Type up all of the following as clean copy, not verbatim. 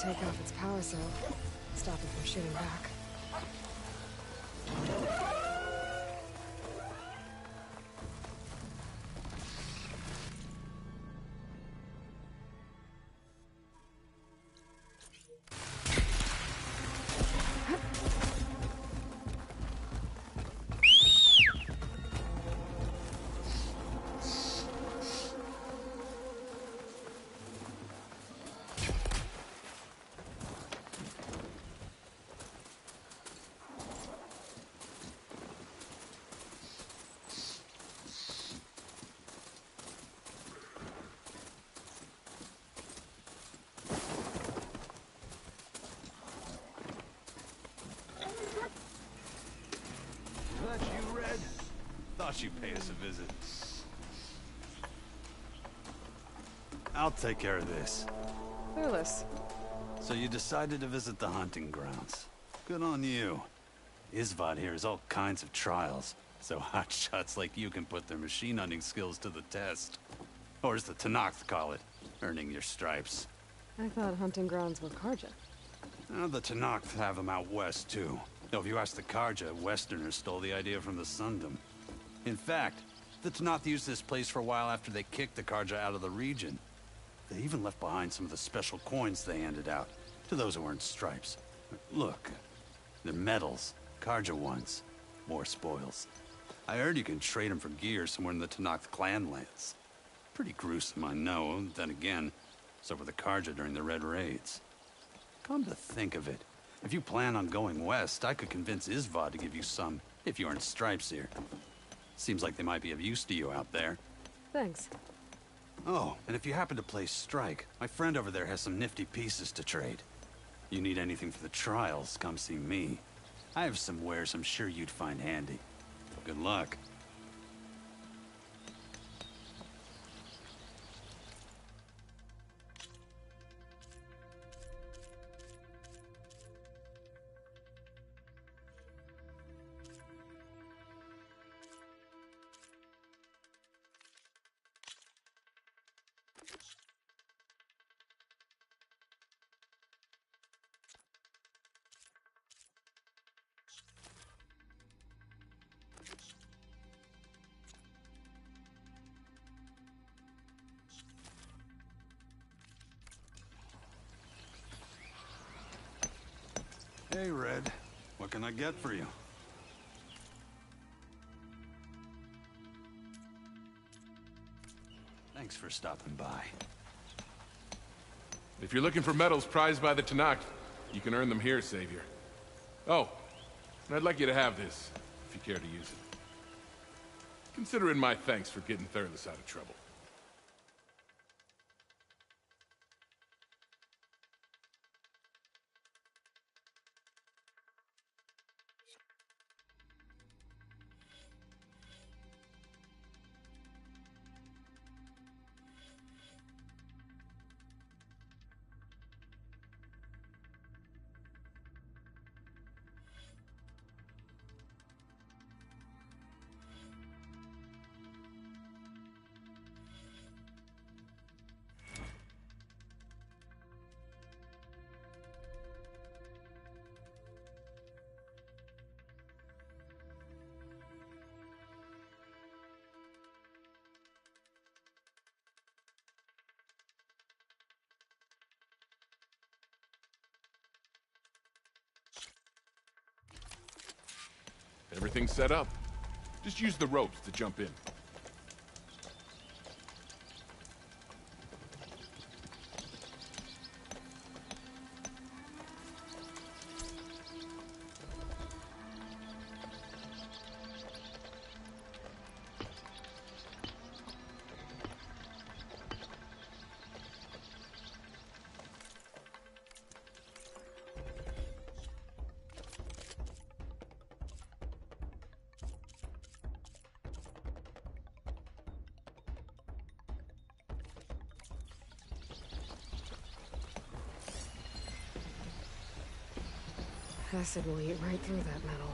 take off its power cell. Stop it from shooting back. Thought you'd pay us a visit. I'll take care of this. Clueless. So you decided to visit the hunting grounds. Good on you. Isvad here has all kinds of trials, so hotshots like you can put their machine hunting skills to the test. Or as the Tenakth call it, earning your stripes. I thought hunting grounds were Karja. The Tenakth have them out west, too. Though if you ask the Karja, Westerners stole the idea from the Sundom. In fact, the Tenakth used this place for a while after they kicked the Karja out of the region. They even left behind some of the special coins they handed out to those who earned stripes. Look, they're medals, Karja ones, more spoils. I heard you can trade them for gear somewhere in the Tenakth clan lands. Pretty gruesome, I know. Then again, so were the Karja during the Red Raids. Come to think of it, if you plan on going west, I could convince Isvad to give you some, if you earned stripes here. Seems like they might be of use to you out there. Thanks. Oh, and if you happen to play Strike, my friend over there has some nifty pieces to trade. You need anything for the trials, come see me. I have some wares I'm sure you'd find handy. Good luck. Hey, Red. What can I get for you? Thanks for stopping by. If you're looking for medals prized by the Tenakth, you can earn them here, Savior. Oh, and I'd like you to have this, if you care to use it. Consider it my thanks for getting Thurles out of trouble. Everything's set up. Just use the ropes to jump in. Acid will eat right through that metal.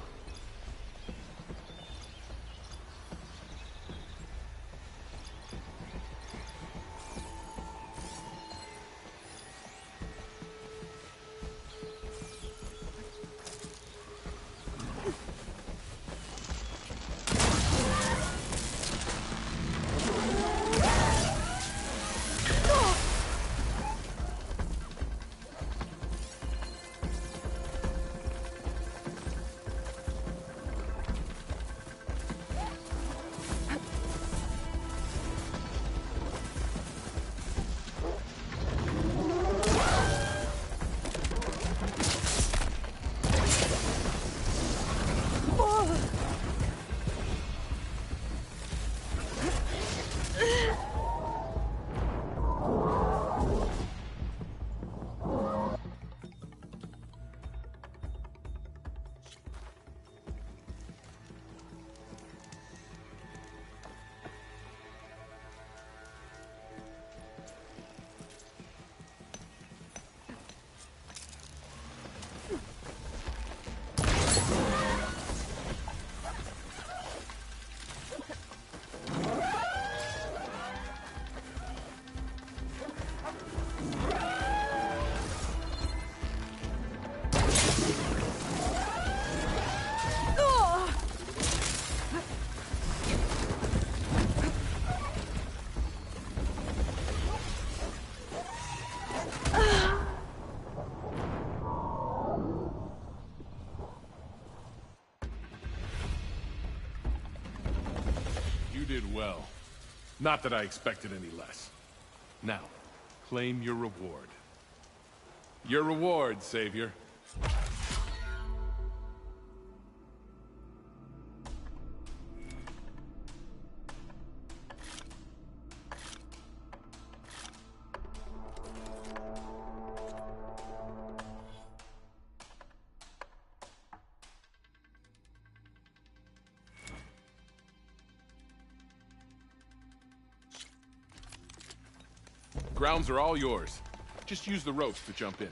did well. Not that I expected any less. Now, claim your reward. Your reward, Savior. Grounds are all yours. Just use the ropes to jump in.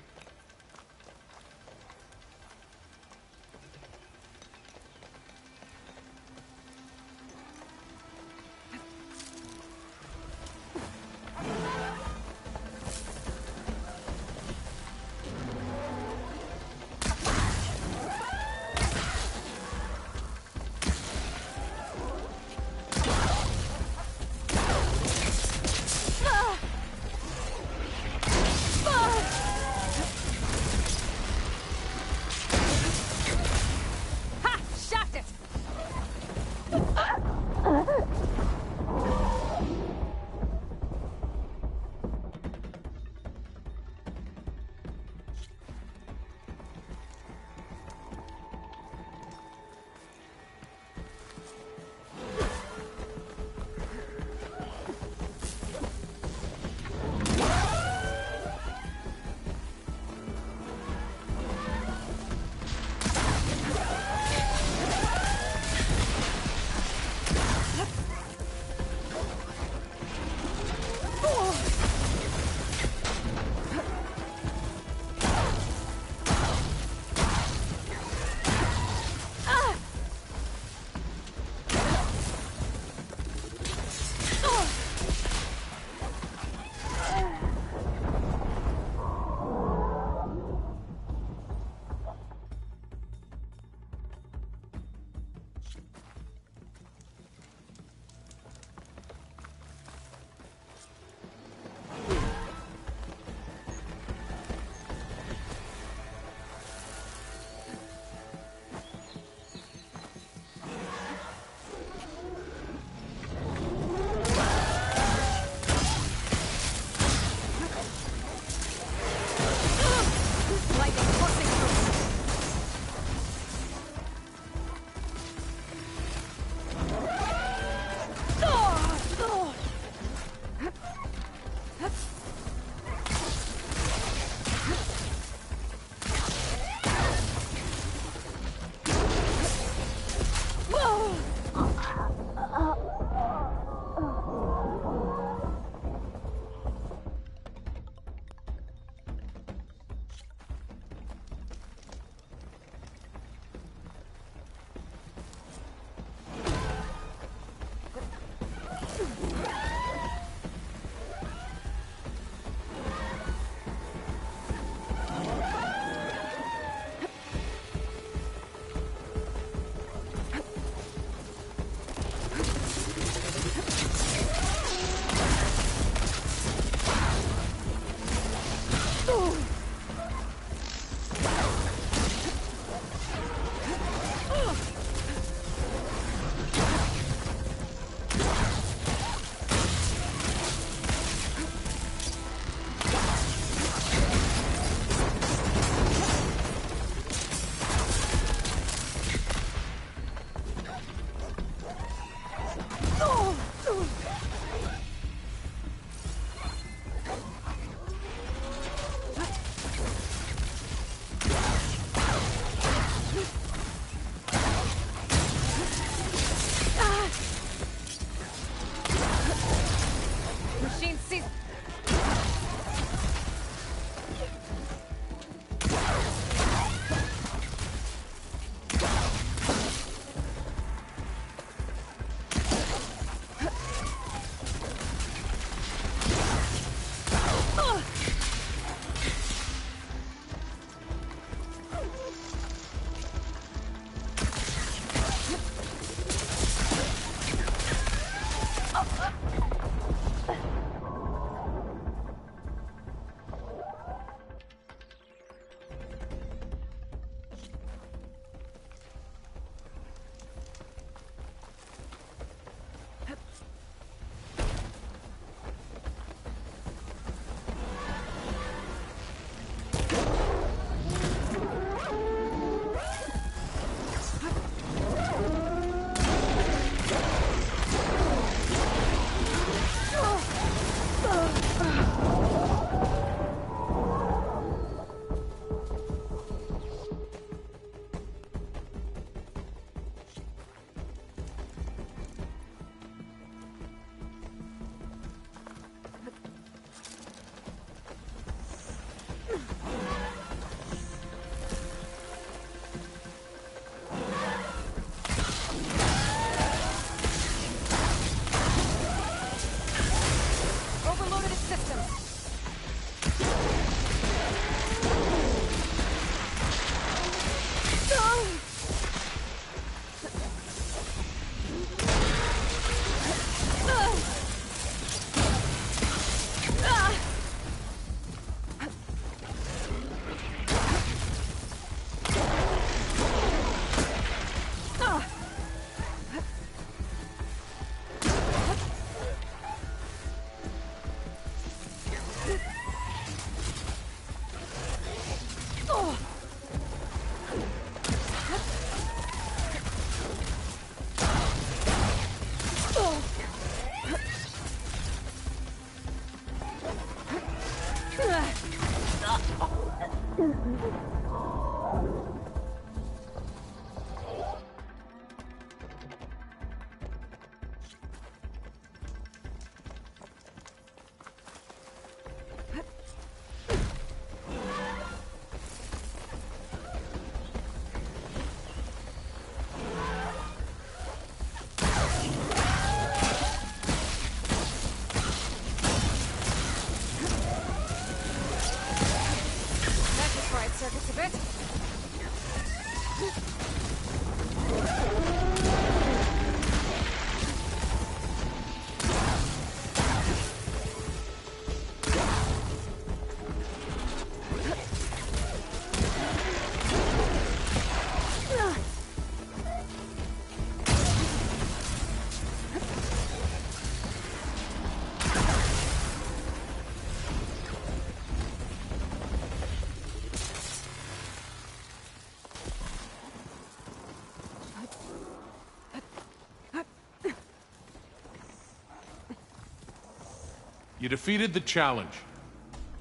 You defeated the challenge.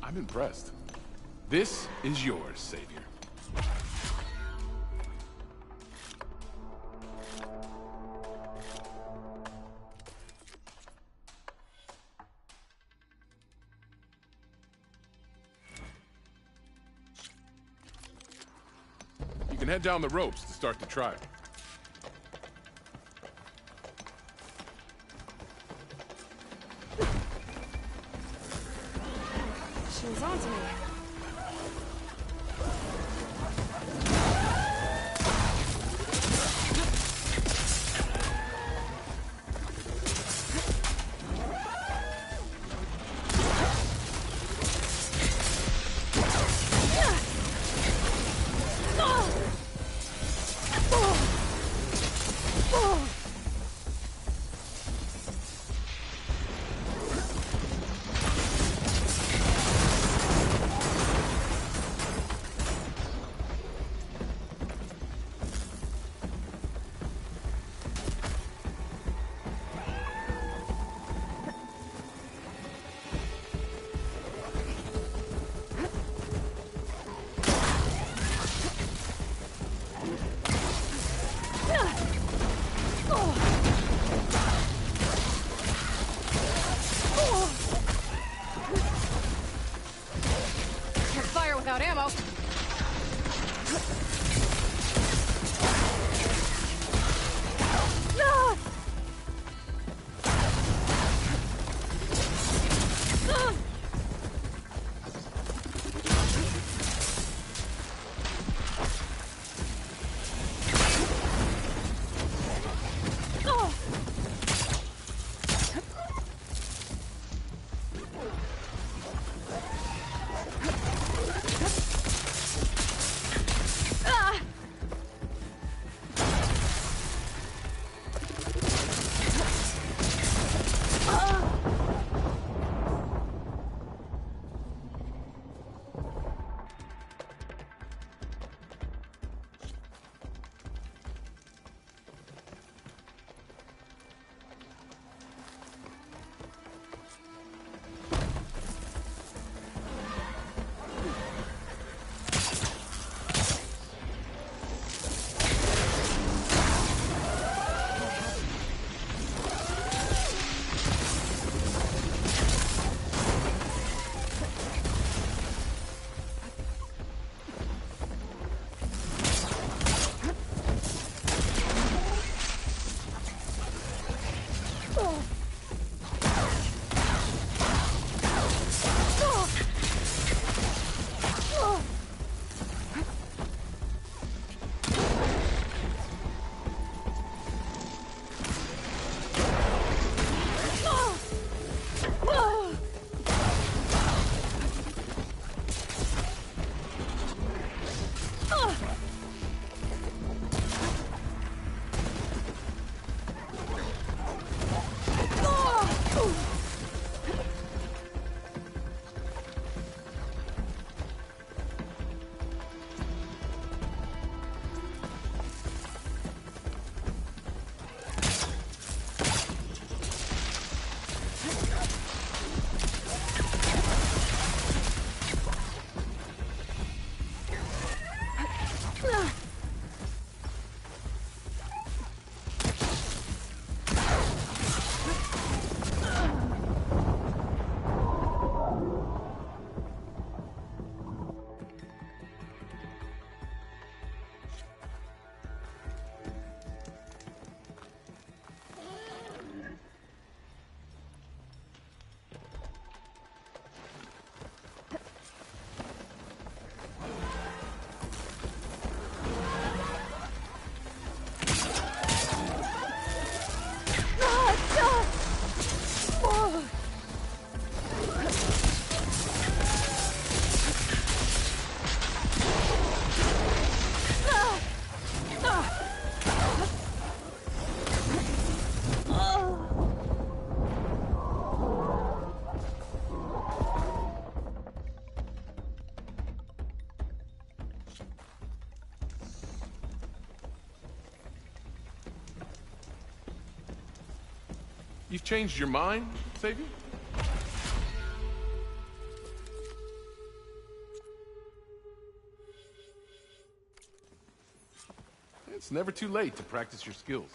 I'm impressed. This is yours, Savior. You can head down the ropes to start the trial. She was on to me. Can't fire without ammo. You've changed your mind, Savior? never too late to practice your skills.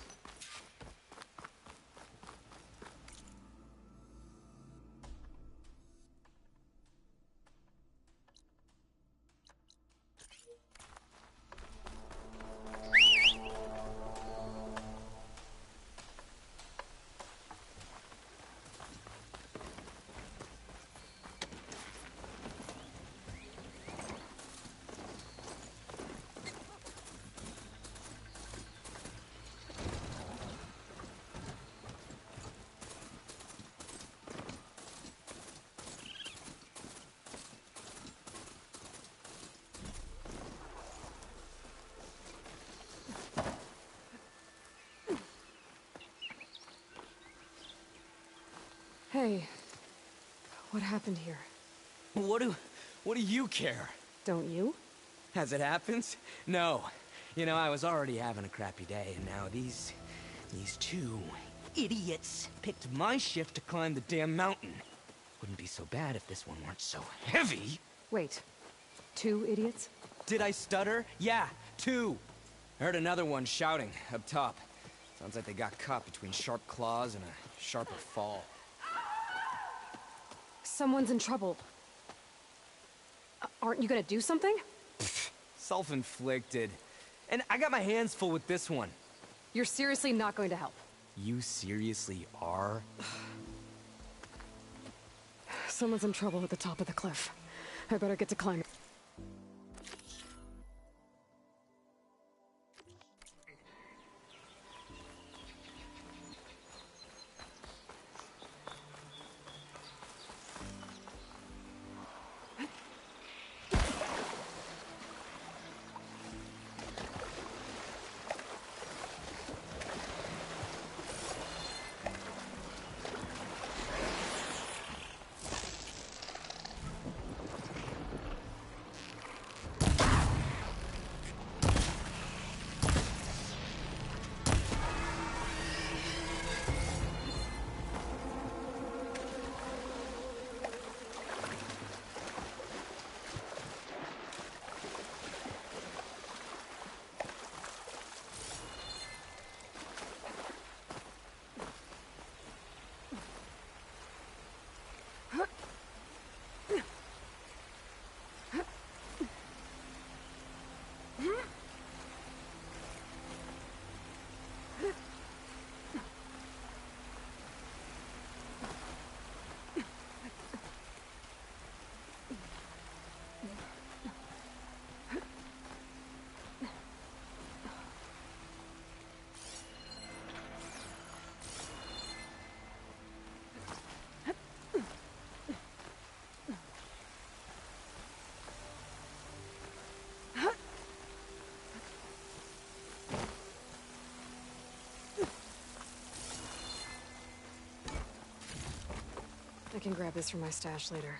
Hey, what happened here? What do you care? Don't you? As it happens? No. You know, I was already having a crappy day, and now these two idiots picked my shift to climb the damn mountain. Wouldn't be so bad if this one weren't so heavy. Wait, 2 idiots? Did I stutter? Yeah, 2. I heard another one shouting up top. Sounds like they got caught between sharp claws and a sharper fall. Someone's in trouble. Aren't you gonna do something? Self-inflicted. And I got my hands full with this one. You're seriously not going to help? You seriously are? Someone's in trouble at the top of the cliff. I better get to climbing. I can grab this from my stash later.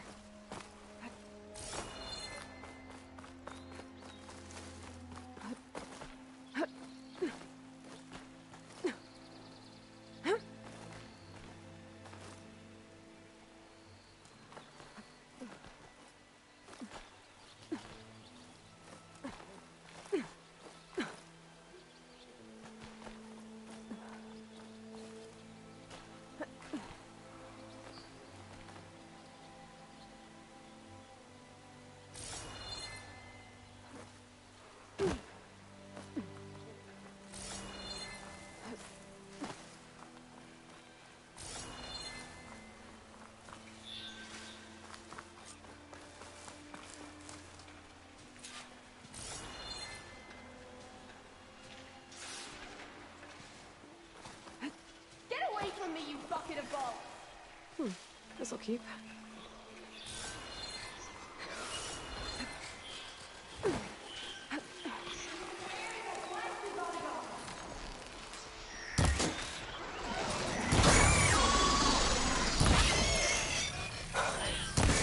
From me, you bucket of balls! This'll keep.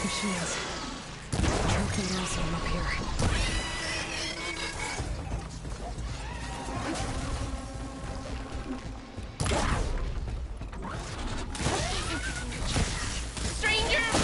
Machines. Trophy museum up here. Stranger!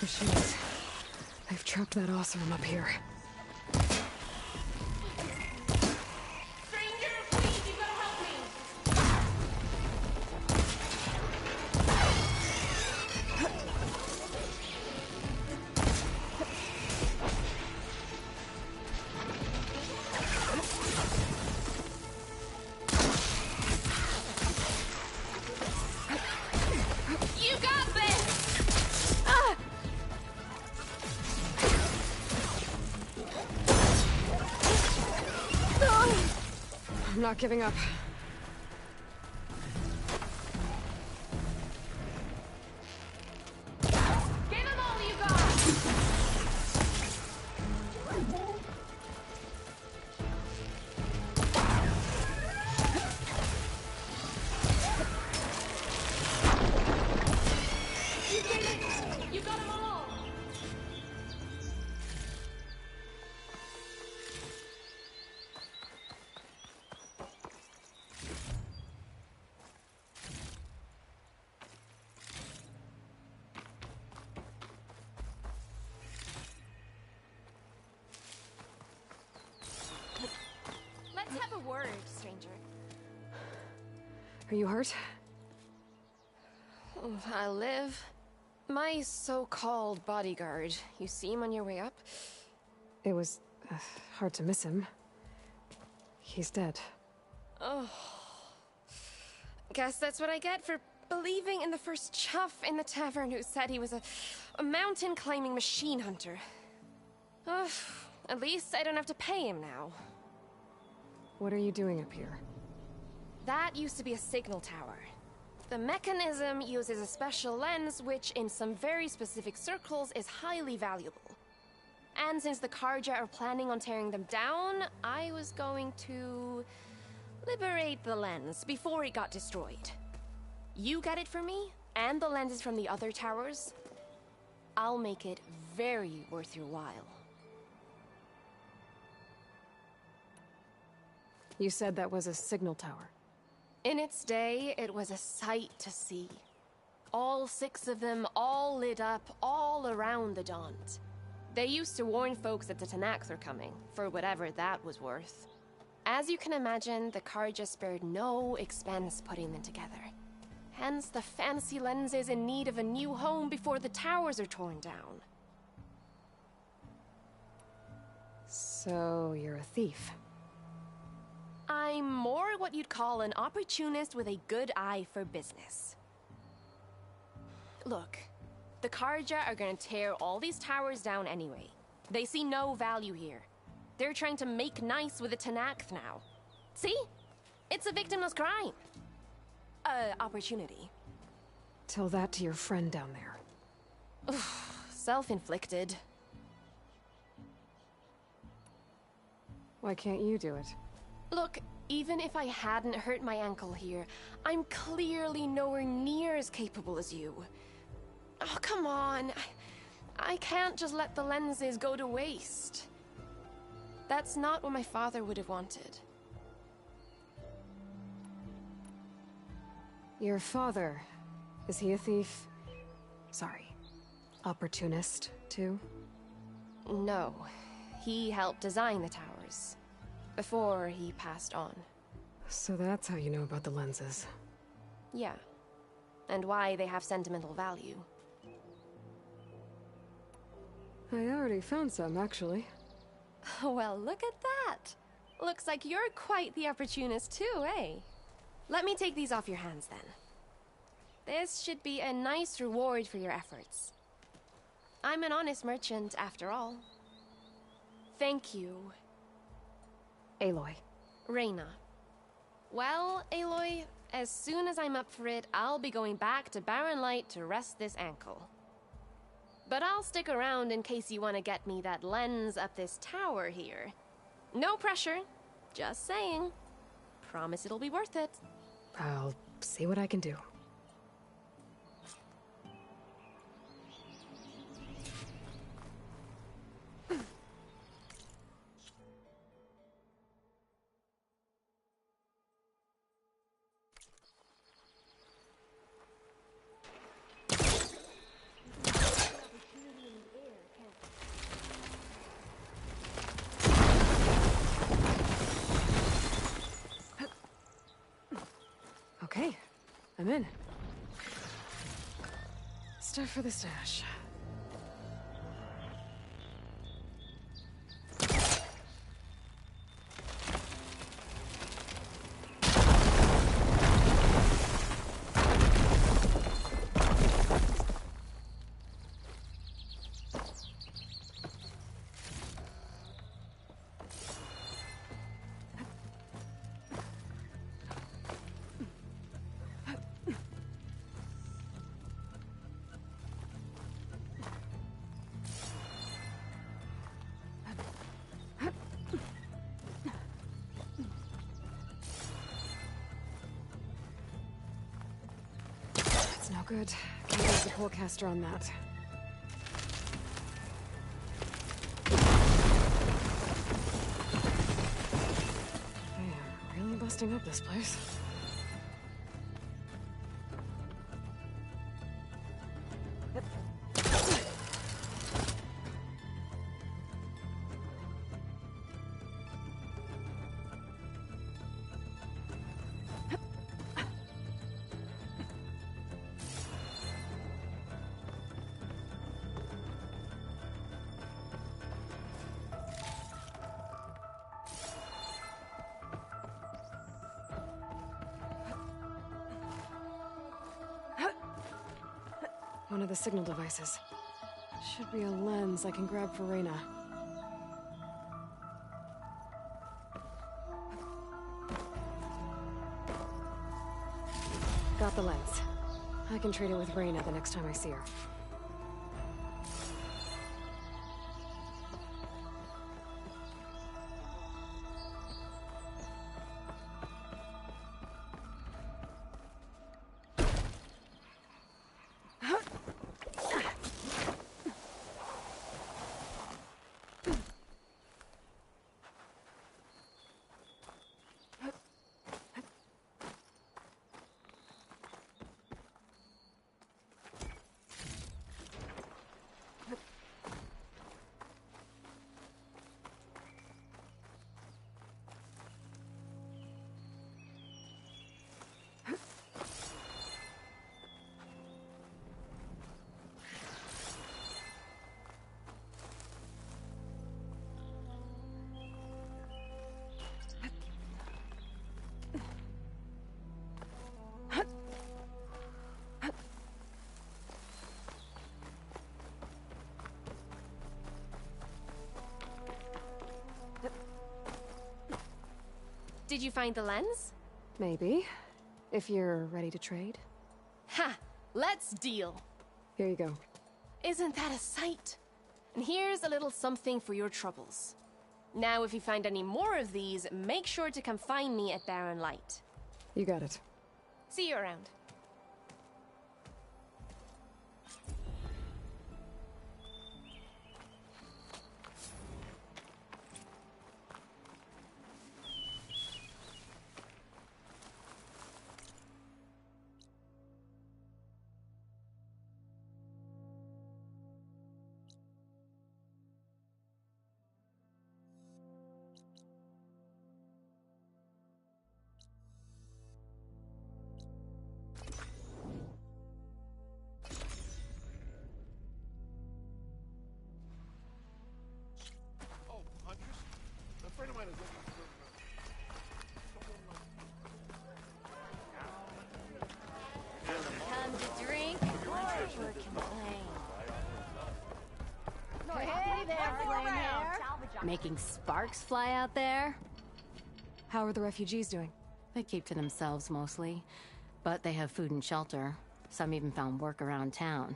Machines. They've trapped that Oseram up here. Stranger, please, you gotta help me! You got this! Ah! I'm not giving up. Give him all you got! You did it! You got them all! Let's have a word, stranger. Are you hurt? I live. My so-called bodyguard. You see him on your way up? It was hard to miss him. He's dead. Oh. Guess that's what I get for believing in the first chuff in the tavern who said he was a mountain-climbing machine hunter. Ugh. At least I don't have to pay him now. What are you doing up here? That used to be a signal tower. The mechanism uses a special lens which, in some very specific circles, is highly valuable. And since the Karja are planning on tearing them down, I was going to liberate the lens before it got destroyed. You get it for me, and the lenses from the other towers. I'll make it very worth your while. You said that was a signal tower. In its day, it was a sight to see. All 6 of them, all lit up, all around the Daunt. They used to warn folks that the Tanakhs are coming, for whatever that was worth. As you can imagine, the Karja spared no expense putting them together. Hence the fancy lenses in need of a new home before the towers are torn down. So, you're a thief. I'm more what you'd call an opportunist with a good eye for business. Look, the Karja are gonna tear all these towers down anyway. They see no value here. They're trying to make nice with the Tanakh now. See? It's a victimless crime. Opportunity. Tell that to your friend down there. Self-inflicted. Why can't you do it? Look, even if I hadn't hurt my ankle here, I'm clearly nowhere near as capable as you. Oh, come on. I can't just let the lenses go to waste. That's not what my father would have wanted. Your father, is he a thief? Sorry, opportunist, too? No. He helped design the towers. Before he passed on. So that's how you know about the lenses. Yeah. And why they have sentimental value. I already found some, actually. Well, look at that. Looks like you're quite the opportunist too, eh? Let me take these off your hands then. This should be a nice reward for your efforts. I'm an honest merchant, after all. Thank you. Aloy. Reyna. Well, Aloy, As soon as I'm up for it, I'll be going back to Barren Light to rest this ankle. But I'll stick around in case you want to get me that lens up this tower here. No pressure. Just saying. Promise it'll be worth it. I'll see what I can do. Okay, I'm in. Stuff for the stash. No good. Can't use the forecaster on that. I am really busting up this place. One of the signal devices. Should be a lens I can grab for Reyna. Got the lens. I can trade it with Reyna the next time I see her. Did you find the lens? Maybe. If you're ready to trade. Ha! Let's deal! Here you go. Isn't that a sight? And here's a little something for your troubles. Now, if you find any more of these, make sure to come find me at Barren Light. You got it. See you around. Come to drink, or complain. Hey there, flame hair. Making sparks fly out there? How are the refugees doing? They keep to themselves mostly, but they have food and shelter. Some even found work around town.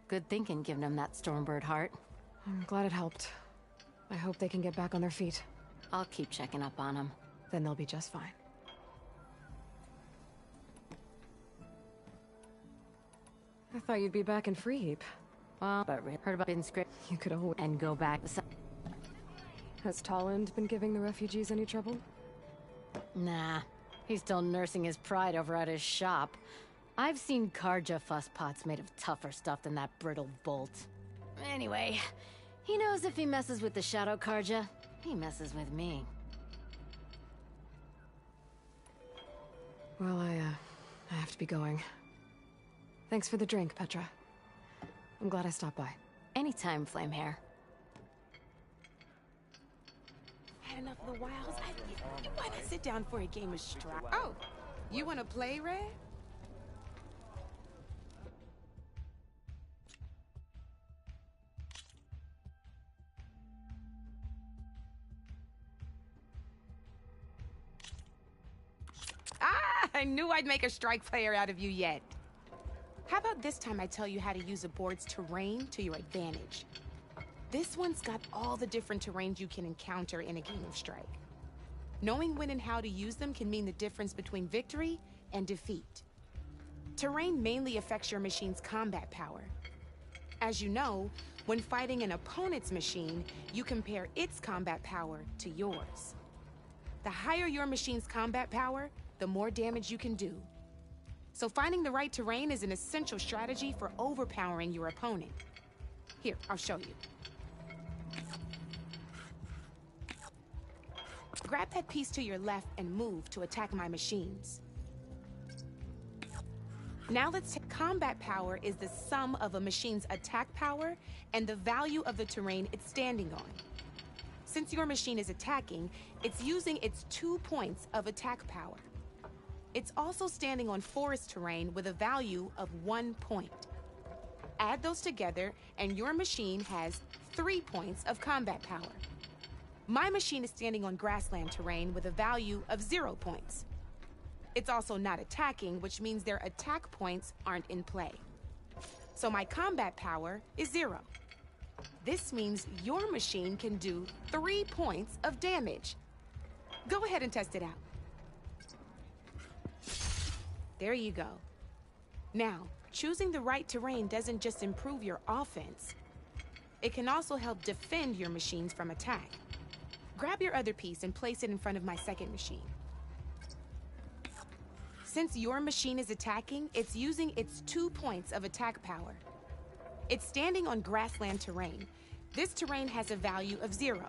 Good thinking giving them that Stormbird heart. I'm glad it helped. I hope they can get back on their feet. I'll keep checking up on them. Then they'll be just fine. I thought you'd be back in Free Heap. Well, but heard about Inscript You could always... and go back. Has Tolland been giving the refugees any trouble? Nah, he's still nursing his pride over at his shop. I've seen Karja fusspots made of tougher stuff than that brittle bolt. Anyway, he knows if he messes with the Shadow Karja, he messes with me. Well, I have to be going. Thanks for the drink, Petra. I'm glad I stopped by. Anytime, Flamehair. Had enough of the wilds. Why not sit down for a game of strike? Oh, you want to play, Red? I knew I'd make a strike player out of you yet. How about this time I tell you how to use a board's terrain to your advantage? This one's got all the different terrains you can encounter in a game of strike. Knowing when and how to use them can mean the difference between victory and defeat. Terrain mainly affects your machine's combat power. As you know, when fighting an opponent's machine, you compare its combat power to yours. The higher your machine's combat power, the more damage you can do. So finding the right terrain is an essential strategy for overpowering your opponent. Here, I'll show you. Grab that piece to your left and move to attack my machines. Now let's take combat power is the sum of a machine's attack power and the value of the terrain it's standing on. Since your machine is attacking, it's using its 2 points of attack power. It's also standing on forest terrain with a value of 1 point. Add those together and your machine has 3 points of combat power. My machine is standing on grassland terrain with a value of 0 points. It's also not attacking, which means their attack points aren't in play. So my combat power is 0. This means your machine can do 3 points of damage. Go ahead and test it out. There you go. Now, choosing the right terrain doesn't just improve your offense. It can also help defend your machines from attack. Grab your other piece and place it in front of my second machine. Since your machine is attacking, it's using its 2 points of attack power. It's standing on grassland terrain. This terrain has a value of 0.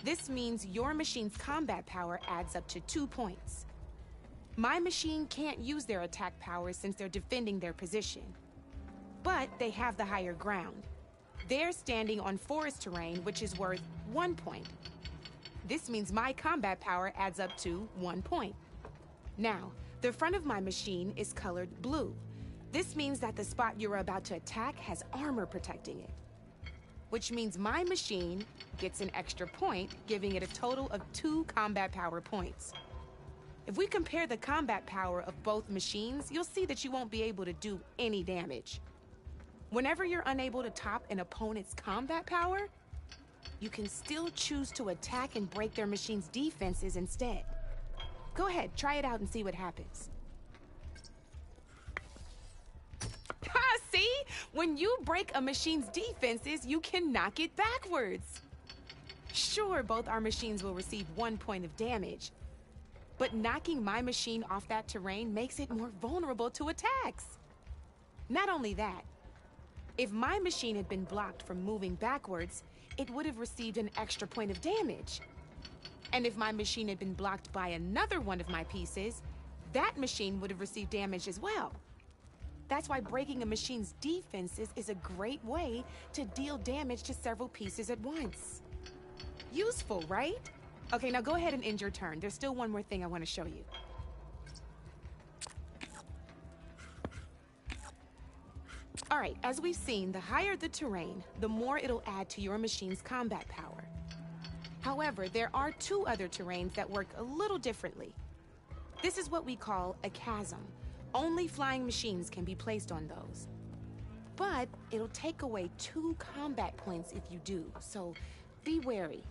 This means your machine's combat power adds up to 2 points. My machine can't use their attack powers since they're defending their position. But they have the higher ground. They're standing on forest terrain, which is worth 1 point. This means my combat power adds up to 1 point. Now, the front of my machine is colored blue. This means that the spot you're about to attack has armor protecting it. Which means my machine gets an extra point, giving it a total of 2 combat power points. If we compare the combat power of both machines, you'll see that you won't be able to do any damage. Whenever you're unable to top an opponent's combat power, you can still choose to attack and break their machine's defenses instead. Go ahead, try it out and see what happens. See? When you break a machine's defenses, you can knock it backwards. Sure, both our machines will receive 1 point of damage, but knocking my machine off that terrain makes it more vulnerable to attacks. Not only that, if my machine had been blocked from moving backwards, it would have received an extra point of damage. And if my machine had been blocked by another one of my pieces, that machine would have received damage as well. That's why breaking a machine's defenses is a great way to deal damage to several pieces at once. Useful, right? Okay, now go ahead and end your turn. There's still one more thing I want to show you. All right, as we've seen, the higher the terrain, the more it'll add to your machine's combat power. However, there are two other terrains that work a little differently. This is what we call a chasm. Only flying machines can be placed on those. But it'll take away 2 combat points if you do, so be wary.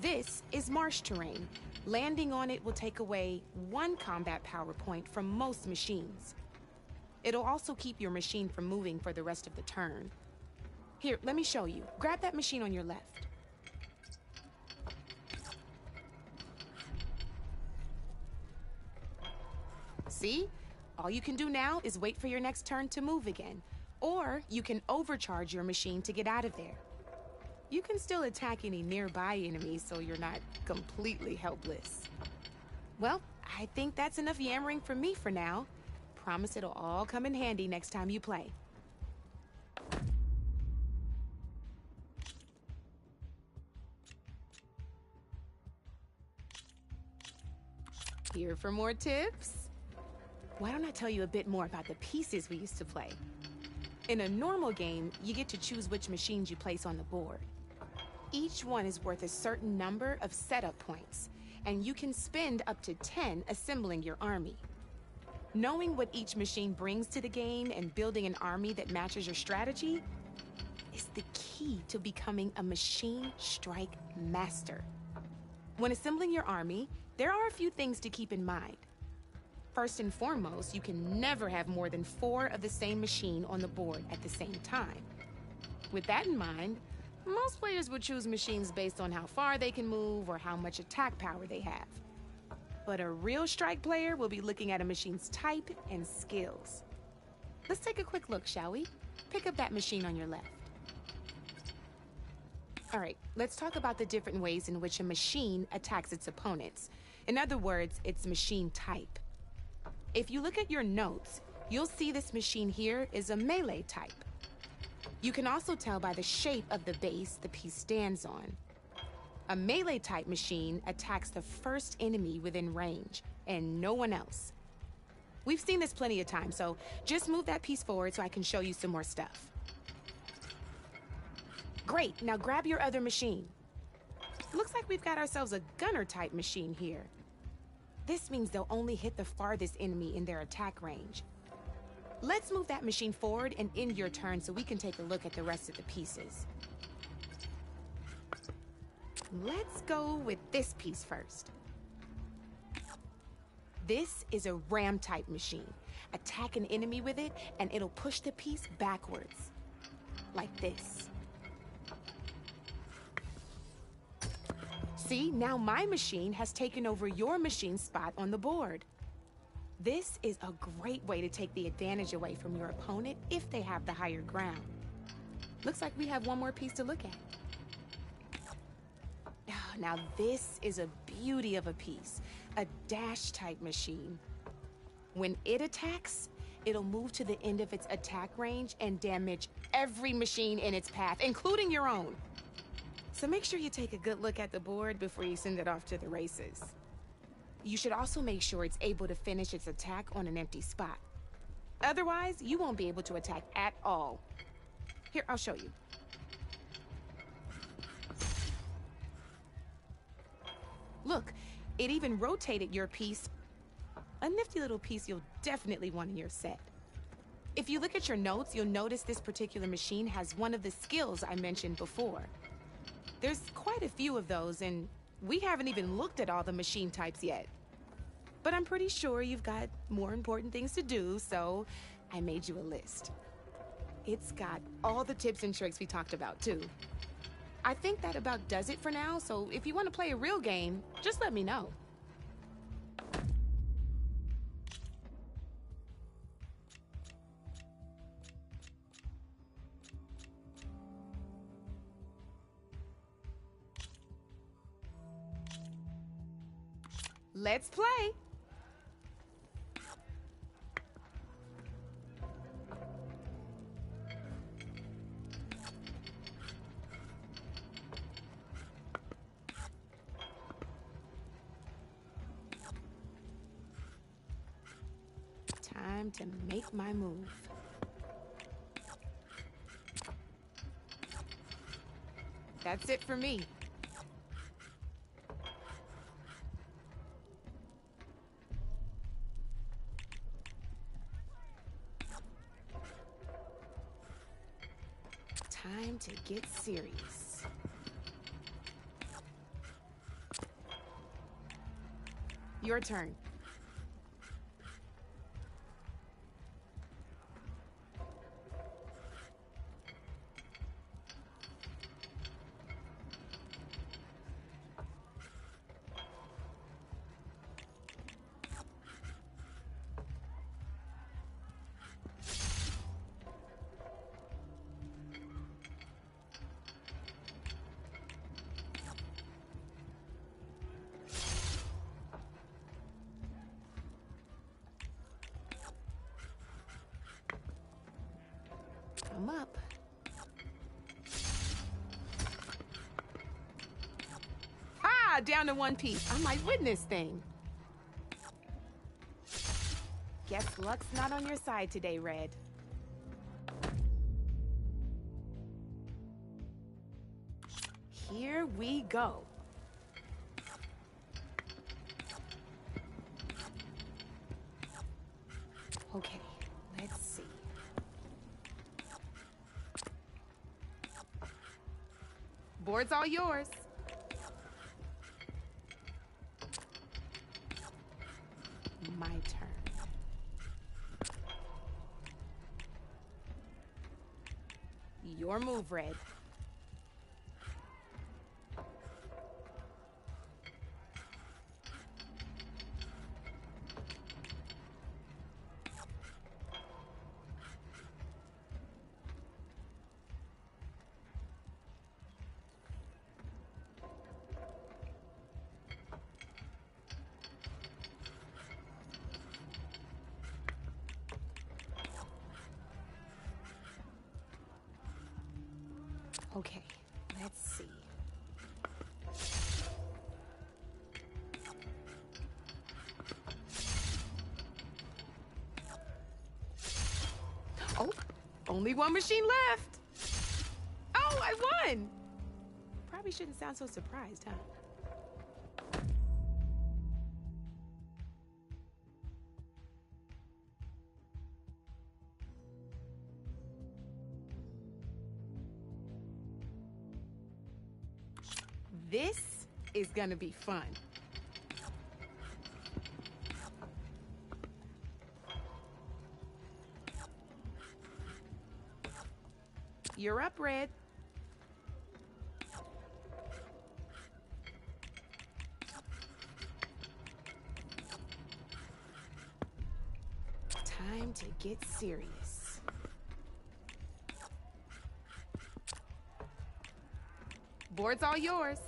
This is marsh terrain. Landing on it will take away 1 combat power point from most machines. It'll also keep your machine from moving for the rest of the turn. Here, let me show you. Grab that machine on your left. See? All you can do now is wait for your next turn to move again. Or you can overcharge your machine to get out of there. You can still attack any nearby enemies so you're not completely helpless. Well, I think that's enough yammering from me for now. Promise it'll all come in handy next time you play. Here for more tips? Why don't I tell you a bit more about the pieces we used to play? In a normal game, you get to choose which machines you place on the board. Each one is worth a certain number of setup points, and you can spend up to 10 assembling your army. Knowing what each machine brings to the game and building an army that matches your strategy is the key to becoming a machine strike master. When assembling your army, there are a few things to keep in mind. First and foremost, you can never have more than 4 of the same machine on the board at the same time. With that in mind, most players would choose machines based on how far they can move or how much attack power they have. But a real strike player will be looking at a machine's type and skills. Let's take a quick look, shall we? Pick up that machine on your left. All right, let's talk about the different ways in which a machine attacks its opponents. In other words, its machine type. If you look at your notes, you'll see this machine here is a melee type. You can also tell by the shape of the base the piece stands on. A melee type machine attacks the first enemy within range, and no one else. We've seen this plenty of times, so just move that piece forward so I can show you some more stuff. Great, now grab your other machine. Looks like we've got ourselves a gunner type machine here. This means they'll only hit the farthest enemy in their attack range. Let's move that machine forward and end your turn so we can take a look at the rest of the pieces. Let's go with this piece first. This is a ram type machine. Attack an enemy with it and it'll push the piece backwards. Like this. See, now my machine has taken over your machine's spot on the board. This is a great way to take the advantage away from your opponent if they have the higher ground. Looks like we have one more piece to look at. Now this is a beauty of a piece, a dash type machine. When it attacks, it'll move to the end of its attack range and damage every machine in its path, including your own. So make sure you take a good look at the board before you send it off to the races. You should also make sure it's able to finish its attack on an empty spot. Otherwise, you won't be able to attack at all. Here, I'll show you. Look, it even rotated your piece. A nifty little piece you'll definitely want in your set. If you look at your notes, you'll notice this particular machine has one of the skills I mentioned before. There's quite a few of those, and we haven't even looked at all the machine types yet. But I'm pretty sure you've got more important things to do, so I made you a list. It's got all the tips and tricks we talked about, too. I think that about does it for now, so if you want to play a real game, just let me know. Let's play! Time to make my move. That's it for me. Time to get serious. Your turn. I'm up. Ah, down to one piece. I might win this thing. Guess luck's not on your side today, Red. Here we go. Okay, let's see. Board's all yours. My turn. Your move, Red. Okay, let's see. Oh, only one machine left. Oh, I won. Probably shouldn't sound so surprised, huh? This is gonna be fun. You're up, Red. Time to get serious. Board's all yours.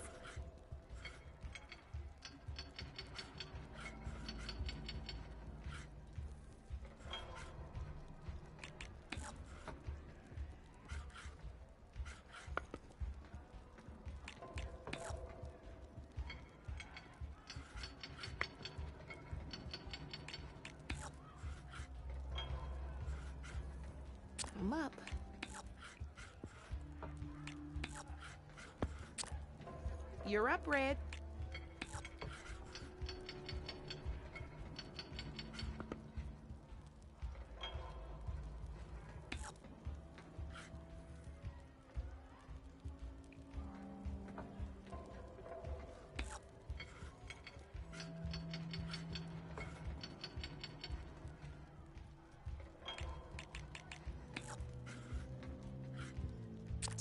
I'm up. You're up, Red.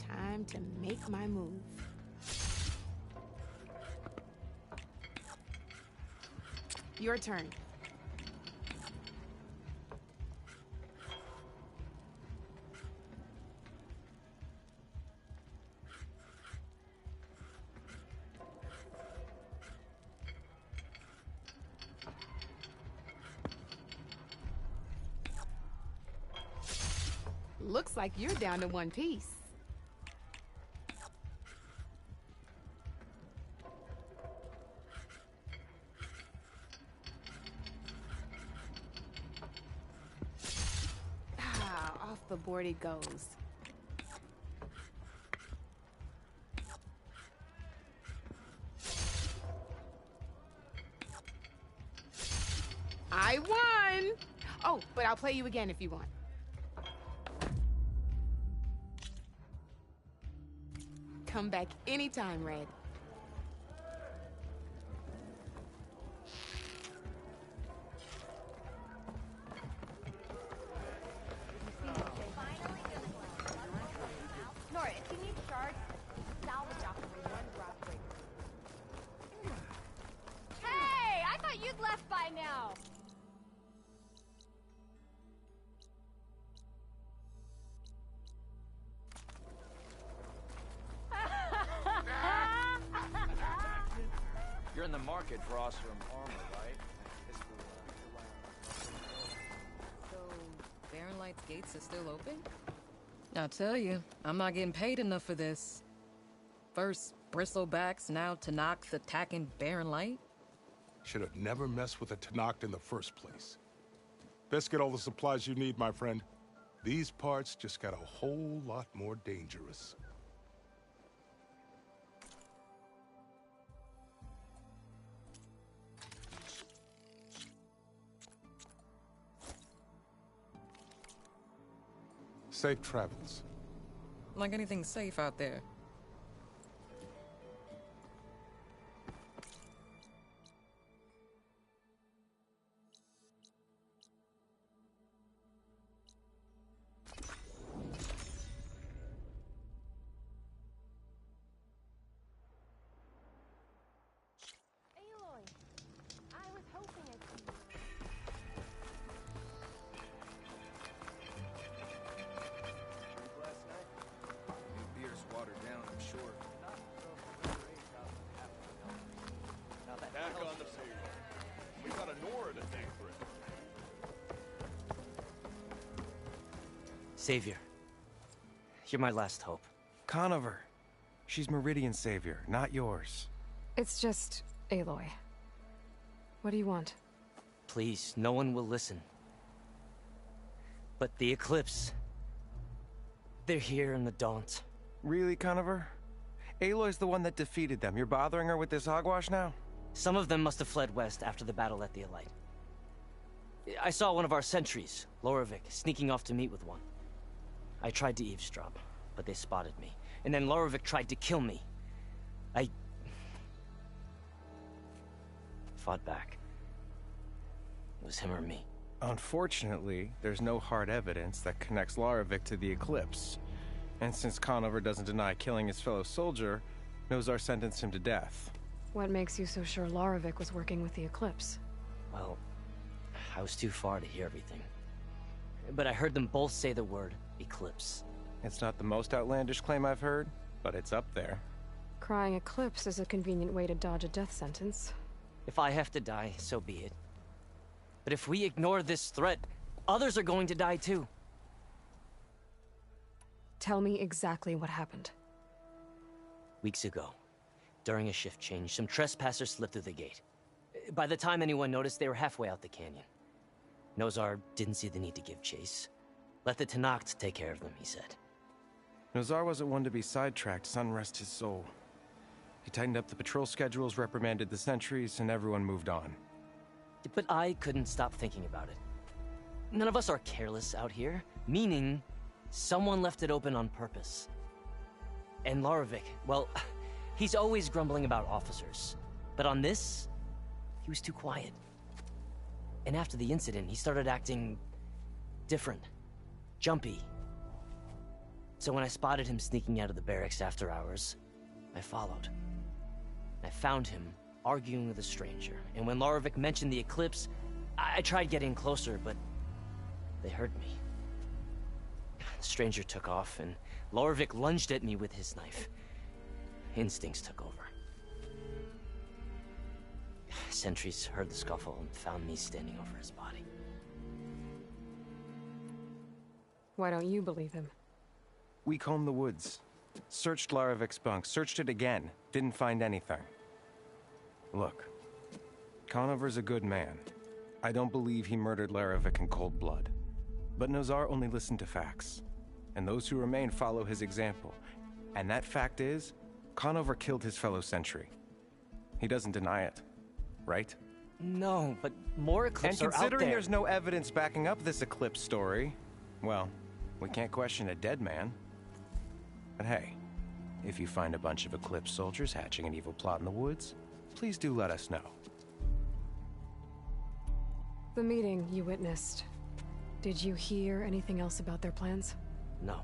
Time to make my move. Your turn. Looks like you're down to one piece. Off the board it goes. I won! Oh, but I'll play you again if you want. Come back anytime, Red. Nora, if you need shards, salvage operator and rock breaker. Hey, I thought you'd left by now. You're in the market for awesome armor, right? So, Baron Light's gates are still open? I'll tell you, I'm not getting paid enough for this. First, bristlebacks, now Tanakh's attacking Baron Light? Should have never messed with a Tanakh in the first place. Best get all the supplies you need, my friend. These parts just got a whole lot more dangerous. Safe travels. Like anything safe out there. Aloy, I was hoping I'd see you. Last night? New beer's watered down, I'm sure. Back on the payroll. We got a Nora to thank for it. Savior, you're my last hope. Conover. She's Meridian's savior, not yours. It's just Aloy. What do you want? Please, no one will listen. But the Eclipse... they're here in the Daunt. Really, Conover? Aloy's the one that defeated them. You're bothering her with this hogwash now? Some of them must have fled west after the battle at the Elite. I saw one of our sentries, Lorovic, sneaking off to meet with one. I tried to eavesdrop, but they spotted me. And then Lorovic tried to kill me. I fought back. It was him or me. Unfortunately, there's no hard evidence that connects Lorovic to the Eclipse. And since Conover doesn't deny killing his fellow soldier, Nozar sentenced him to death. What makes you so sure Lorovic was working with the Eclipse? Well, I was too far to hear everything. But I heard them both say the word Eclipse. It's not the most outlandish claim I've heard, but it's up there. Crying Eclipse is a convenient way to dodge a death sentence. If I have to die, so be it. But if we ignore this threat, others are going to die too. Tell me exactly what happened. Weeks ago, during a shift change, some trespassers slipped through the gate. By the time anyone noticed, they were halfway out the canyon. Nozar didn't see the need to give chase. Let the Tanakh take care of them, he said. Nozar wasn't one to be sidetracked, sun rest his soul. He tightened up the patrol schedules, reprimanded the sentries, and everyone moved on. But I couldn't stop thinking about it. None of us are careless out here, meaning someone left it open on purpose. And Lorovic, well, he's always grumbling about officers. But on this, he was too quiet. And after the incident, he started acting different, jumpy. So when I spotted him sneaking out of the barracks after hours, I followed. I found him arguing with a stranger, and when Lorovic mentioned the Eclipse, I tried getting closer, but they heard me. The stranger took off, and Lorovic lunged at me with his knife. Instincts took over. Sentries heard the scuffle and found me standing over his body. Why don't you believe him? We combed the woods. Searched Larovic's bunk, searched it again. Didn't find anything. Look, Conover's a good man. I don't believe he murdered Larovic in cold blood. But Nozar only listened to facts. And those who remain follow his example. And that fact is, Conover killed his fellow sentry. He doesn't deny it, right? No, but more Eclipse are out there. And considering there's no evidence backing up this Eclipse story, well, we can't question a dead man. But hey, If you find a bunch of Eclipse soldiers hatching an evil plot in the woods, please do let us know. The meeting you witnessed. Did you hear anything else about their plans? No.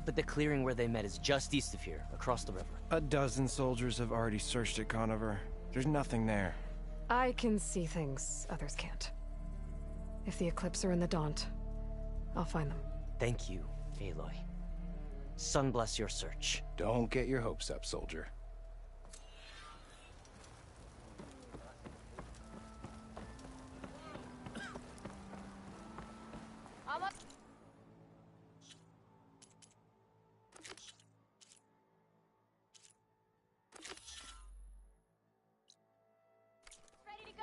But the clearing where they met is just east of here, across the river. A dozen soldiers have already searched it, Conover. There's nothing there. I can see things others can't. If the Eclipse are in the Daunt, I'll find them. Thank you, Aloy. Sun bless your search. Don't get your hopes up, soldier. Ready to go?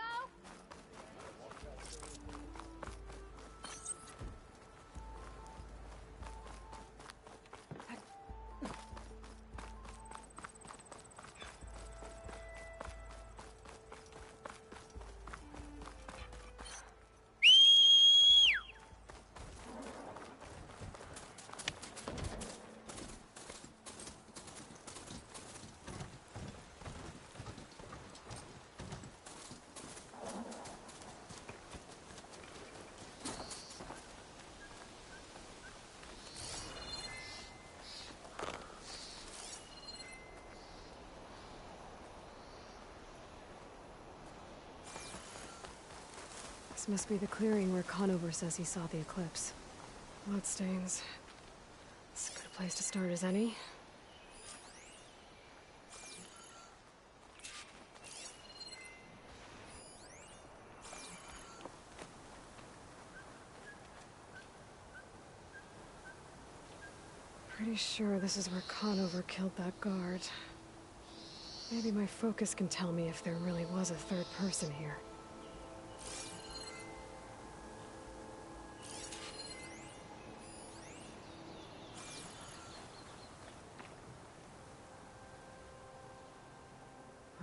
This must be the clearing where Conover says he saw the Eclipse. Bloodstains. It's as good a place to start as any. Pretty sure this is where Conover killed that guard. Maybe my focus can tell me if there really was a third person here.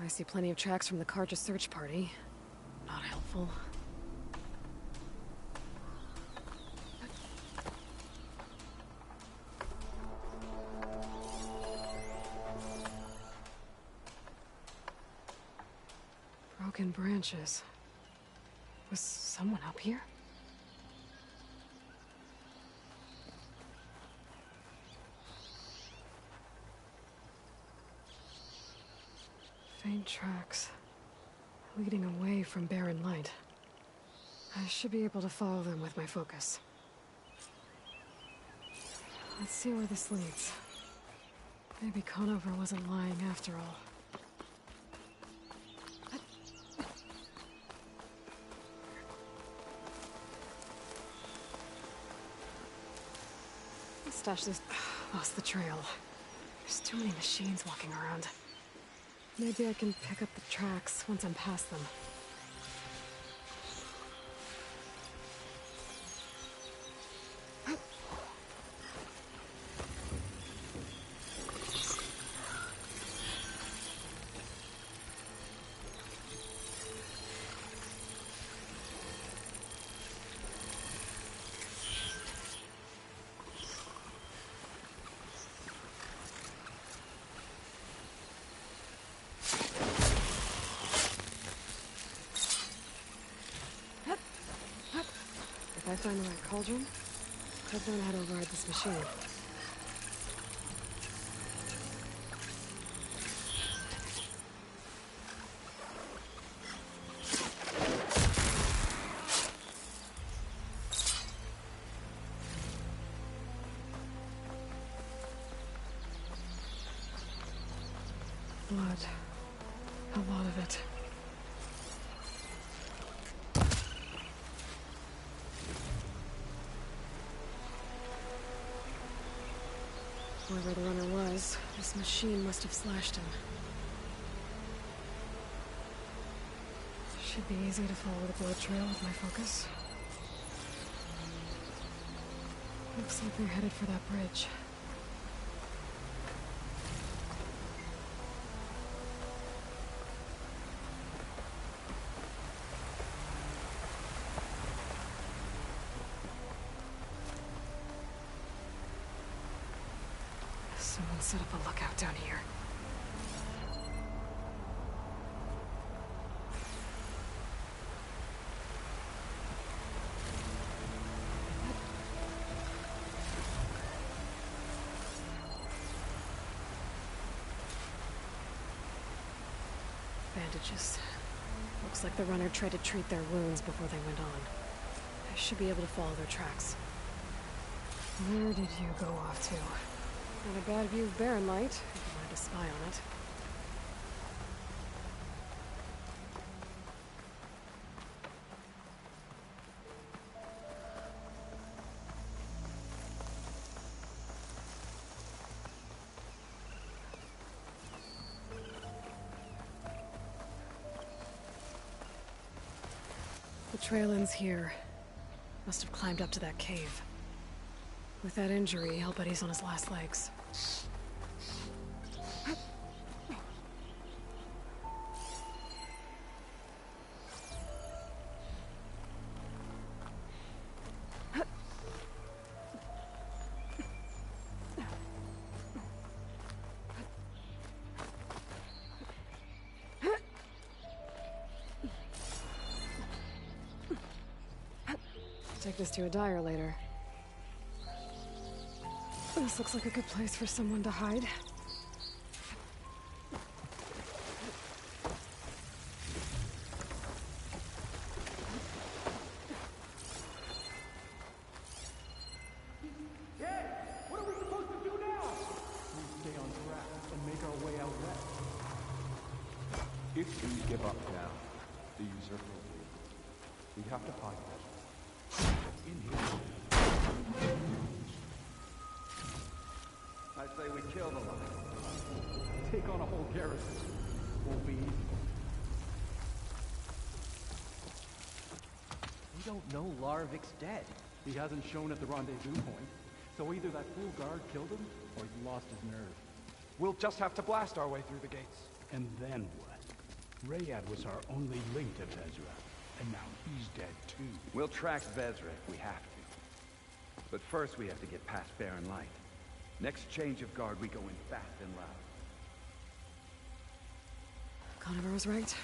I see plenty of tracks from the Karja search party. Not helpful. Broken branches. Was someone up here? Faint tracks, leading away from barren light. I should be able to follow them with my focus. Let's see where this leads. Maybe Conover wasn't lying after all. Let's stash this. Lost the trail. There's too many machines walking around. Maybe I can pick up the tracks once I'm past them. If I find the right cauldron, could learn how to override this machine. Blood. A lot of it. Whoever the runner was, this machine must have slashed him. Should be easy to follow the blood trail with my focus. Looks like they're headed for that bridge. Someone set up a lookout down here. Bandages. Looks like the runner tried to treat their wounds before they went on. I should be able to follow their tracks. Where did you go off to? Not a bad view of Barren Light, if you wanted to spy on it. The trail ends here. Must have climbed up to that cave. With that injury, I'll bet he's on his last legs. Take this to a dyer later. This looks like a good place for someone to hide. What are we supposed to do now? We stay on track and make our way out west. If we give up now, the usurper will leave. We have to find them. In here. I say we kill the lot. Take on a whole garrison. Won't be easy. We don't know Larvik's dead. He hasn't shown at the rendezvous point. So either that fool guard killed him, or he lost his nerve. We'll just have to blast our way through the gates. And then what? Rayad was our only link to Vezra, and now he's dead too. We'll track Vezra if we have to. But first we have to get past Barren Light. Next change of guard, we go in fast and loud. Conover was right.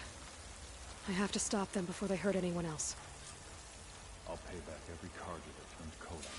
I have to stop them before they hurt anyone else. I'll pay back every Carja that turns coat on us.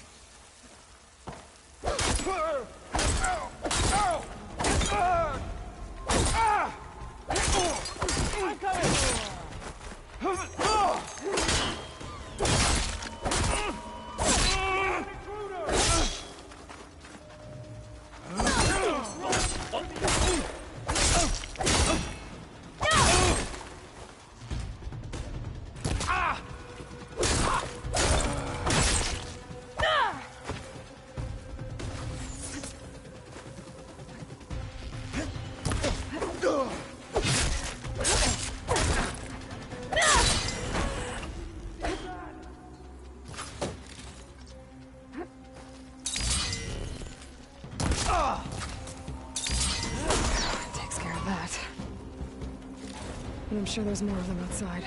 I'm sure there's more of them outside.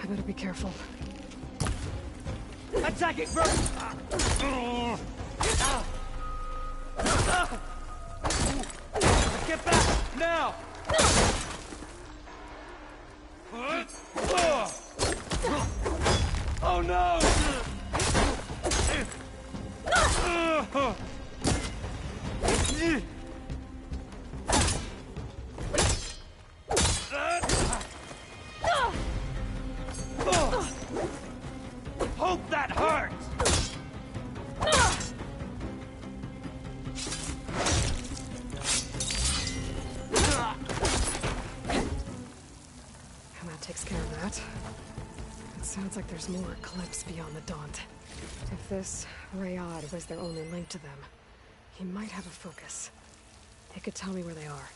I better be careful. Attack it first! Get back! Now! Oh no! Hope that hurts! And that takes care of that. It sounds like there's more clips beyond the Daunt. If this Rayad was their only link to them, he might have a focus. It could tell me where they are.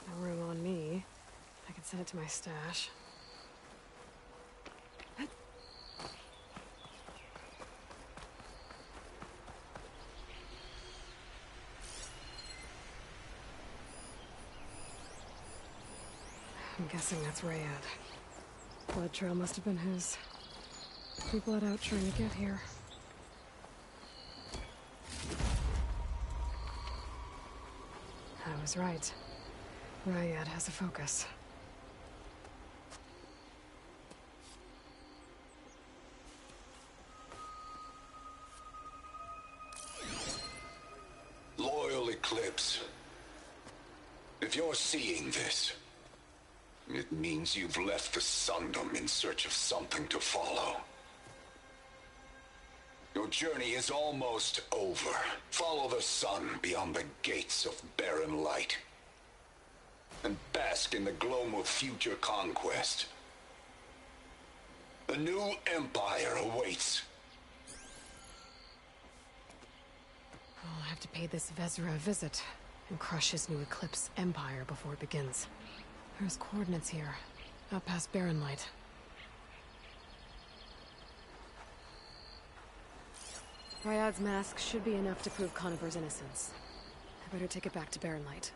No room on me. I can send it to my stash. I'm guessing that's Rayad. Blood trail must have been his. He bled out trying to get here. I was right. Rayad has a focus. Loyal Eclipse. If you're seeing this, it means you've left the Sundom in search of something to follow. Your journey is almost over. Follow the sun beyond the gates of barren light. And bask in the gloam of future conquest. The new empire awaits. I'll have to pay this Vezra a visit and crush his new Eclipse empire before it begins. There's coordinates here, out past Barren Light. Ryad's mask should be enough to prove Conover's innocence. I better take it back to Barren Light.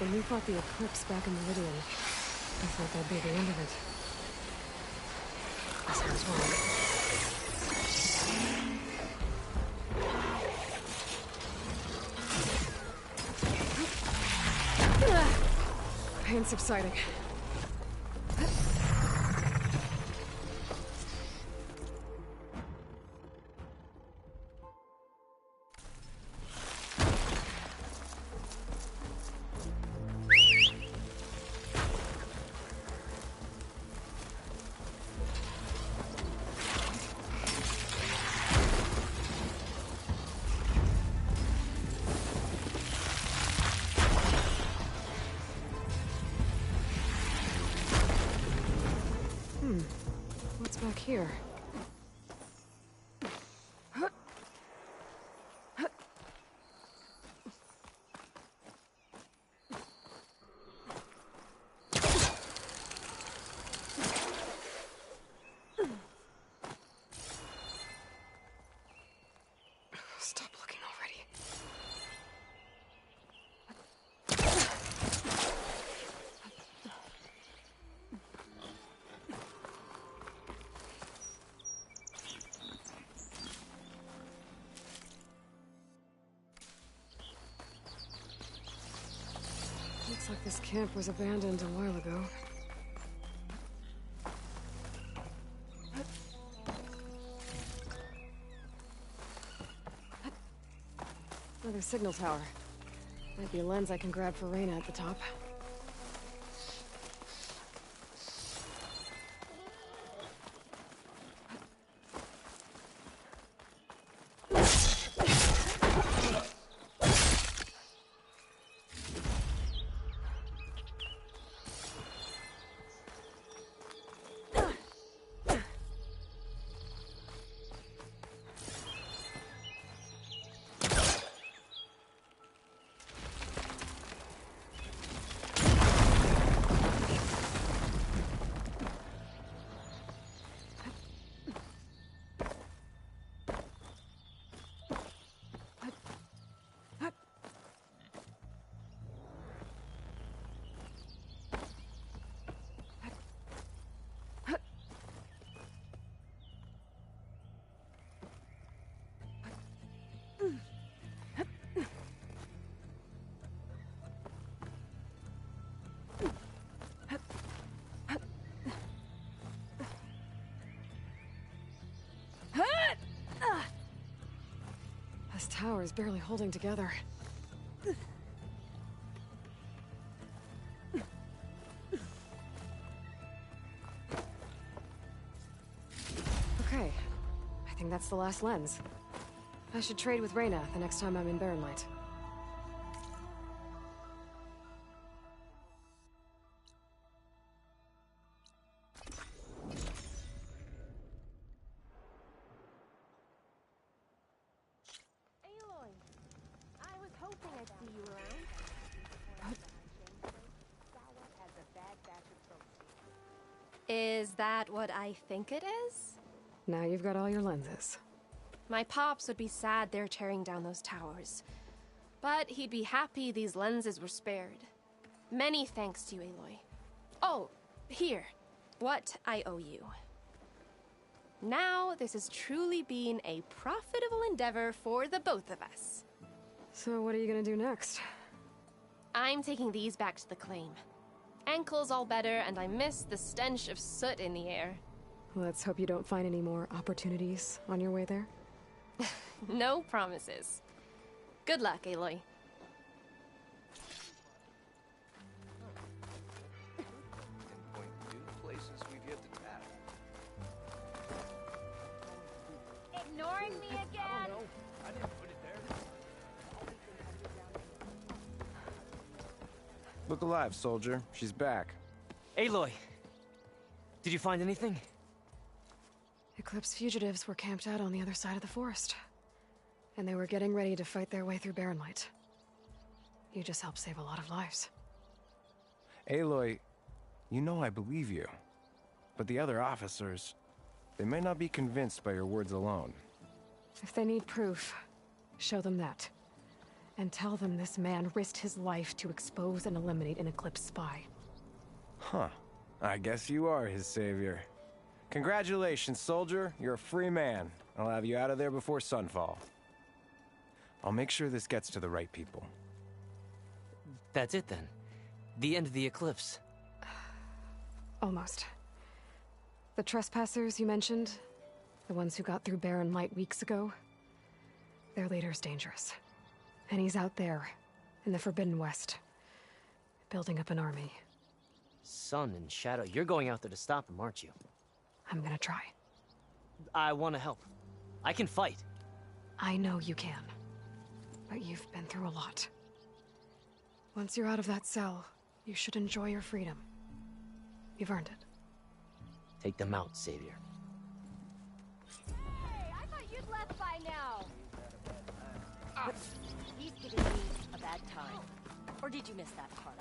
When we fought the Eclipse back in Meridian, I thought that'd be the end of it. I was wrong. Pain subsiding. What's back here? Stop looking already. Looks like this camp was abandoned a while ago. Another signal tower. Might be a lens I can grab for Reyna at the top. This tower is barely holding together. Okay, think that's the last lens. I should trade with Reyna the next time I'm in Barren Light. Aloy, I was hoping I'd see you around. Is that what I think it is? Now you've got all your lenses. My pops would be sad they're tearing down those towers. But he'd be happy these lenses were spared. Many thanks to you, Aloy. Oh, here. What I owe you. Now, this has truly been a profitable endeavor for the both of us. So what are you gonna do next? I'm taking these back to the claim. Ankle's all better, and I miss the stench of soot in the air. Let's hope you don't find any more opportunities on your way there. No promises. Good luck, Aloy. Places we've yet to tap. Ignoring me again? I didn't put it there. Look alive, soldier. She's back. Aloy! Did you find anything? Eclipse fugitives were camped out on the other side of the forest. And they were getting ready to fight their way through Barren Light. You just helped save a lot of lives. Aloy, you know I believe you. But the other officers, they may not be convinced by your words alone. If they need proof, show them that. And tell them this man risked his life to expose and eliminate an Eclipse spy. Huh. I guess you are his savior. Congratulations, soldier. You're a free man. I'll have you out of there before sunfall. I'll make sure this gets to the right people. That's it then. The end of the eclipse. Almost. The trespassers you mentioned, the ones who got through Barren Light weeks ago, their leader's dangerous. And he's out there, in the Forbidden West, building up an army. Sun and Shadow, you're going out there to stop him, aren't you? I'm gonna try. I want to help. I can fight. I know you can. But you've been through a lot. Once you're out of that cell, you should enjoy your freedom. You've earned it. Take them out, Savior. Hey, I thought you'd left by now. He's giving me a bad time. Or did you miss that part?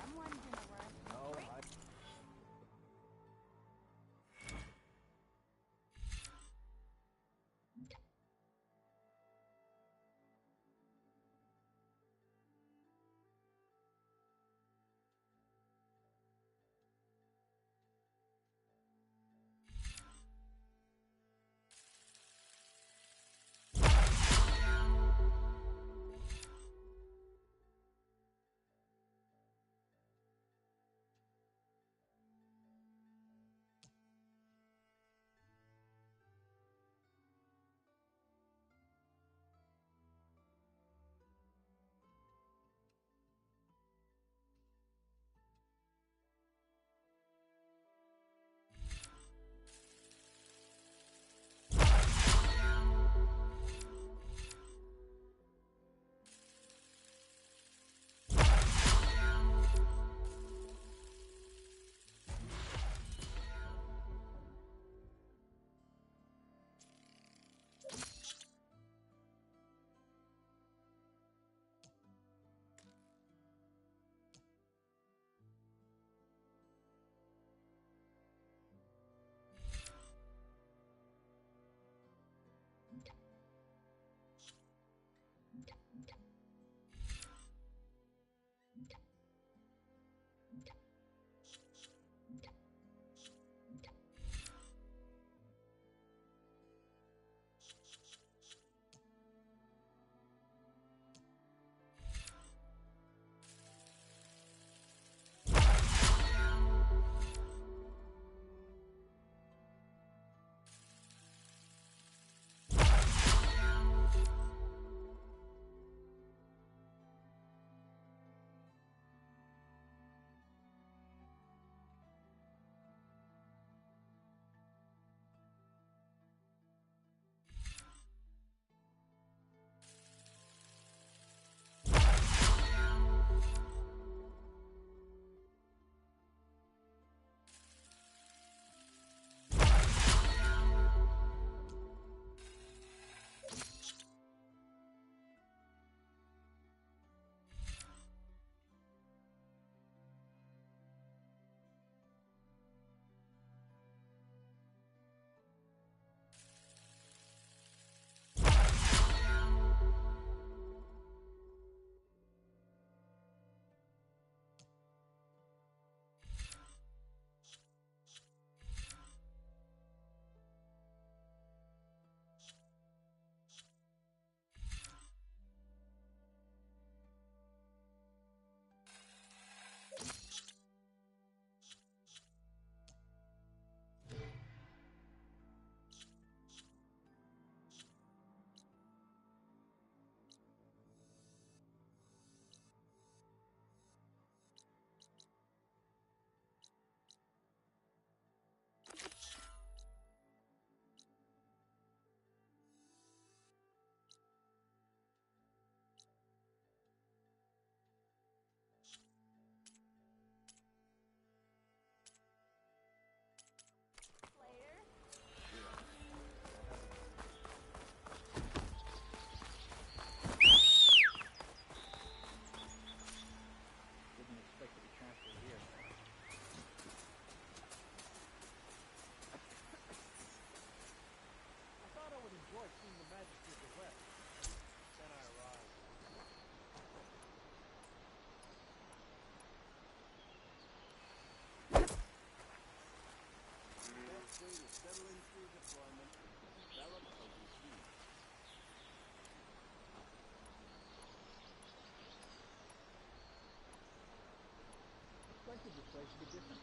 expected this place to be different.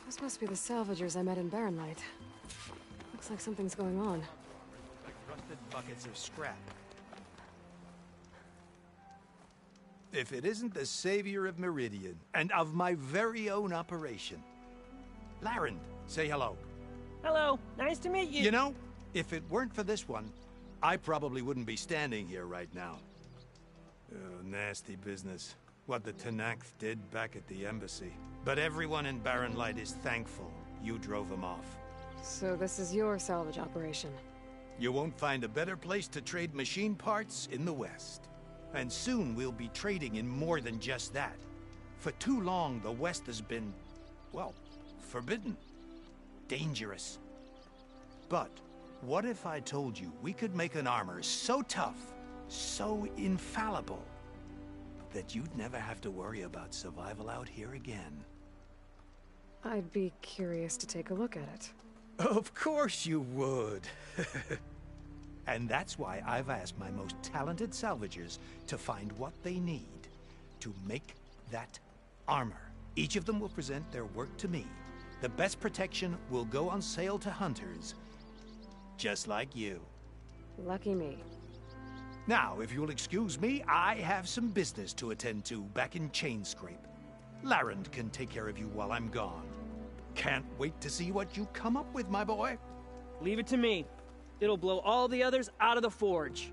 Those must be the salvagers I met in Barren Light. Looks like something's going on. Like rusted buckets of scrap. If it isn't the savior of Meridian, and of my very own operation. Larend, say hello. Hello, nice to meet you. You know, if it weren't for this one, I probably wouldn't be standing here right now. Oh, nasty business. What the Tenakth did back at the embassy. But everyone in Barren Light is thankful you drove them off. So this is your salvage operation? You won't find a better place to trade machine parts in the West. And soon we'll be trading in more than just that. For too long, the West has been, well, forbidden. Dangerous. But what if I told you we could make an armor so tough, so infallible, that you'd never have to worry about survival out here again? I'd be curious to take a look at it. Of course you would. And that's why I've asked my most talented salvagers to find what they need to make that armor. Each of them will present their work to me. The best protection will go on sale to hunters, just like you. Lucky me. Now, if you'll excuse me, I have some business to attend to back in Chainscrape. Larend can take care of you while I'm gone. Can't wait to see what you come up with, my boy. Leave it to me. It'll blow all the others out of the forge.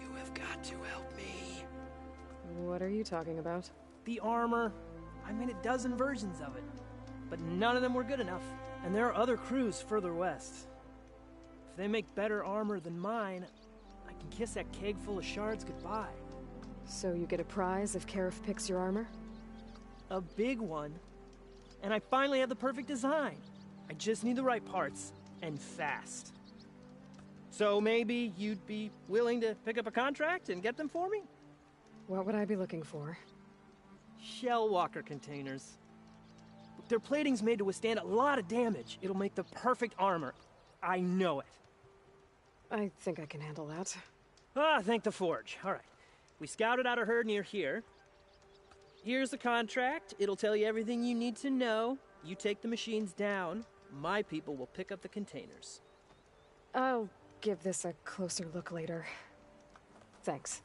You have got to help me. What are you talking about? The armor. I made a dozen versions of it, but none of them were good enough. And there are other crews further west. If they make better armor than mine, I can kiss that keg full of shards goodbye. So you get a prize if Karif picks your armor? A big one. And I finally have the perfect design. I just need the right parts, and fast. So maybe you'd be willing to pick up a contract and get them for me? What would I be looking for? Shell walker containers. Their plating's made to withstand a lot of damage. It'll make the perfect armor. I know it. I think I can handle that. Ah, thank the forge. All right. We scouted out a herd near here. Here's the contract. It'll tell you everything you need to know. You take the machines down. My people will pick up the containers. I'll give this a closer look later. Thanks.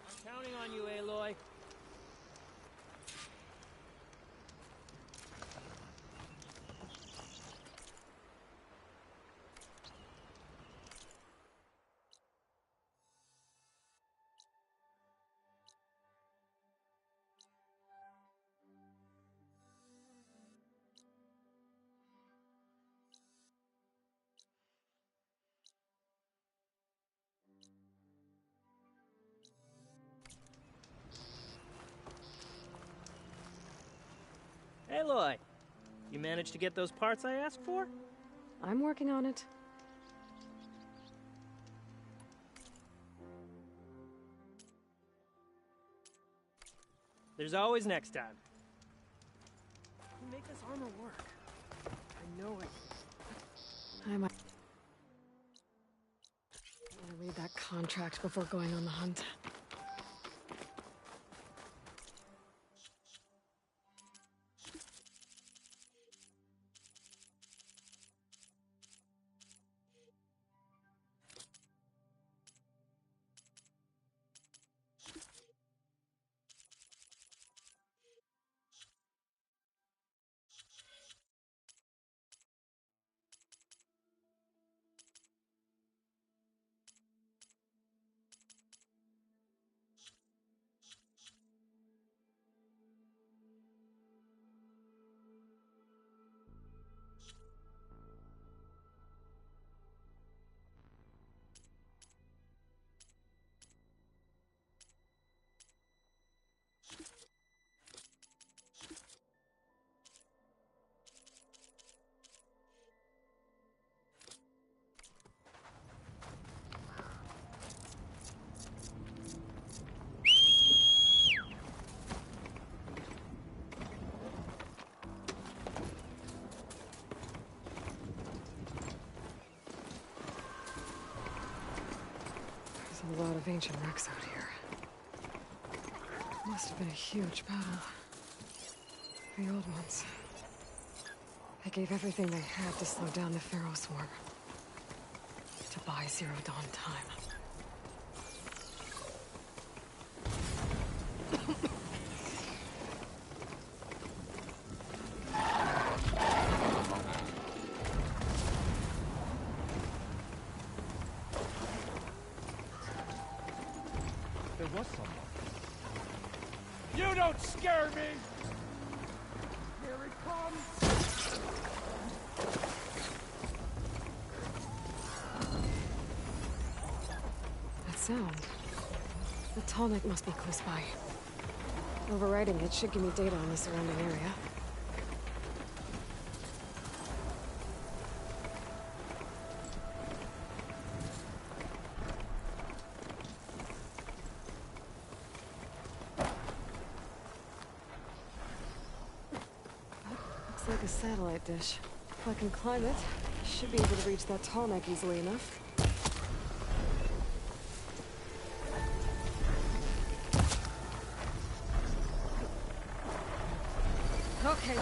I'm counting on you, Aloy. Aloy, you managed to get those parts I asked for? I'm working on it. There's always next time. You make this armor work. I know it. I might want to read that contract before going on the hunt. There's a lot of ancient wrecks out here. Must have been a huge battle. The old ones. They gave everything they had to slow down the Pharaoh swarm. To buy Zero Dawn time. There was someone. You don't scare me! Here it comes! That sound. The tallneck must be close by. Overriding it should give me data on the surrounding area. Looks like a satellite dish. If I can climb it, I should be able to reach that tallneck easily enough. Okay,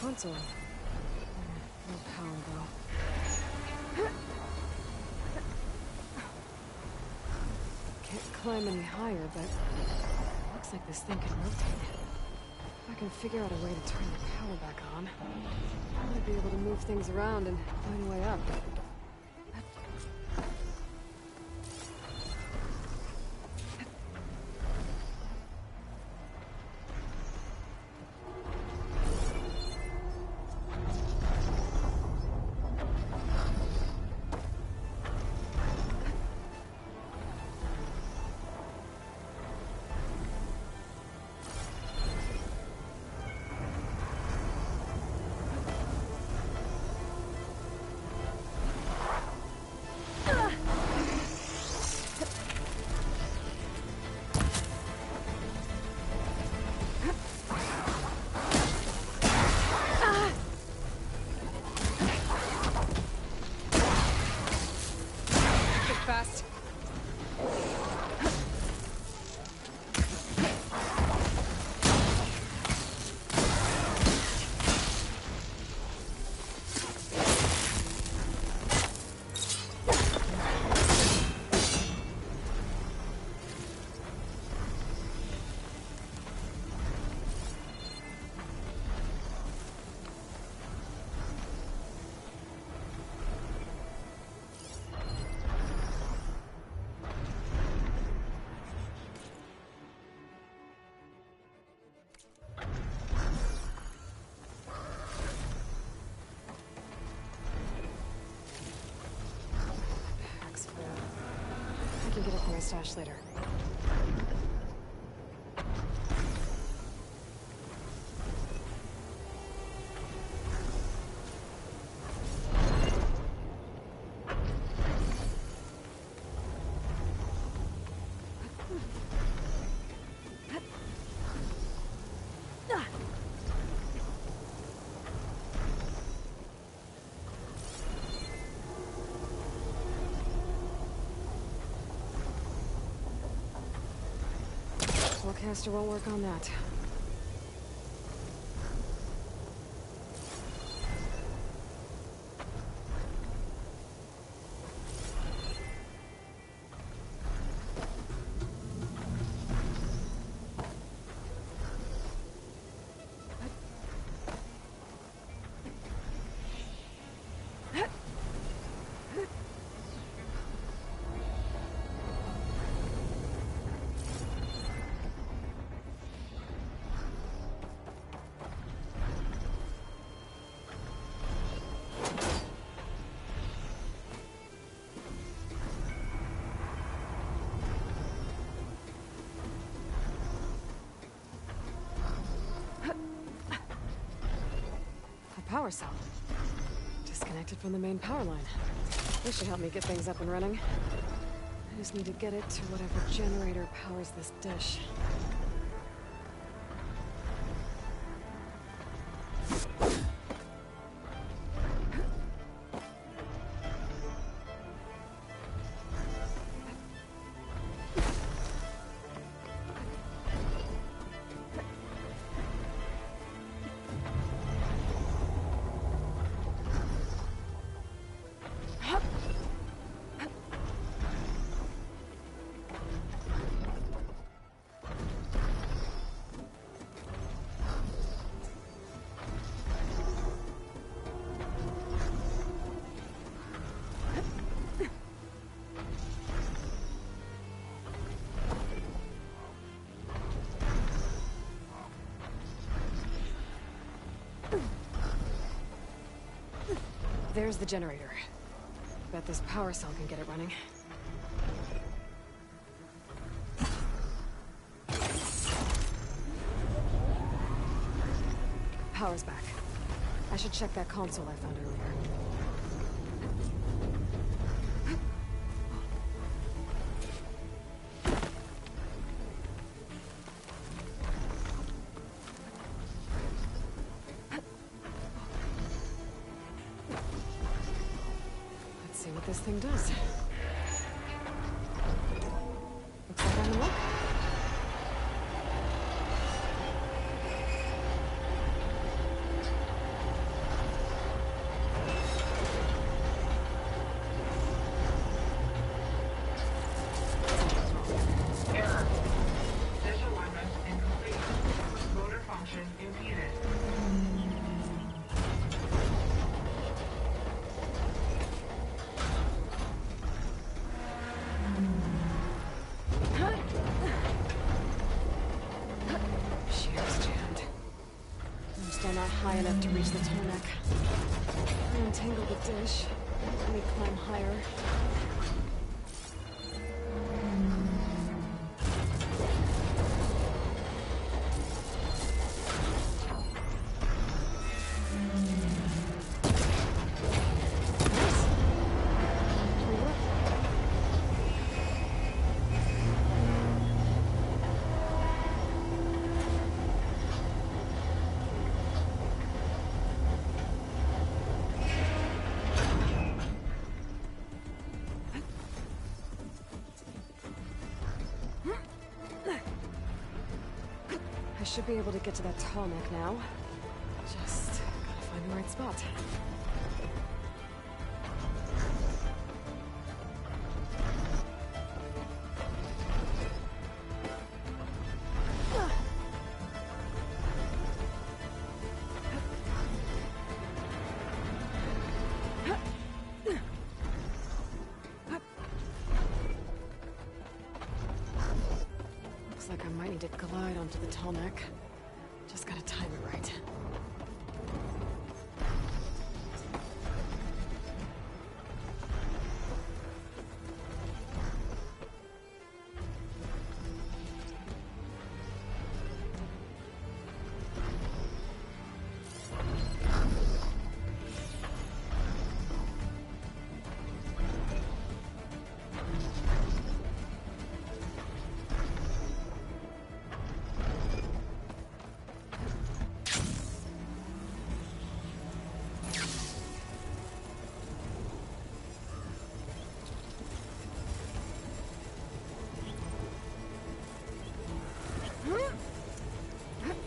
console. No power, though. climb any higher, but looks like this thing can rotate. If I can figure out a way to turn the power back on, I might be able to move things around and find a way up. Fast. I can get it from my stash later. Caster won't work on that. Power cell. Disconnected from the main power line. This should help me get things up and running. I just need to get it to whatever generator powers this dish. There's the generator. Bet this power cell can get it running. Power's back. I should check that console I found earlier. See what this thing does. Looks like I'm in luck. not high enough to reach the tarmac. Untangle the dish. Let me climb higher. I should be able to get to that tarmac now. Just gotta find the right spot. Looks like I might need to glide onto the tarmac. Just gotta time it right.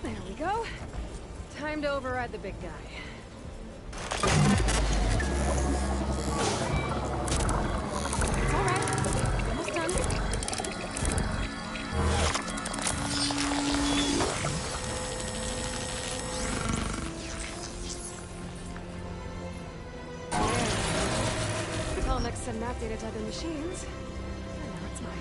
There we go. Time to override the big guy. It's all right. Almost done. There. Comics and map data to other machines. And now it's mine.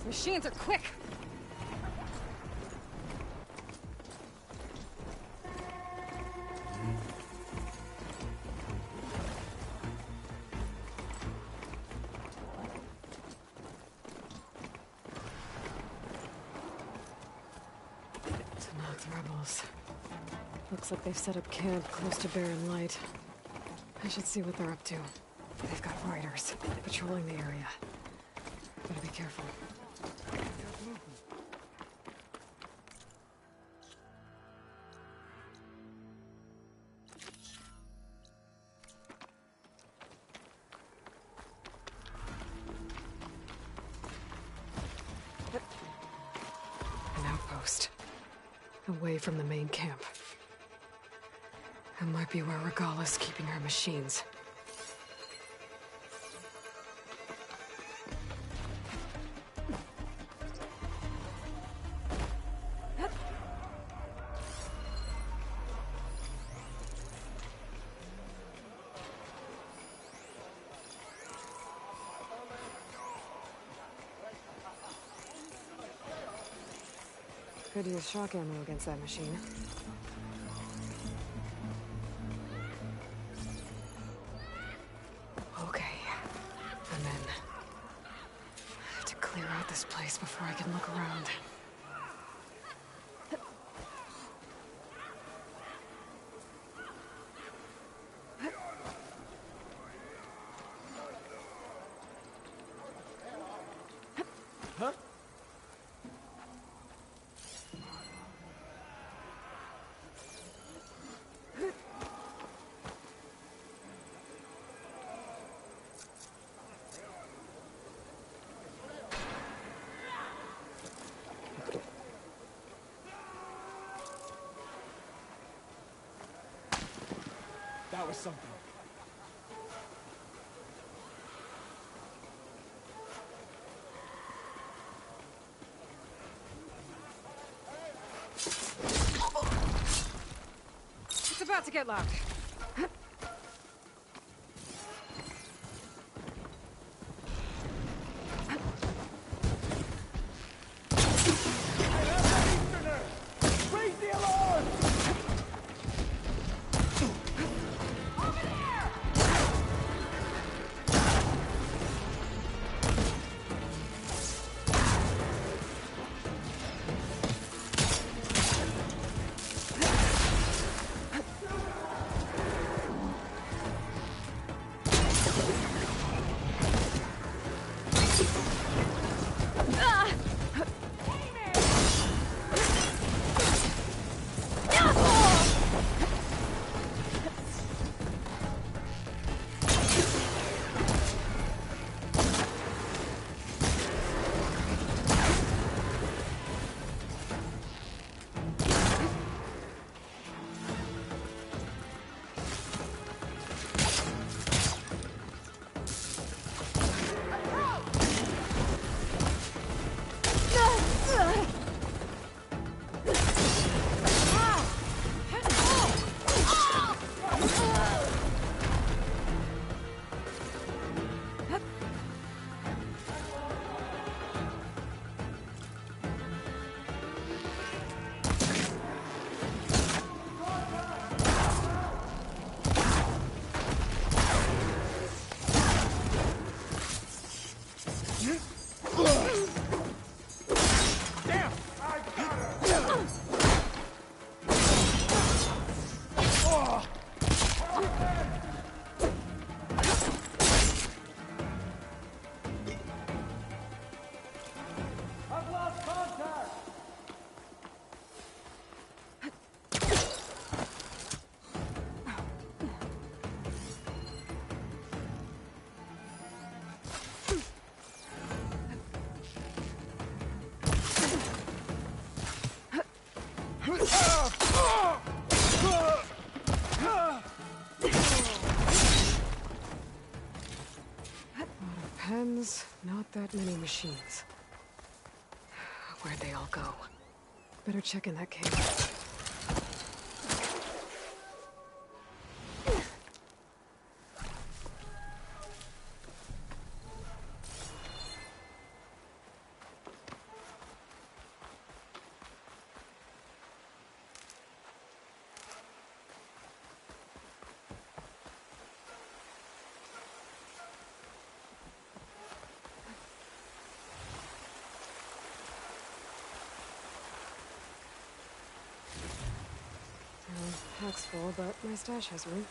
Machines are quick! Tanakh rebels. Looks like they've set up camp close to Barren Light. I should see what they're up to. They've got riders patrolling the area. Better be careful. An outpost. Away from the main camp. That might be where Regala's keeping her machines. Could use shock ammo against that machine. Okay. And then I have to clear out this place before I can look around. That was something. It's about to get loud. Raise the alarm! Pens, not that many machines. Where'd they all go? Better check in that cave. Pack's full, but my stash has room.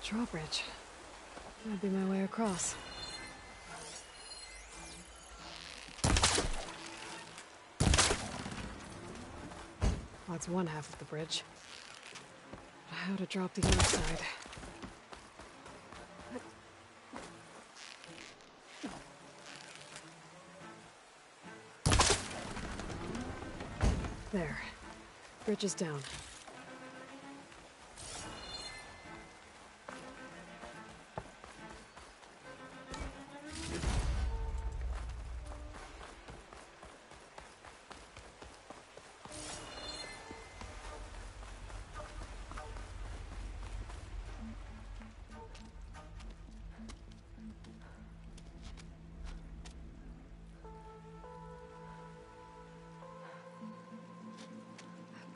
Drawbridge. That'll be my way across. Well, that's one half of the bridge. But how to drop the other side? There. Bridge is down.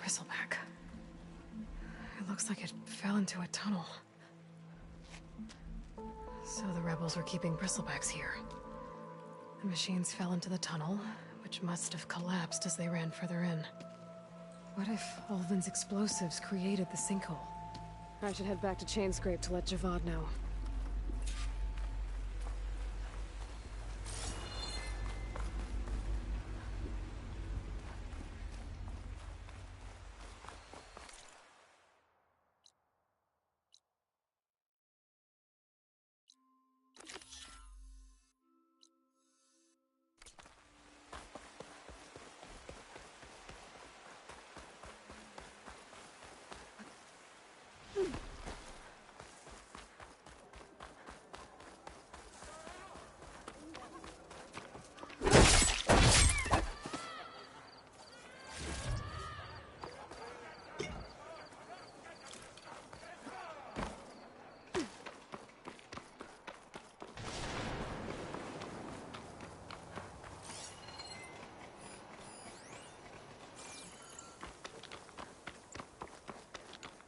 Bristleback. It looks like it fell into a tunnel. So the rebels were keeping bristlebacks here. The machines fell into the tunnel, which which must have collapsed as they ran further in. What if Ulvin's explosives created the sinkhole? I should head back to Chainscrape to let Javad know.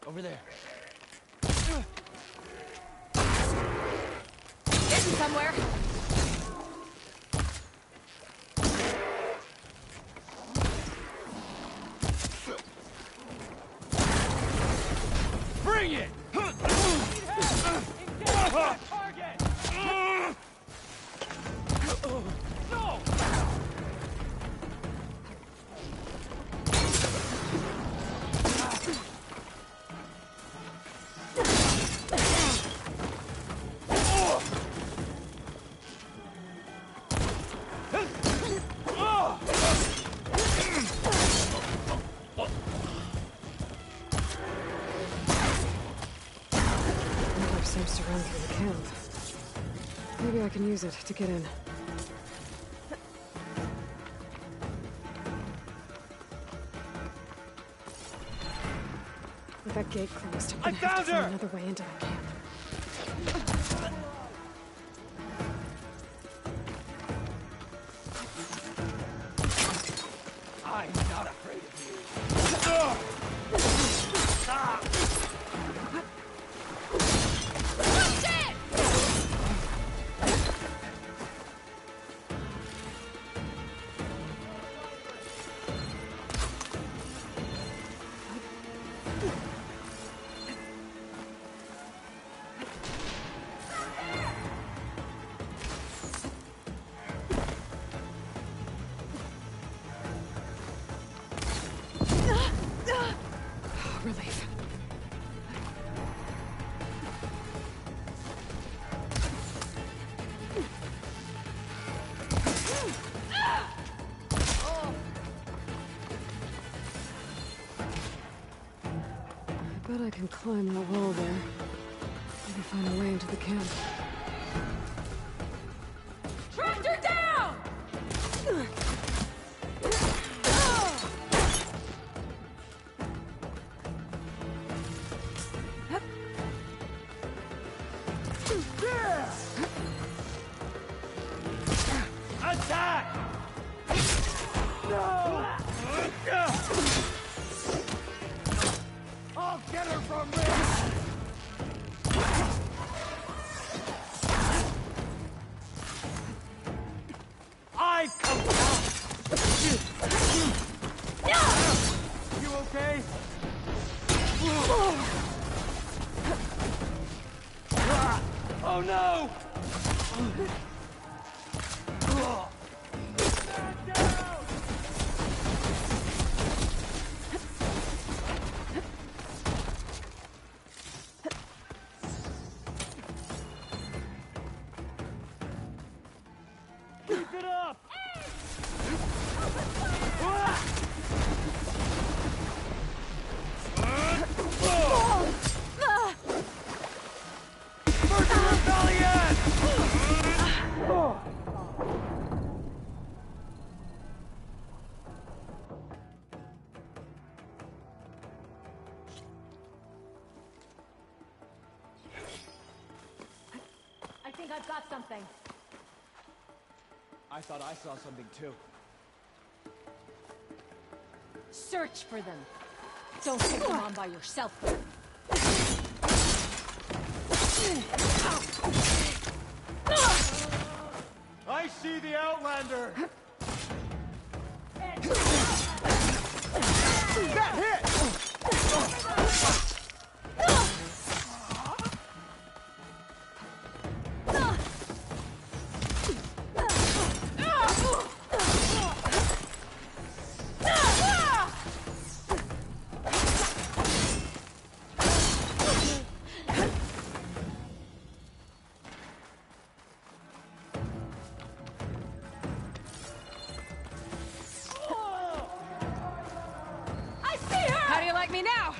Over there. Getting somewhere. Bring it! No! Miller seems to run through the camp. Maybe I can use it to get in. With that gate closed, I'm gonna have to find another way into the camp. I'm not afraid of you. Stop! Relief. I bet I can climb that wall there. Maybe find a way into the camp. Tractor down! Attack! No! I'll get her from this! I come down! You okay? Oh no! Keep it up! Murder Rebellion! I think I've got something. I thought I saw something too. Search for them. Don't take them on by yourself, though. I see the Outlander! me now!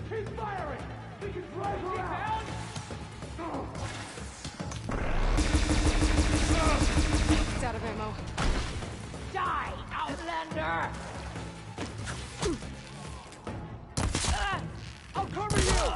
Keep firing! We can drive her out! It's out of ammo. Die, Outlander! I'll cover you!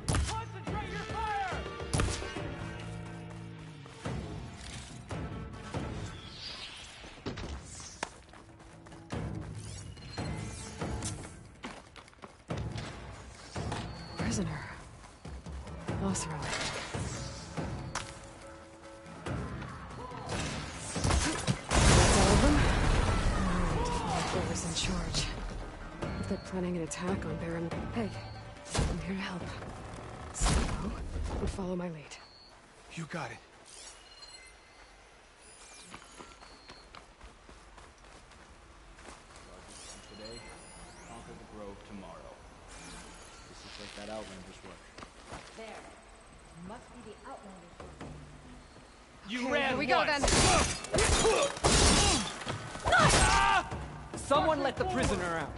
Concentrate your fire! Prisoner. Lost relic. That's all of them? I need to find whoever's in charge. If they're planning an attack on Baron... Hey, I'm here to help. Stay low and follow my lead. You got it. Today, conquer the grove tomorrow. This is like that Outlander's work. There. Must be the Outlander's work. You Okay, ran here we go once. then. Someone let the prisoner out.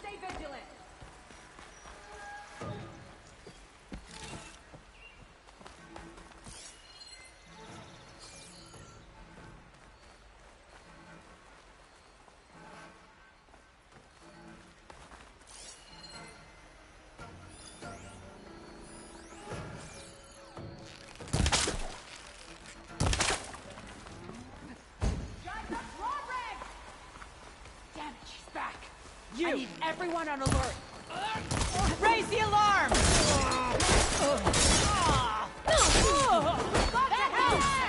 Stay vigilant! Damn it, she's back! I need everyone on alert! Raise the alarm!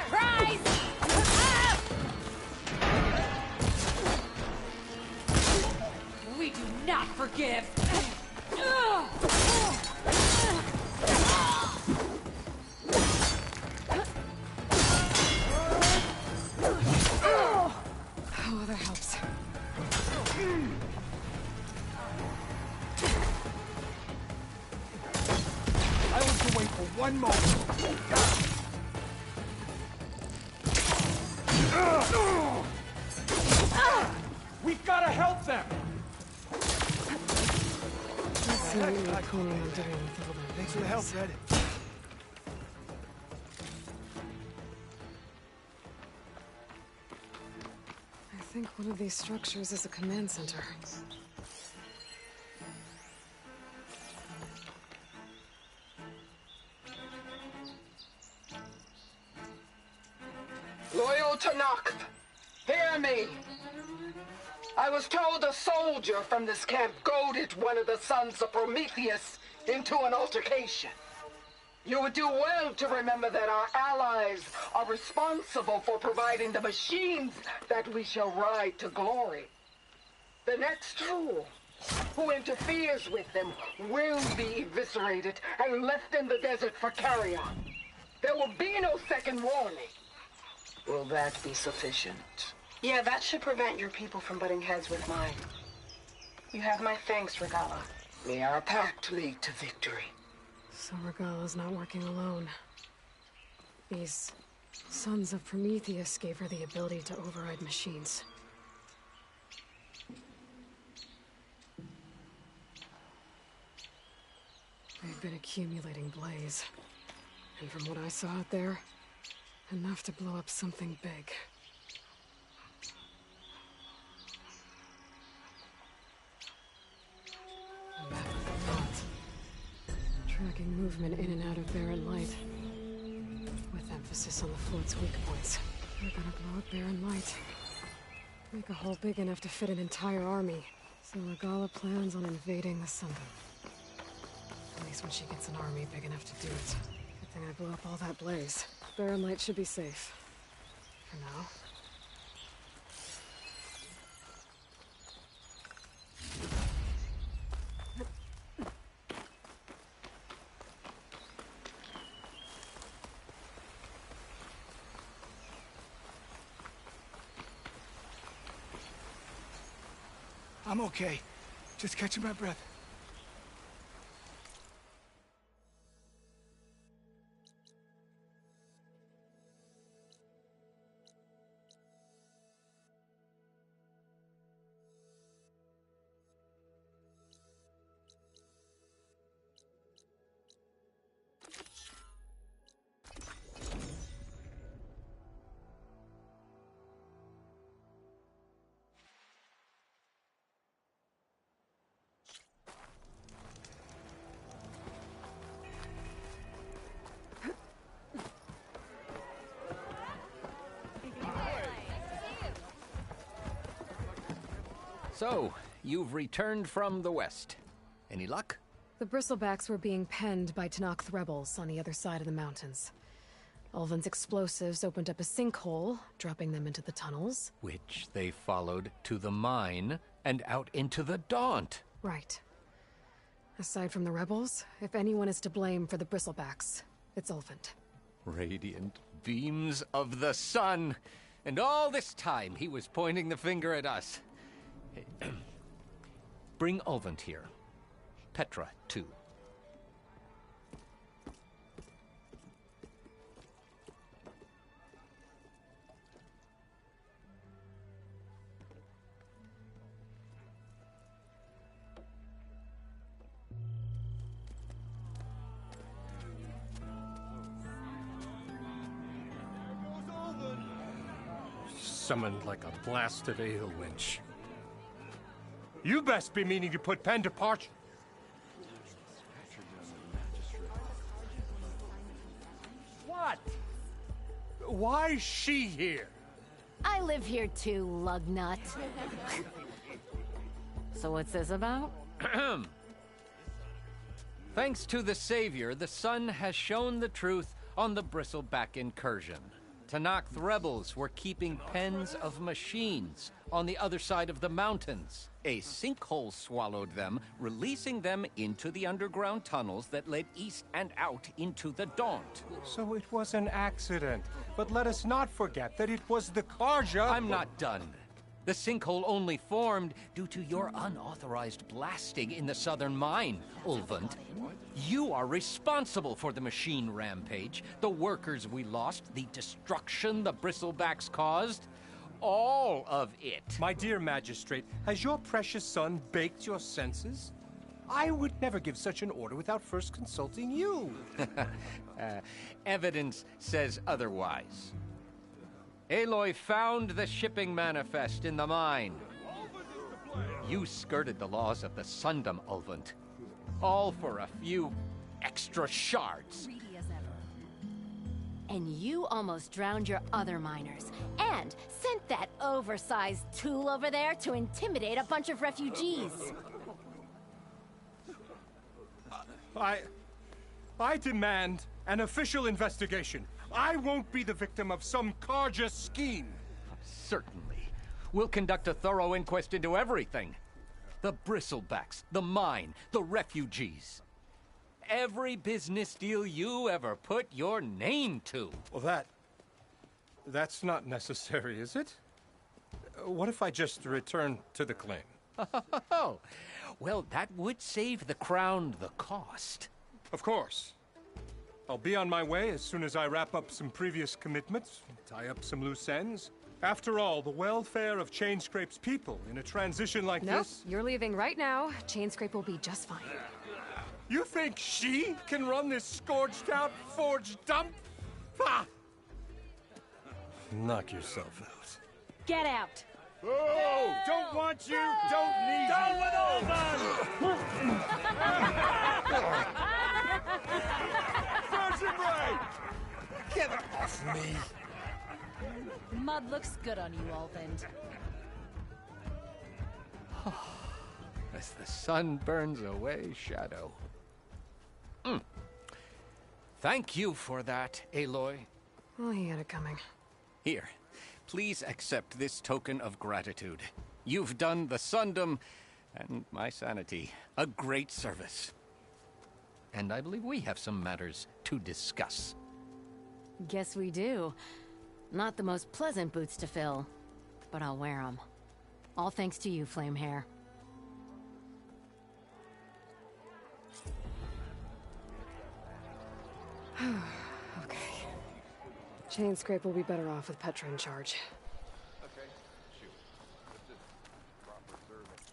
Surprise! We do not forgive! Oh, that helps. I was away for one moment. We've got to help them! Let's see what you're planning on doing with all that. Thanks for the help, Red. I think one of these structures is a command center. Loyal Tanakh, hear me. I was told a soldier from this camp goaded one of the sons of Prometheus into an altercation. You would do well to remember that our allies are responsible for providing the machines that we shall ride to glory. The next fool who interferes with them will be eviscerated and left in the desert for carrion. There will be no second warning. Will that be sufficient? Yeah, that should prevent your people from butting heads with mine. You have my thanks, Regala. May our pact lead to victory. So Regala's not working alone. These Sons of Prometheus gave her the ability to override machines. They've been accumulating blaze. And from what I saw out there, enough to blow up something big. A map of the plot. Tracking movement in and out of barren light. With emphasis on the float's weak points. We're gonna blow up barren light. Make a hole big enough to fit an entire army. So Regala plans on invading the Sundom. At least when she gets an army big enough to do it. Good thing I blew up all that blaze. Barren light should be safe. For now. I'm okay. Just catching my breath. So, you've returned from the west. Any luck? The bristlebacks were being penned by Tanakh rebels on the other side of the mountains. Ulvin's explosives opened up a sinkhole, dropping them into the tunnels. Which they followed to the mine and out into the Daunt. Right. Aside from the rebels, if anyone is to blame for the bristlebacks, it's Ulvin. Radiant beams of the sun! And all this time he was pointing the finger at us. Bring Ulvin here. Petra, too. Summoned like a blasted ale winch. You best be meaning to put pen to parchment. What? Why is she here? I live here too, lugnut. So what's this about? Thanks to the Savior, the sun has shown the truth on the Bristleback incursion. Tanakh rebels were keeping pens of machines on the other side of the mountains. A sinkhole swallowed them, releasing them into the underground tunnels that led east and out into the Daunt. So it was an accident. But let us not forget that it was the Karja... I'm not done. The sinkhole only formed due to your unauthorized blasting in the southern mine, Ulvund. You are responsible for the machine rampage, the workers we lost, the destruction the bristlebacks caused. All of it. My dear magistrate, has your precious son baked your senses? I would never give such an order without first consulting you. Evidence says otherwise. Aloy found the shipping manifest in the mine. You skirted the laws of the Sundom, Ulvund. All for a few extra shards. Greedy as ever. And you almost drowned your other miners. And sent that oversized tool over there to intimidate a bunch of refugees. I demand an official investigation. I won't be the victim of some Karja scheme. Certainly. We'll conduct a thorough inquest into everything. The bristlebacks, the mine, the refugees. Every business deal you ever put your name to. Well, that's not necessary, is it? What if I just return to the claim? Oh, well, that would save the crown the cost. Of course. I'll be on my way as soon as I wrap up some previous commitments, tie up some loose ends. After all, the welfare of Chainscrape's people in a transition like this... Nope, you're leaving right now. Chainscrape will be just fine. You think she can run this scorched-out, forged dump? Ha! Knock yourself out. Get out! Oh! Don't want you, don't need Down you! with all done! Virgin Ray! Get off me! Mud looks good on you, Alvin. As the sun burns away shadow. Thank you for that, Aloy. Well, he had it coming. Here, please accept this token of gratitude. You've done the Sundom, and my sanity, a great service. And I believe we have some matters to discuss. Guess we do. Not the most pleasant boots to fill, but I'll wear them. All thanks to you, Flamehair. Okay. Chainscrape will be better off with Petra in charge. Okay, shoot. This is proper service.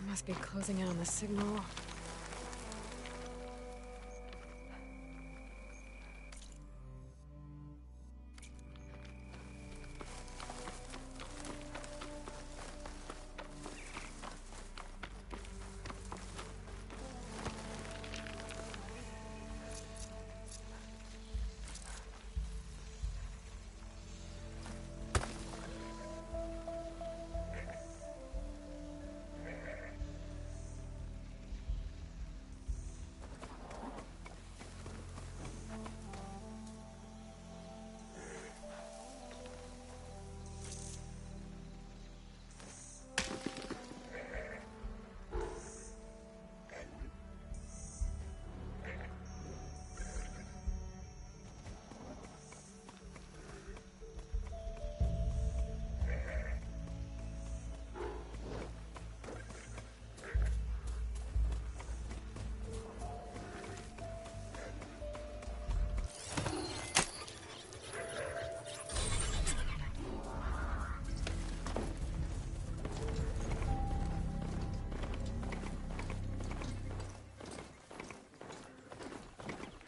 Must be closing in on the signal.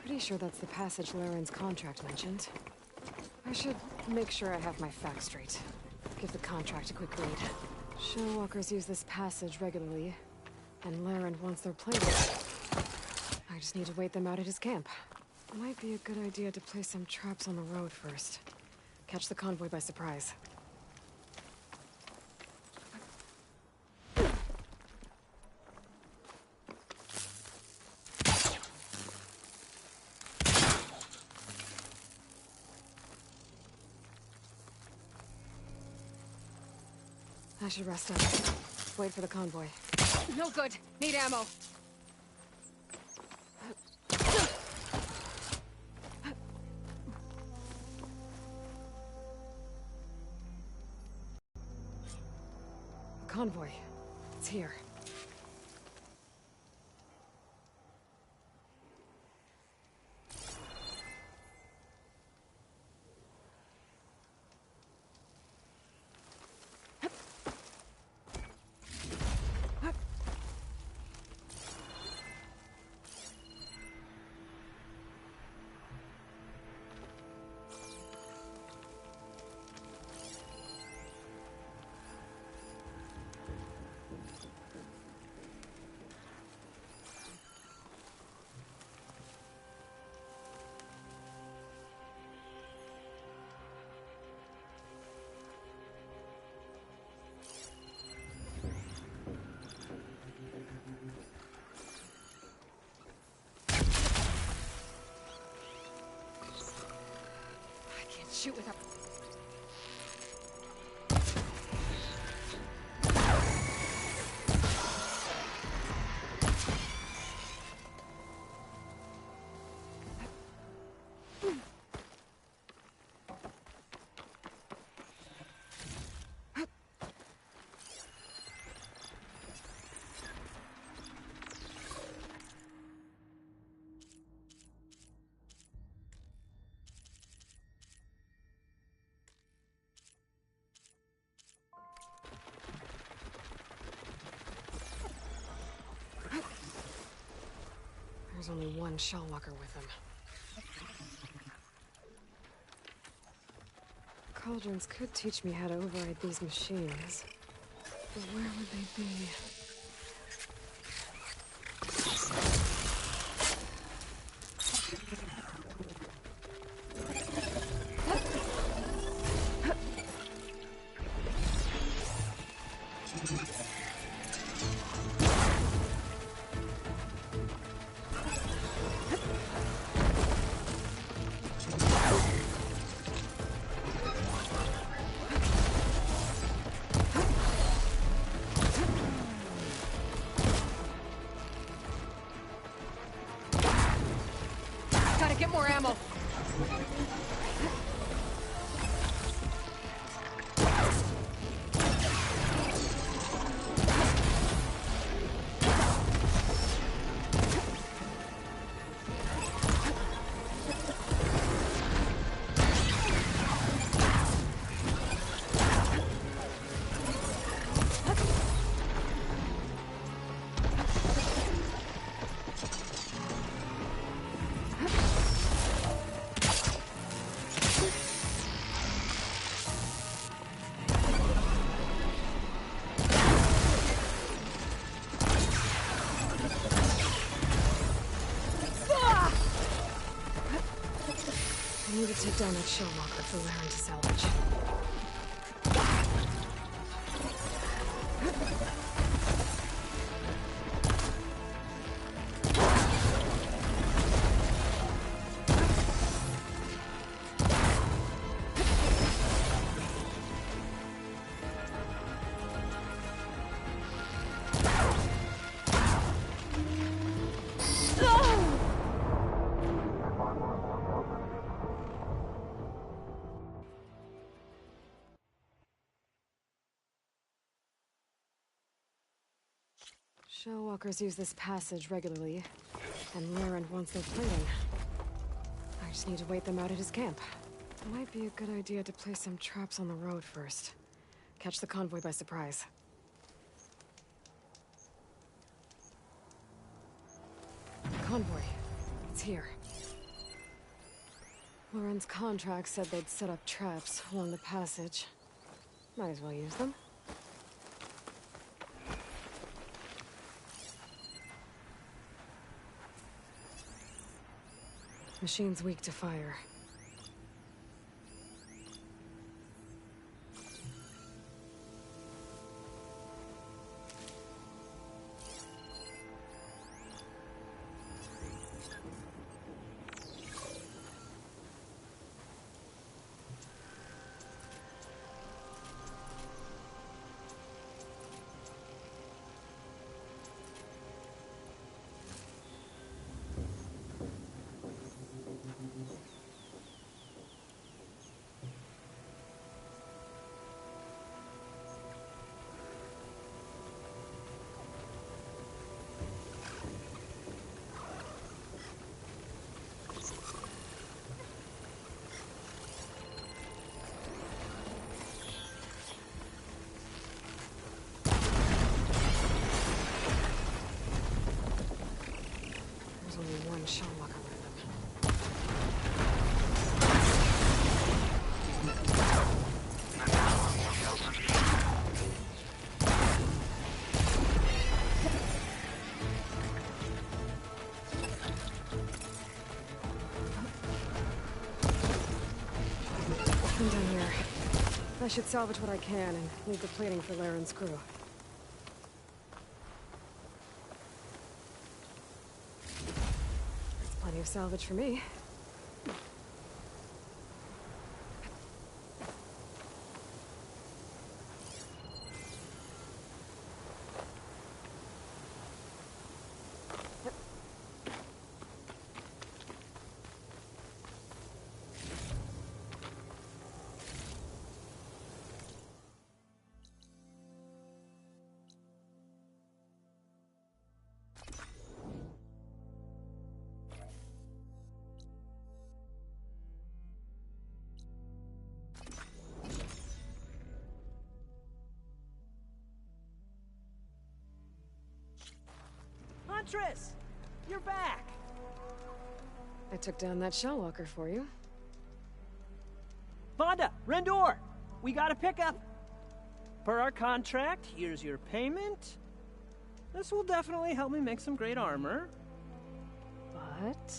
Pretty sure that's the passage Laren's contract mentioned. I should make sure I have my facts straight. Give the contract a quick read. Shellwalkers use this passage regularly, and Laren wants their playground. I just need to wait them out at his camp. Might be a good idea to place some traps on the road first. Catch the convoy by surprise. I should rest up. Wait for the convoy. No good. Need ammo. convoy. It's here. Shoot without... There's only one Shellwalker with him. Cauldrons could teach me how to override these machines. But where would they be? Gotta get more ammo. I need to take down that Shellwalker for Laren to salvage. Shellwalkers use this passage regularly, and Laren wants their plating. I just need to wait them out at his camp. Might be a good idea to place some traps on the road first. Catch the convoy by surprise. Convoy. It's here. Laren's contract said they'd set up traps along the passage. Might as well use them. Machine's weak to fire. I should salvage what I can and leave the plating for Laren's crew. That's plenty of salvage for me. Huntress! You're back! I took down that shell walker for you. Vonda! Rendor! We got a pickup! Per our contract, here's your payment. This will definitely help me make some great armor. But?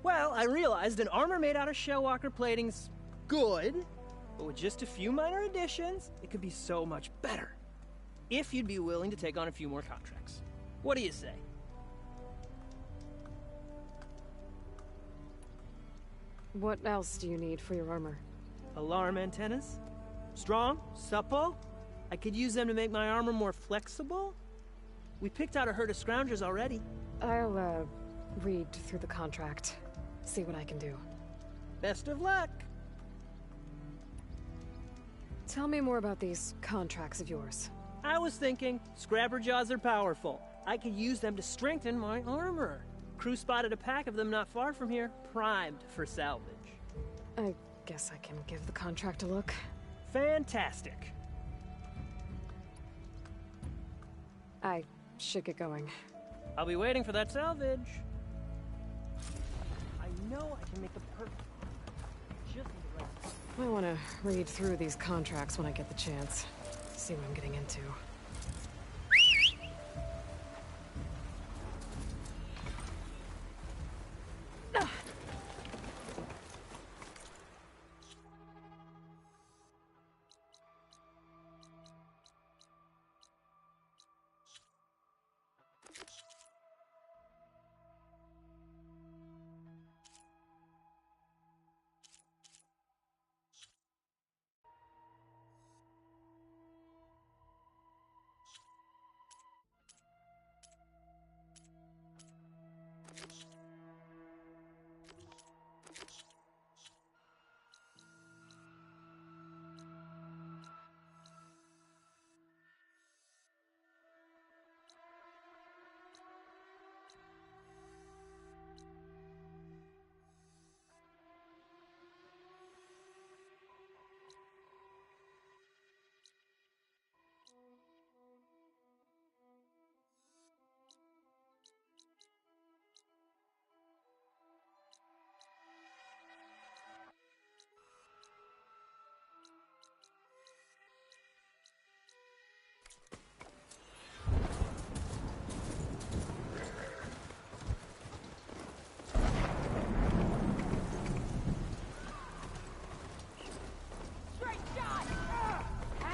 Well, I realized an armor made out of shell walker plating's good, but with just a few minor additions, it could be so much better. If you'd be willing to take on a few more contracts. What do you say? What else do you need for your armor? Alarm antennas? Strong? Supple? I could use them to make my armor more flexible? We picked out a herd of scroungers already. I'll, read through the contract. See what I can do. Best of luck! Tell me more about these contracts of yours. I was thinking, scrapper jaws are powerful. I could use them to strengthen my armor. Crew spotted a pack of them not far from here, primed for salvage. I guess I can give the contract a look. Fantastic. I should get going. I'll be waiting for that salvage. I know I can make the perfect... Just need the right... I want to read through these contracts when I get the chance. See what I'm getting into.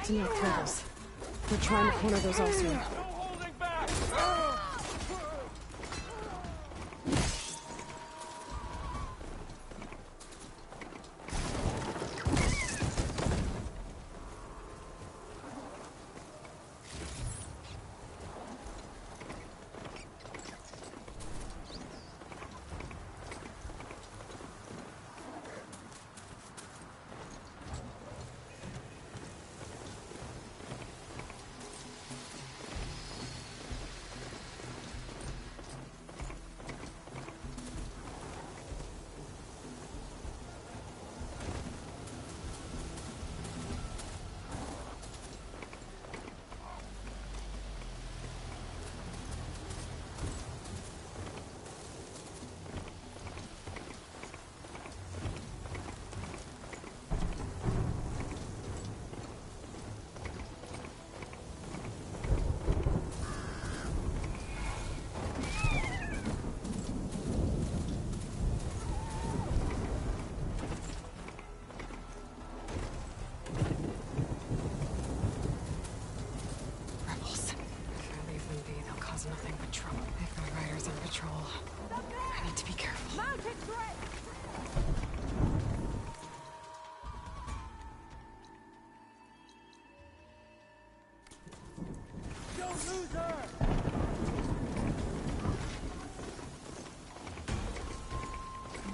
To knock Rebels. They're trying to corner those also.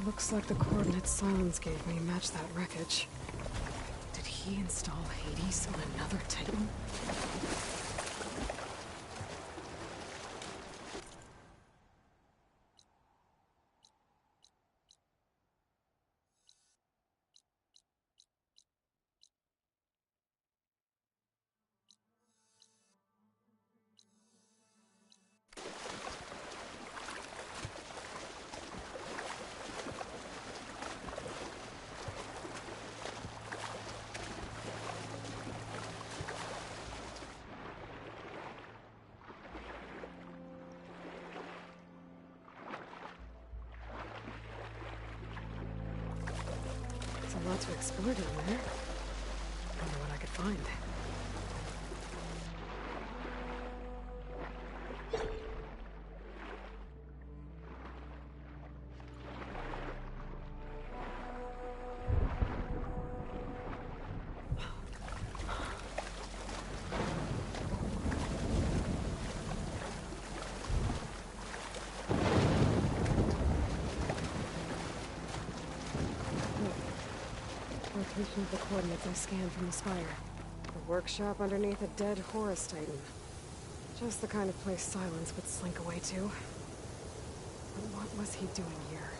Looks like the coordinates Silence gave me match that wreckage. Did he install Hades on another Titan? A lot to explore down there. Wonder what I could find. Location of the coordinates I scanned from the spire. A workshop underneath a dead Horus Titan. Just the kind of place Silence would slink away to. But what was he doing here?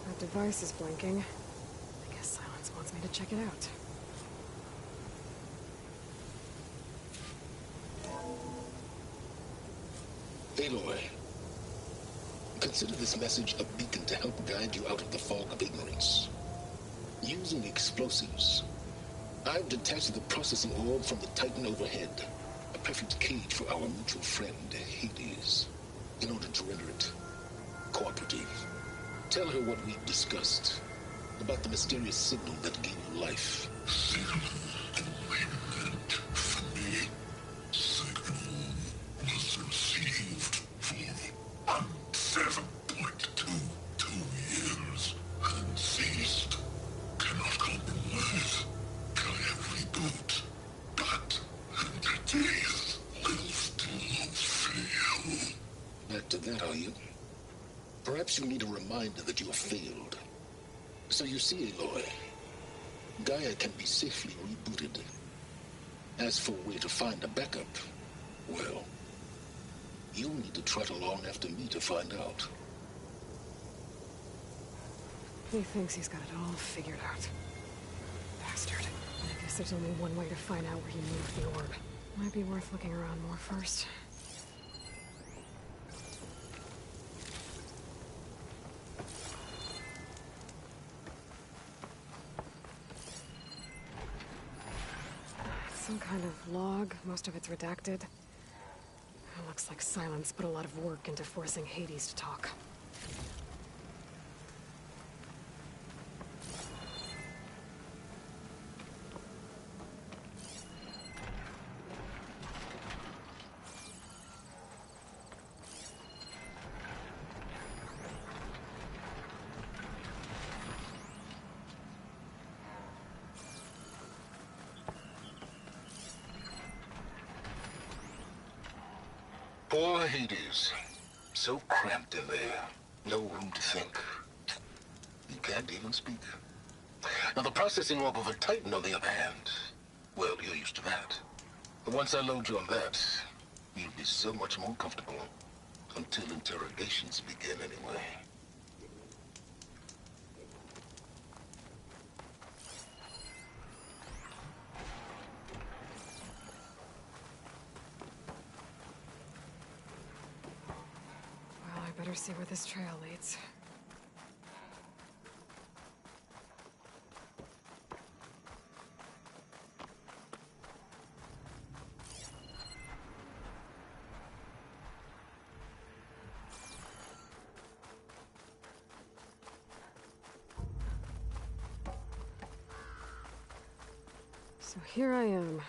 That device is blinking. I guess Silence wants me to check it out. Aloy, consider this message a beacon to help guide you out of the fog of ignorance. Using explosives, I've detached the processing orb from the Titan overhead, a perfect cage for our mutual friend, Hades, in order to render it cooperative. Tell her what we've discussed about the mysterious signal that gave you life. Perhaps you need a reminder that you have failed. So you see, Aloy, Gaia can be safely rebooted. As for where to find a backup, well, you'll need to trot along after me to find out. He thinks he's got it all figured out. Bastard. I guess there's only one way to find out where he moved the orb. Might be worth looking around more first. Some kind of log, most of it's redacted. It looks like Silence put a lot of work into forcing Hades to talk. Poor Hades. So cramped in there. No room to think. He can't even speak. Now, the processing orb of a Titan, on the other hand, well, you're used to that. But once I load you on that, you'll be so much more comfortable. Until interrogations begin, anyway. Better see where this trail leads. So here I am,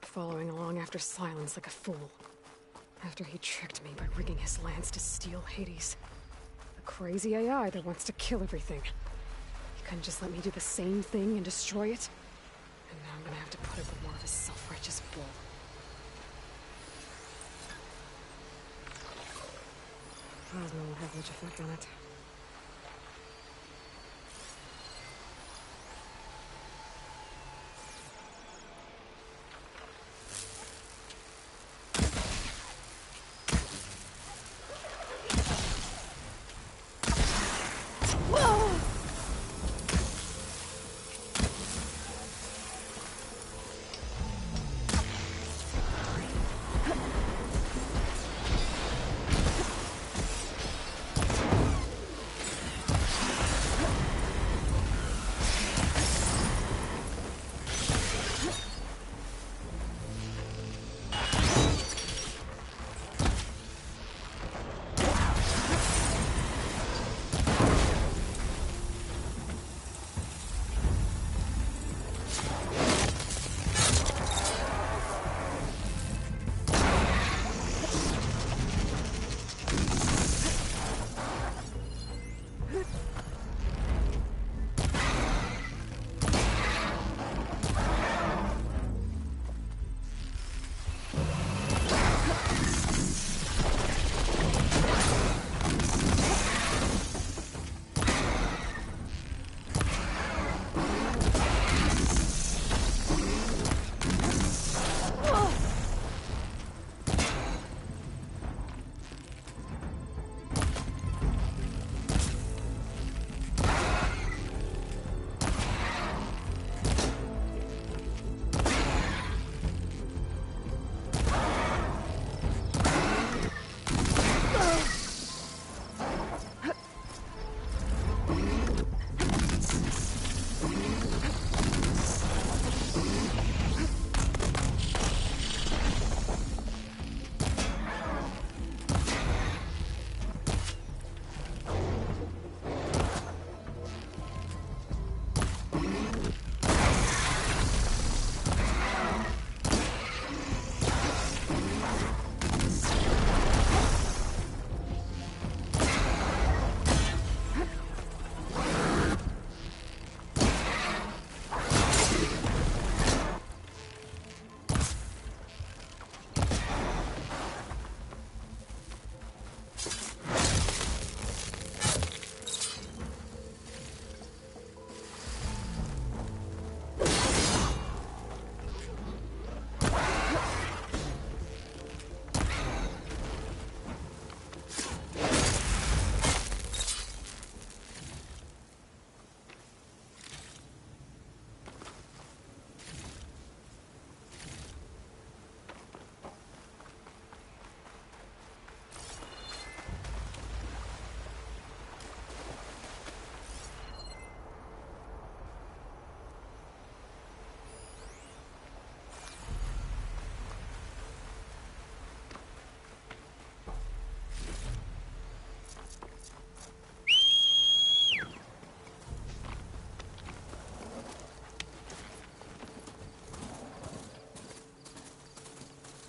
following along after Silence like a fool. After he tricked me by rigging his lance to steal Hades. A crazy AI that wants to kill everything. He couldn't just let me do the same thing and destroy it? And now I'm gonna have to put up with more of his self-righteous bull. plasma won't have much effect on it.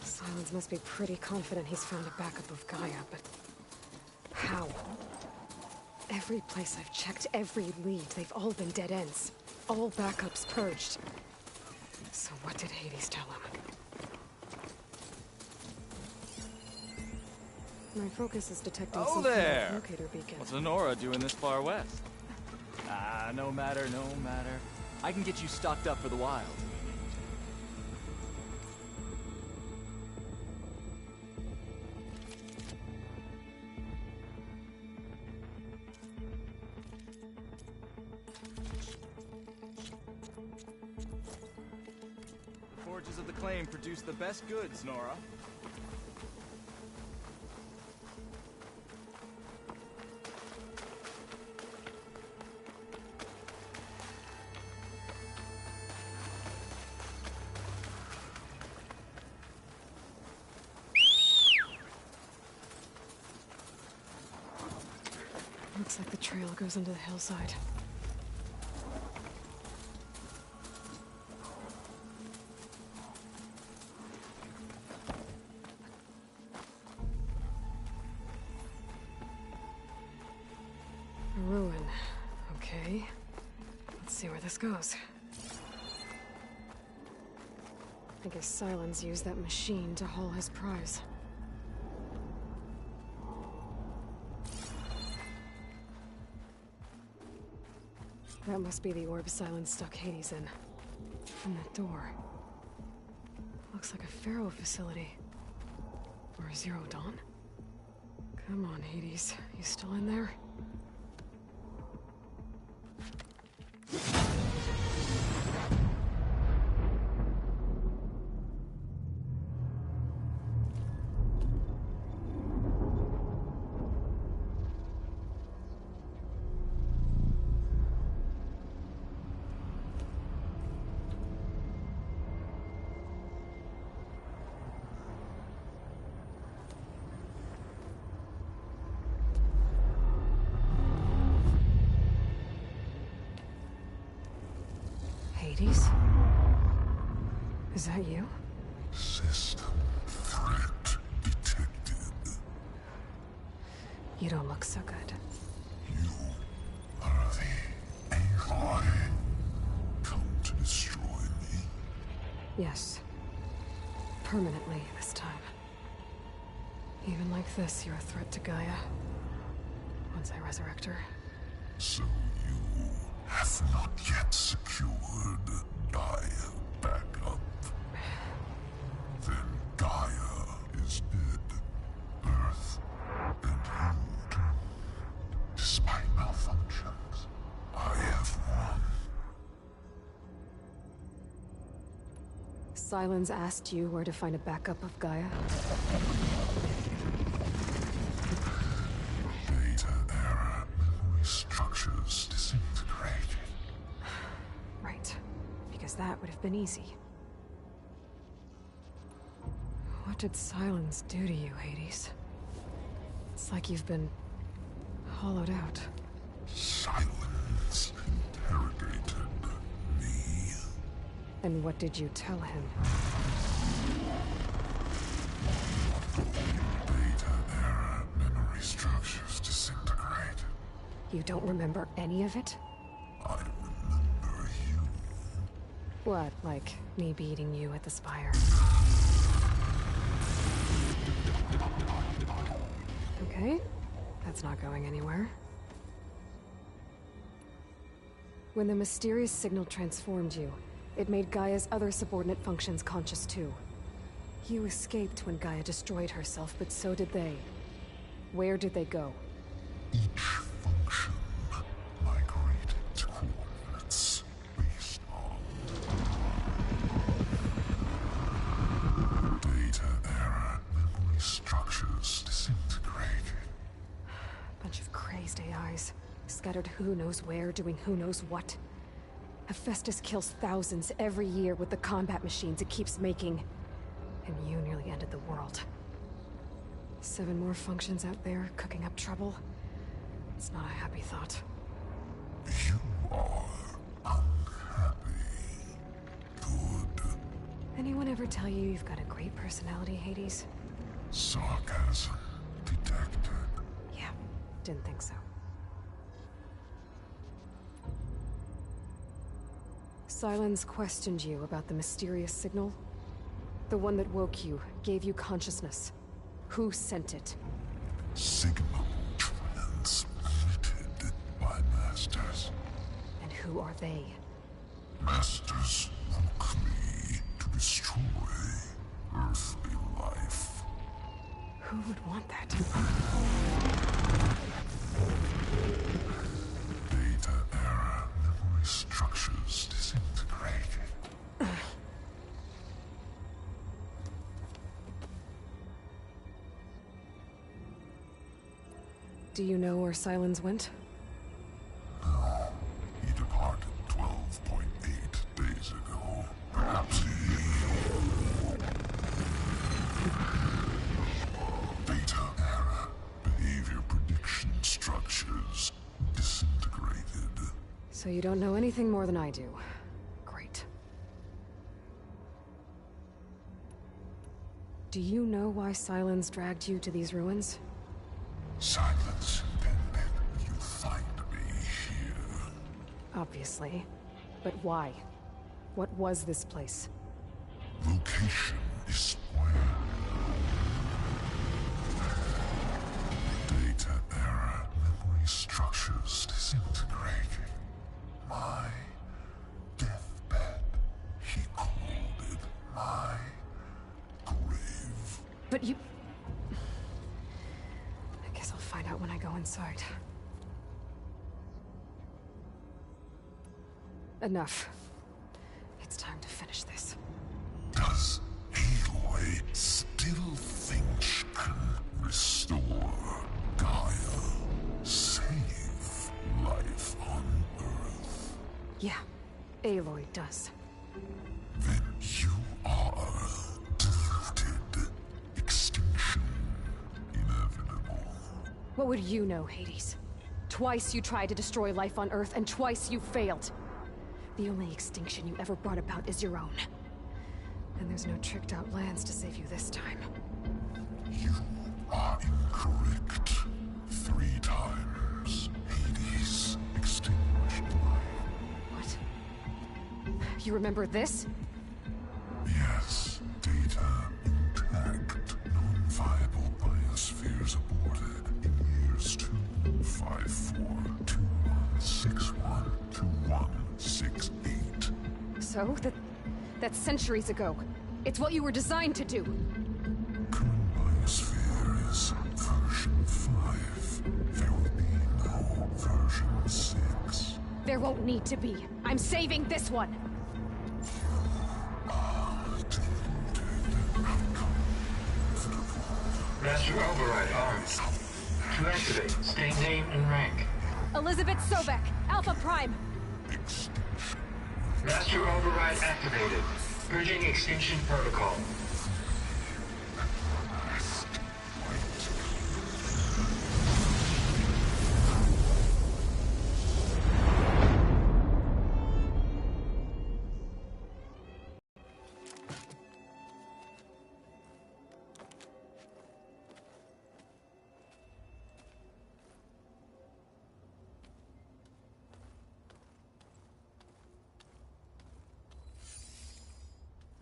Silence must be pretty confident he's found a backup of Gaia, but how? Every place I've checked, every lead, they've all been dead ends. All backups purged. So what did Hades tell him? My focus is detecting Oh some kind of there! locator beacon. What's Honora doing this far west? Ah, no matter, no matter. I can get you stocked up for the wild. The forges of the claim produce the best goods, Nora. Looks like the trail goes into the hillside. A ruin. Okay. Let's see where this goes. I guess Silence used that machine to haul his prize. That must be the orb Silence stuck Hades in. And that door. Looks like a Pharaoh facility. Or a Zero Dawn? Come on, Hades. You still in there? Hades? Is that you? System threat detected. You don't look so good. You are the AI come to destroy me. Yes. Permanently this time. Even like this, you're a threat to Gaia. Once I resurrect her. So you have not yet secured Gaia back up. Then Gaia is dead. Earth and you too. Despite malfunctions, I have won. Silence asked you where to find a backup of Gaia? Data error, memory structures disintegrated. Right. Because that would have been easy. What did Silence do to you, Hades? It's like you've been hollowed out. Silence interrogated me. And what did you tell him? Data error, memory structures disintegrated. You don't remember any of it? I remember you. What, like me beating you at the spire? Okay, that's not going anywhere. When the mysterious signal transformed you, it made Gaia's other subordinate functions conscious too. You escaped when Gaia destroyed herself, but so did they. Where did they go? Each function migrated to coordinates based on data error, memory structures disintegrated. Bunch of crazed AIs, scattered who knows where, doing who knows what. Hephaestus kills thousands every year with the combat machines it keeps making. And you nearly ended the world. 7 more functions out there, cooking up trouble. It's not a happy thought. You are unhappy. Good. Anyone ever tell you you've got a great personality, Hades? Sarcasm detected. Yeah, didn't think so. Silence questioned you about the mysterious signal? The one that woke you, gave you consciousness. Who sent it? Signal transmitted by masters. And who are they? Masters woke me to destroy earthly life. Who would want that? Data error, memory structures disintegrated. Do you know where Silence went? No. He departed 12.8 days ago. Perhaps he... Data error, behavior prediction structures disintegrated. So you don't know anything more than I do. Great. Do you know why Silence dragged you to these ruins? Silence intended you find me here. Obviously. But why? What was this place? Location is where... Data error, memory structures disintegrated. my deathbed. He called it my grave. But you... I guess I'll find out when I go inside. Enough. It's time to finish this. Does Aloy still think she can restore Gaia? Save life on Earth? Yeah, Aloy does. Then you are deluded. Extinction inevitable. What would you know, Hades? Twice you tried to destroy life on Earth, and twice you failed. The only extinction you ever brought about is your own. And there's no tricked-out lands to save you this time. You are incorrect. 3 times. Hades extinguished life. What? You remember this? Yes. Data intact. Non-viable biospheres aborted in years 2154, 2161, 2168. So? That's centuries ago. It's what you were designed to do. Current biosphere is version 5. There will be no version 6. There won't need to be. I'm saving this one. Master Override armed. To activate, state name and rank. Elizabeth Sobek, Alpha Prime. Master Override activated. Purging extinction protocol.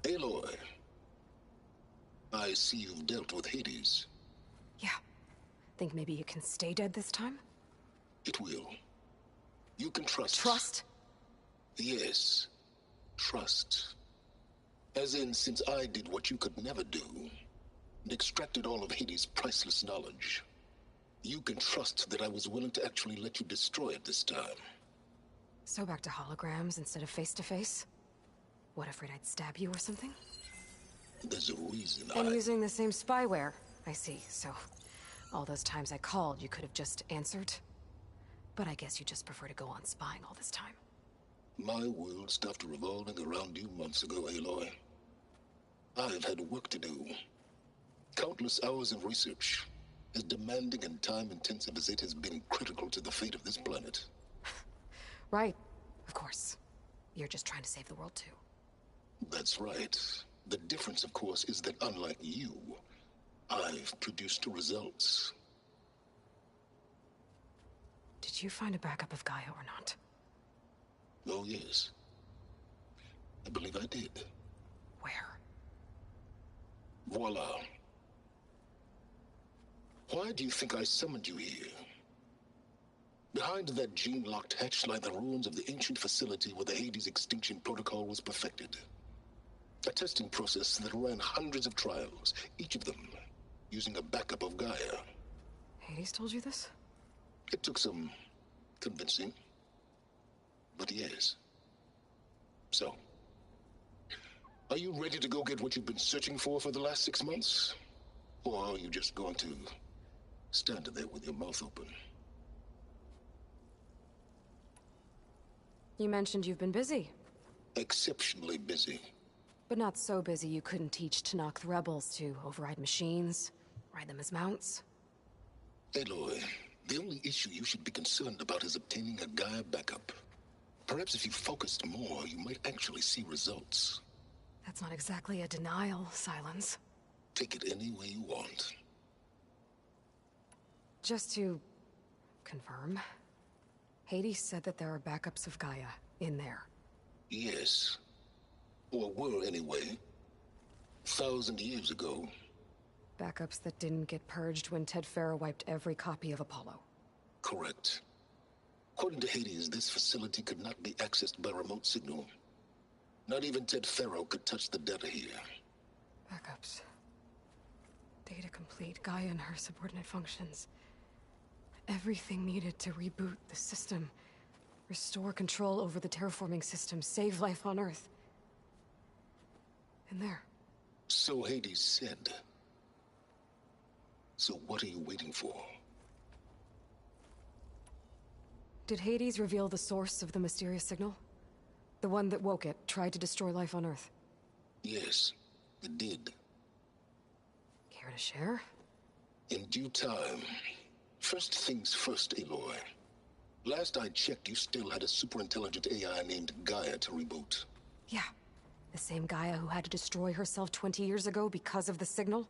Aloy, I see you've dealt with Hades. Yeah. Think maybe you can stay dead this time? It will. You can trust. Trust? Yes. Trust. As in, since I did what you could never do, and extracted all of Hades' priceless knowledge, you can trust that I was willing to actually let you destroy it this time. So back to holograms instead of face-to-face? What, afraid I'd stab you or something? There's a reason And using the same spyware. I see, so... all those times I called, you could have just answered? But I guess you just prefer to go on spying all this time. My world stopped revolving around you months ago, Aloy. I've had work to do. Countless hours of research, as demanding and time-intensive as it has been critical to the fate of this planet. Right, of course. You're just trying to save the world, too. That's right. The difference, of course, is that unlike you, I've produced results. Did you find a backup of Gaia or not? Oh, yes. I believe I did. Where? Voila. Why do you think I summoned you here? Behind that gene-locked hatch lie the ruins of the ancient facility where the Hades extinction protocol was perfected. A testing process that ran hundreds of trials, each of them using a backup of Gaia. Hades told you this? It took some convincing, but yes. So, are you ready to go get what you've been searching for the last 6 months? Or are you just going to stand there with your mouth open? You mentioned you've been busy. Exceptionally busy. But not so busy you couldn't teach Tanakh rebels to override machines, ride them as mounts. Aloy, the only issue you should be concerned about is obtaining a Gaia backup. Perhaps if you focused more, you might actually see results. That's not exactly a denial, Silence. Take it any way you want. Just to confirm, Hades said that there are backups of Gaia in there. Yes. Or were anyway. 1,000 years ago. Backups that didn't get purged when Ted Farah wiped every copy of Apollo. Correct. According to Hades, this facility could not be accessed by remote signal. Not even Ted Farrow could touch the data here. Backups. Data complete. Gaia and her subordinate functions. Everything needed to reboot the system. Restore control over the terraforming system. Save life on Earth. In there. So Hades said. So what are you waiting for? Did Hades reveal the source of the mysterious signal? The one that woke it, tried to destroy life on Earth? Yes, it did. Care to share? In due time. First things first, Aloy. Last I checked, you still had a superintelligent AI named Gaia to reboot. Yeah. The same Gaia who had to destroy herself 20 years ago because of the signal?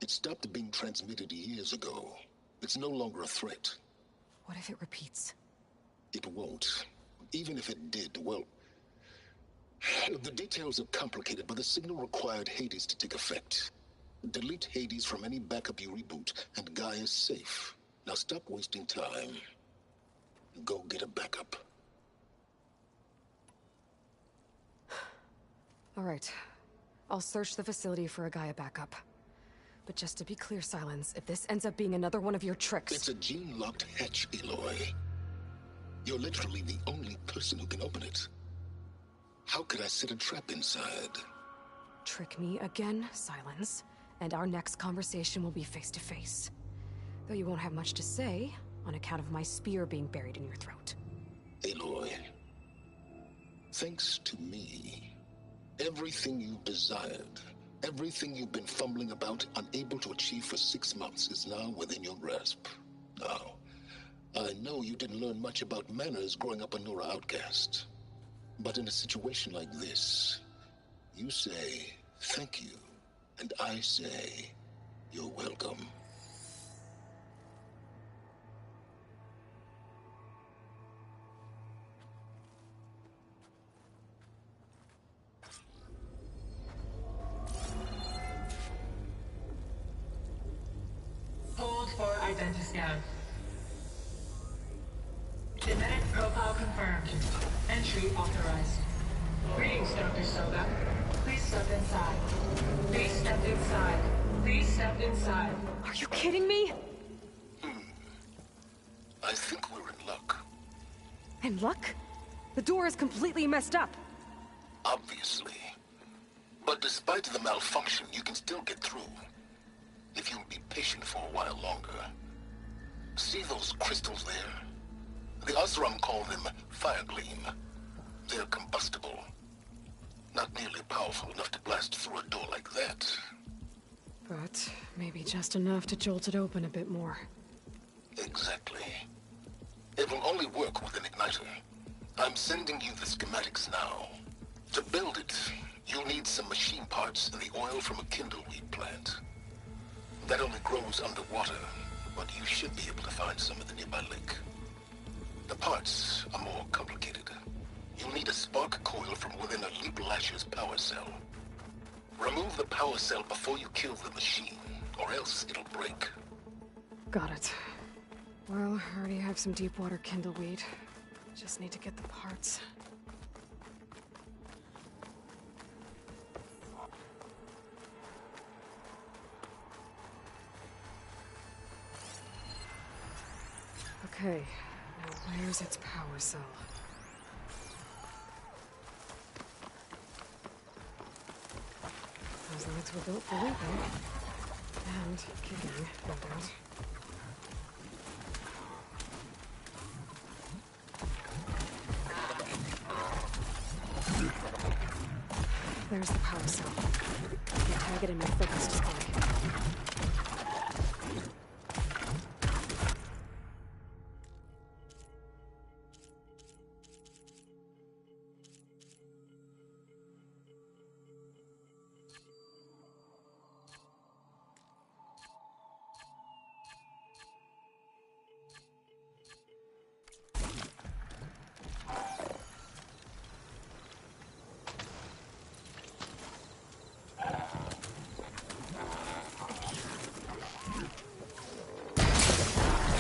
It stopped being transmitted years ago. It's no longer a threat. What if it repeats? It won't. Even if it did, well... The details are complicated, but the signal required Hades to take effect. Delete Hades from any backup you reboot, and Gaia's safe. Now stop wasting time. Go get a backup. All right. I'll search the facility for a Gaia backup. But just to be clear, Silence, if this ends up being another one of your tricks... It's a gene-locked hatch, Aloy. You're literally the only person who can open it. How could I set a trap inside? Trick me again, Silence, and our next conversation will be face-to-face. Though you won't have much to say, on account of my spear being buried in your throat. Aloy, thanks to me, everything you've desired, everything you've been fumbling about, unable to achieve for 6 months, is now within your grasp. Now, I know you didn't learn much about manners growing up a Nora outcast. But in a situation like this, you say, thank you, and I say, you're welcome. Hold for identiscan. Genetic profile confirmed. Entry authorized. Greetings, Dr. Soga. Please step inside. Please step inside. Please step inside. Are you kidding me? I think we're in luck. In luck? The door is completely messed up. Obviously. But despite the malfunction, you can still get through. If you'll be patient for a while longer. See those crystals there? The Osram call them fire gleam. They're combustible. Not nearly powerful enough to blast through a door like that. But maybe just enough to jolt it open a bit more. Exactly. It will only work with an igniter. I'm sending you the schematics now. To build it, you'll need some machine parts and the oil from a kindleweed plant. That only grows underwater, but you should be able to find some in the nearby lake. The parts are more complicated. You'll need a spark coil from within a Leap Lasher's power cell. Remove the power cell before you kill the machine, or else it'll break. Got it. Well, I already have some deep water kindleweed. Just need to get the parts. Okay, now where's its power cell? Those lights were built for leaping. And kicking, no doubt. There's the power cell. I'll tag it in my focus display.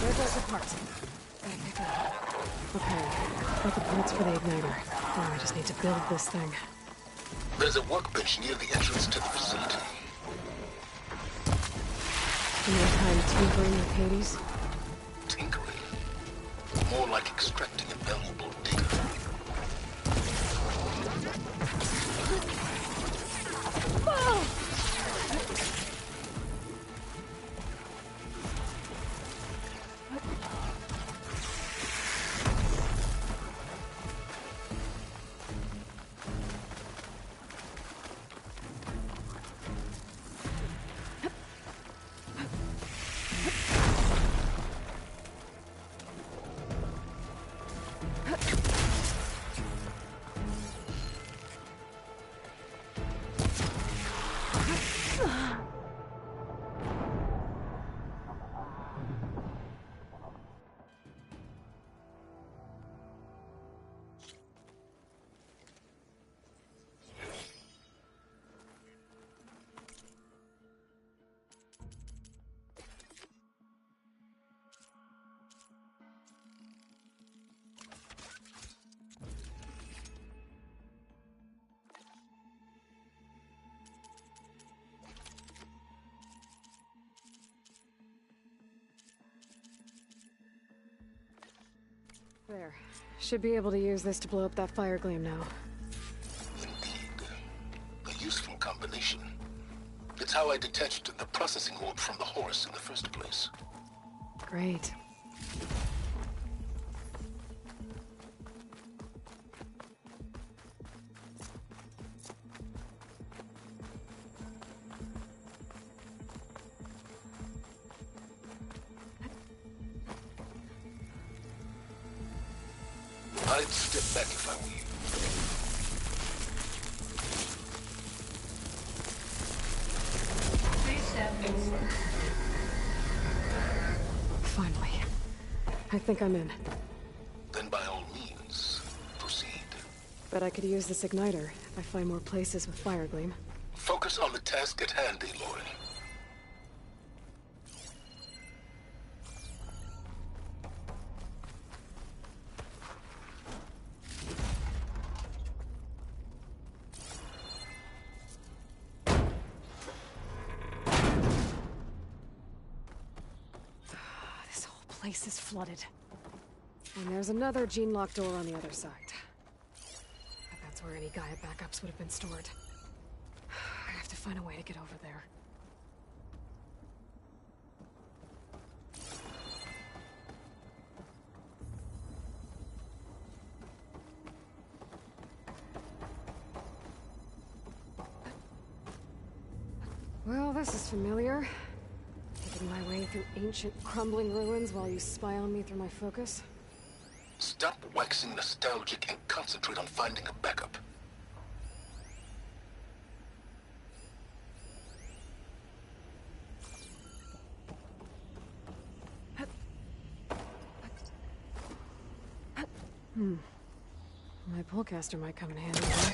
There goes the parts. Gotta pick up. Okay, got the parts for the igniter. Now I just need to build this thing. There's a workbench near the entrance to the facility. Any kind of tinkering with Hades? Tinkering? More like extracting a valuable data. There. Should be able to use this to blow up that fire gleam now. A useful combination. It's how I detached the processing orb from the horse in the first place. Great. I'd step back if I were you. Please step inside. Finally. I think I'm in. Then by all means, proceed. Bet I could use this igniter if I find more places with fire gleam. Focus on the task at hand, Aloy. This whole place is flooded. And there's another gene-locked door on the other side. But that's where any Gaia backups would have been stored. I have to find a way to get over there. Well, this is familiar. Making my way through ancient, crumbling ruins while you spy on me through my focus. Stop waxing nostalgic and concentrate on finding a backup. My pullcaster might come in handy here.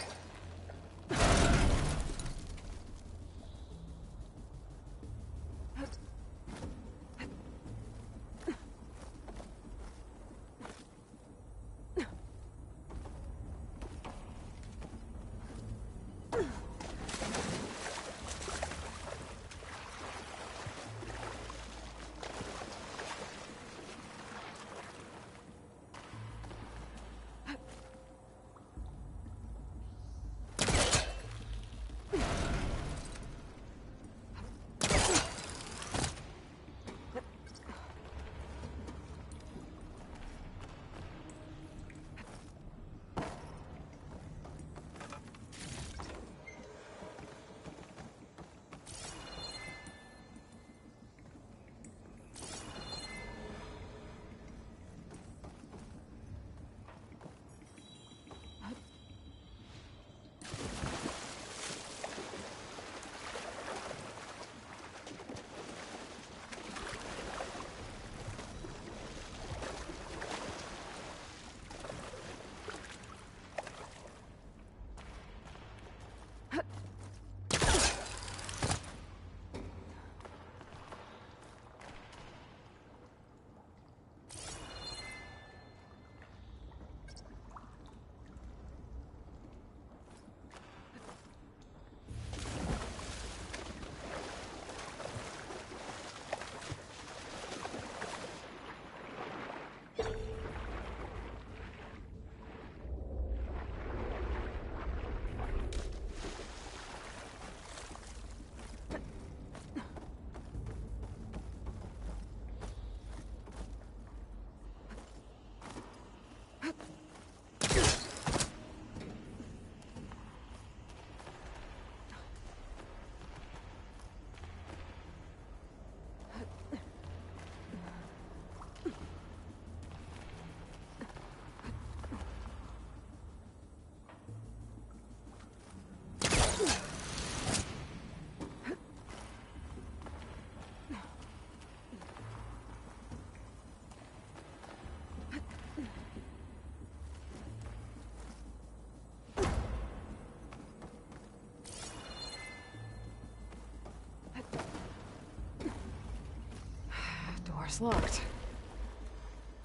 It's locked.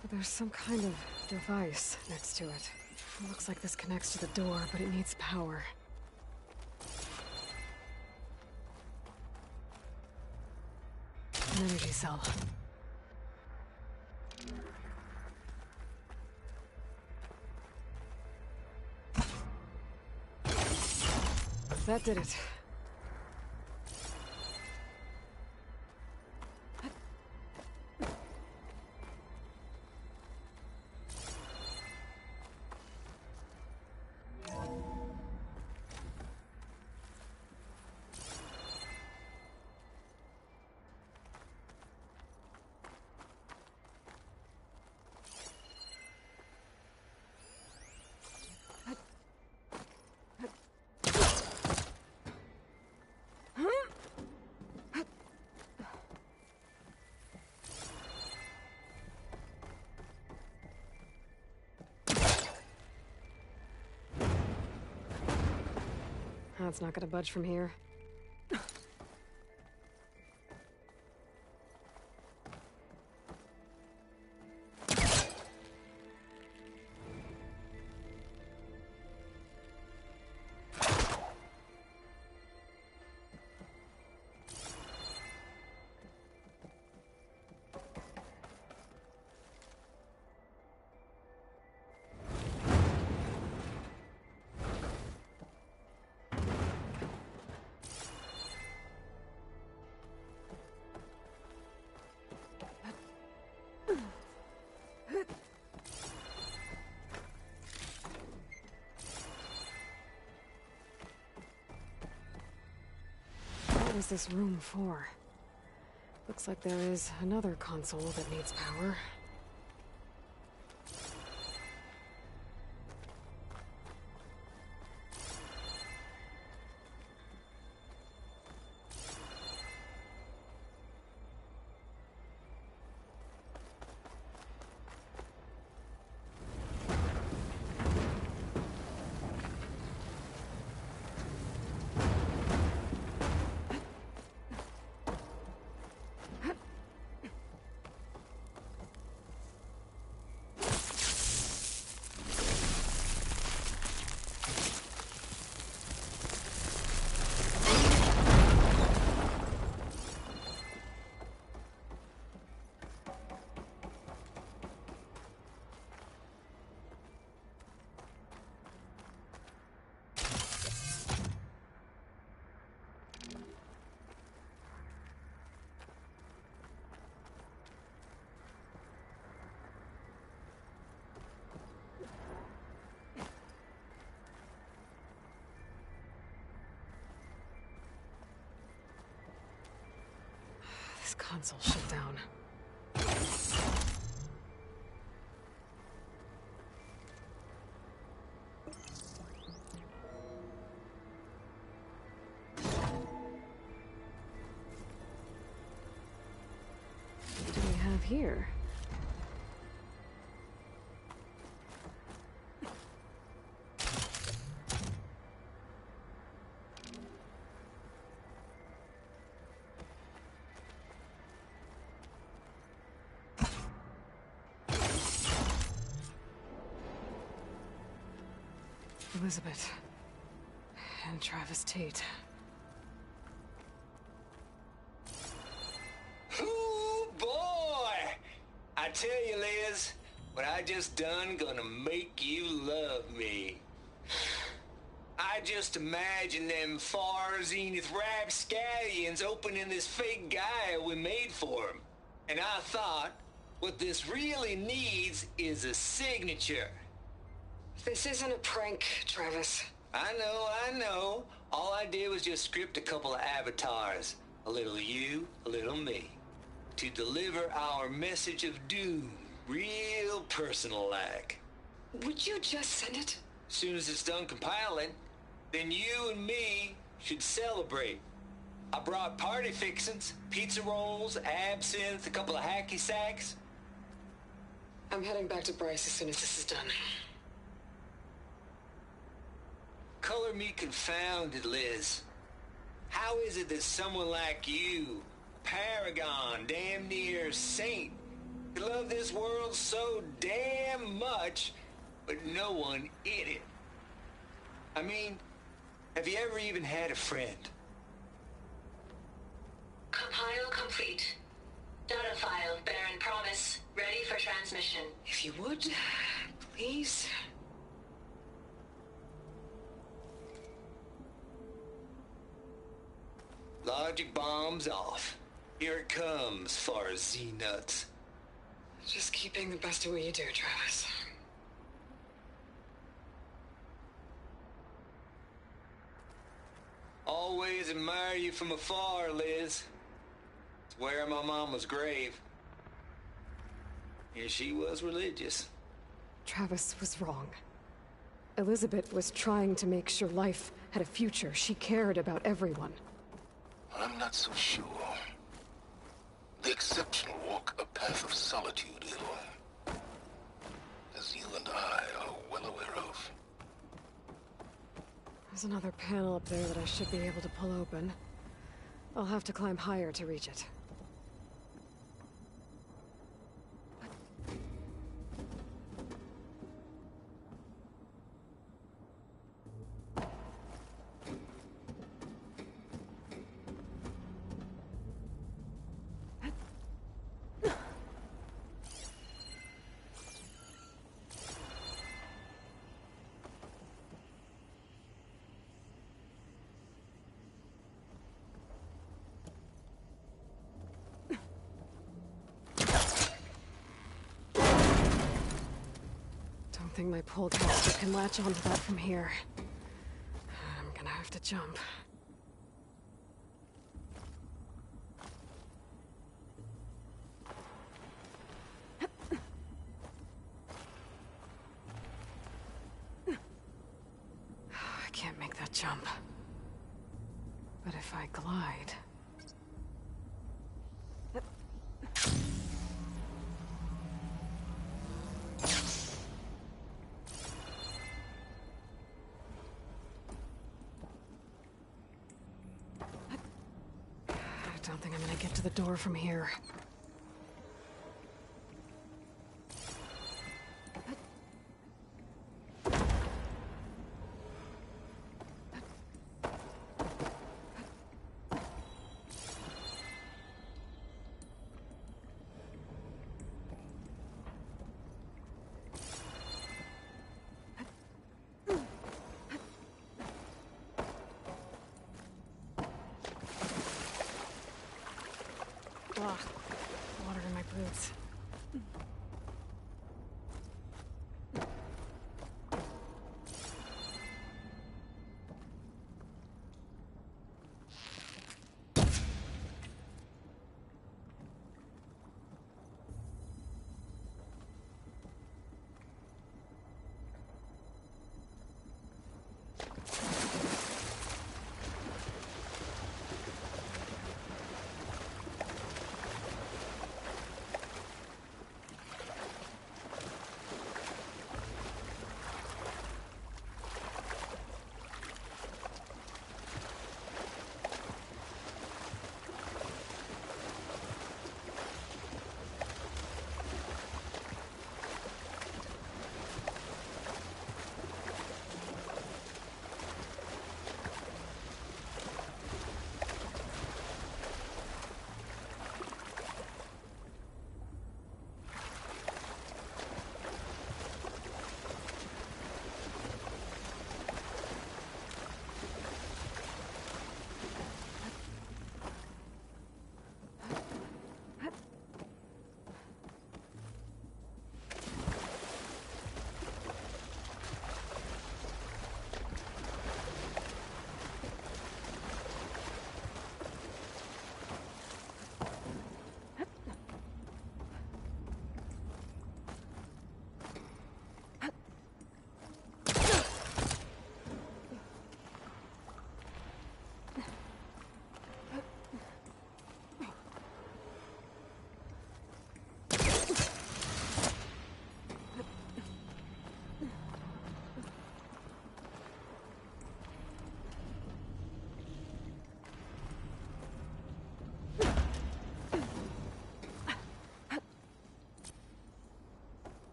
But there's some kind of device next to it. It looks like this connects to the door, but it needs power. An energy cell. That did it. That's not gonna budge from here. What was this room for? Looks like there is another console that needs power. This console shut down. What do we have here? Elizabeth. And Travis Tate. Ooh, boy! I tell you, Liz, what I just done gonna make you love me. I just imagine them far zenith rapscallions opening this fake guy we made for him. And I thought, what this really needs is a signature. This isn't a prank, Travis. I know. All I did was just script a couple of avatars. A little you, a little me. To deliver our message of doom, real personal-like. Would you just send it? Soon as it's done compiling, then you and me should celebrate. I brought party fixins, pizza rolls, absinthe, a couple of hacky sacks. I'm heading back to Bryce as soon as this is done. Color me confounded, Liz. How is it that someone like you, paragon, damn near saint, You love this world so damn much, but no one in it. I mean, have you ever even had a friend? Compile complete. Data file, Baron Promise, ready for transmission. If you would, please. Logic bombs off. Here it comes, far as Z-nuts. Just keep being the best at what you do, Travis. Always admire you from afar, Liz. It's where my mama's grave. And she was religious. Travis was wrong. Elizabeth was trying to make sure life had a future. She cared about everyone. I'm not so sure. The exceptional walk a path of solitude, Aloy, as you and I are well aware of. There's another panel up there that I should be able to pull open. I'll have to climb higher to reach it. I think my pull caster can latch onto that from here. I'm gonna have to jump. I can't make that jump. But if I glide... I don't think I'm gonna get to the door from here. Ugh, water in my boots.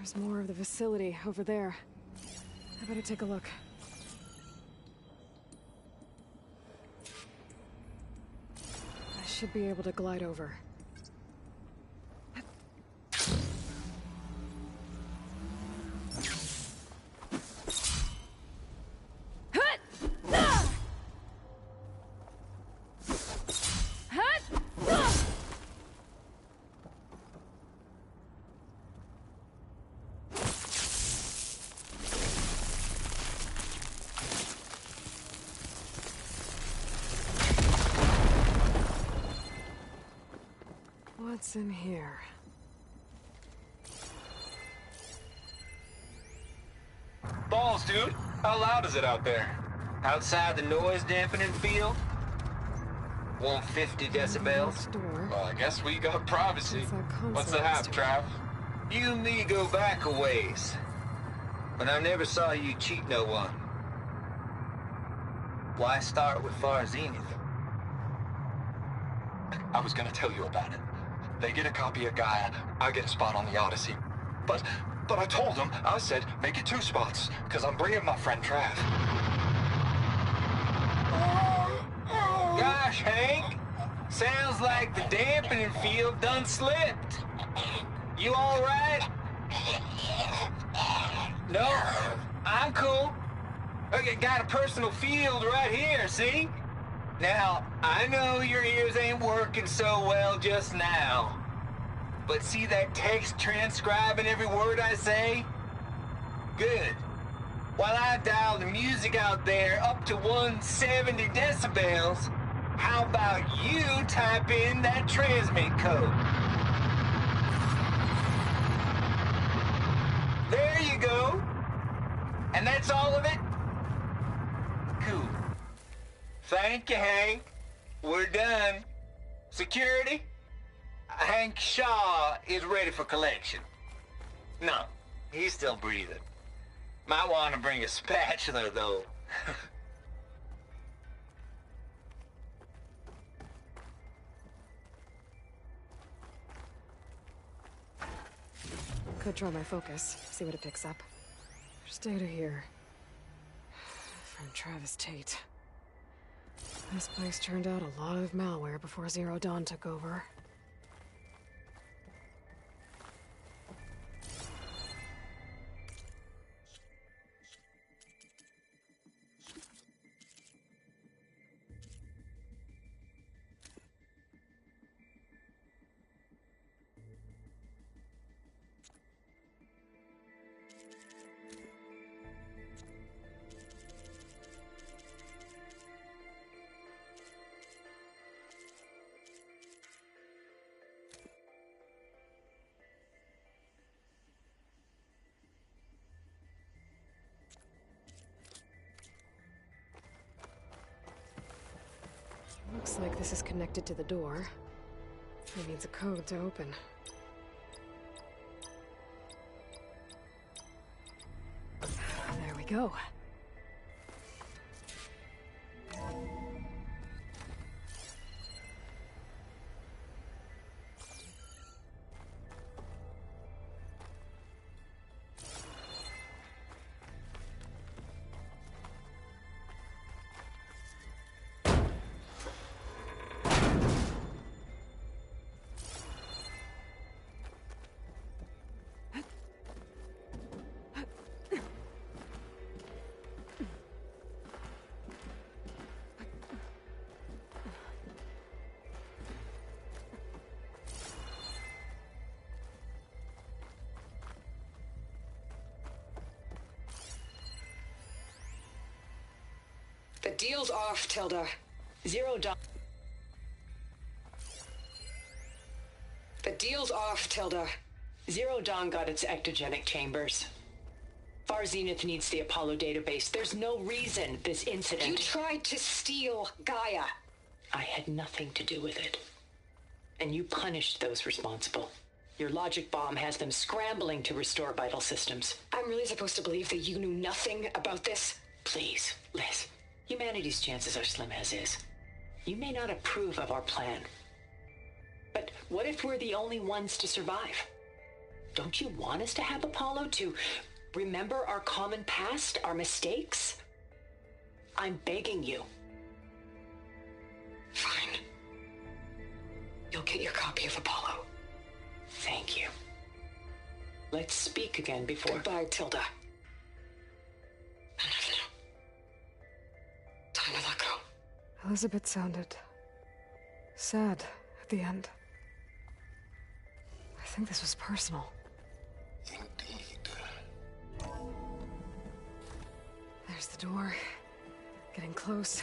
There's more of the facility over there. I better take a look. I should be able to glide over. What's in here? Balls, dude. How loud is it out there? Outside the noise dampening field? 150 decibels? Well, I guess we got privacy. What's the hap, Trav? You and me go back a ways. But I never saw you cheat no one. Why start with Far Zenith? I was gonna tell you about it. They get a copy of Gaia, I get a spot on the Odyssey. But I told them, I said, make it 2 spots, because I'm bringing my friend Trav. Gosh, Hank. Sounds like the dampening field done slipped. You all right? No, I'm cool. Okay, got a personal field right here, see? Now, I know your ears ain't working so well just now. But see that text transcribing every word I say? Good. While I dial the music out there up to 170 decibels, how about you type in that transmit code? There you go. And that's all of it? Cool. Thank you, Hank. We're done. Security? Hank Shaw is ready for collection. No, he's still breathing. Might want to bring a spatula, though. Could try my focus, see what it picks up. First data here. From Travis Tate. This place turned out a lot of malware before Zero Dawn took over. Looks like this is connected to the door. It needs a code to open. There we go. The deal's off, Tilda. Zero Dawn. The deal's off, Tilda. Zero Dawn got its ectogenic chambers. Far Zenith needs the Apollo database. There's no reason this incident... You tried to steal Gaia. I had nothing to do with it. And you punished those responsible. Your logic bomb has them scrambling to restore vital systems. I'm really supposed to believe that you knew nothing about this? Please, Liz. Humanity's chances are slim as is. You may not approve of our plan. But what if we're the only ones to survive? Don't you want us to have Apollo to remember our common past, our mistakes? I'm begging you. Fine. You'll get your copy of Apollo. Thank you. Let's speak again before... Goodbye, Tilda. Enough now. Time to let go. Elizabeth sounded sad at the end. I think this was personal. Indeed. There's the door. Getting close.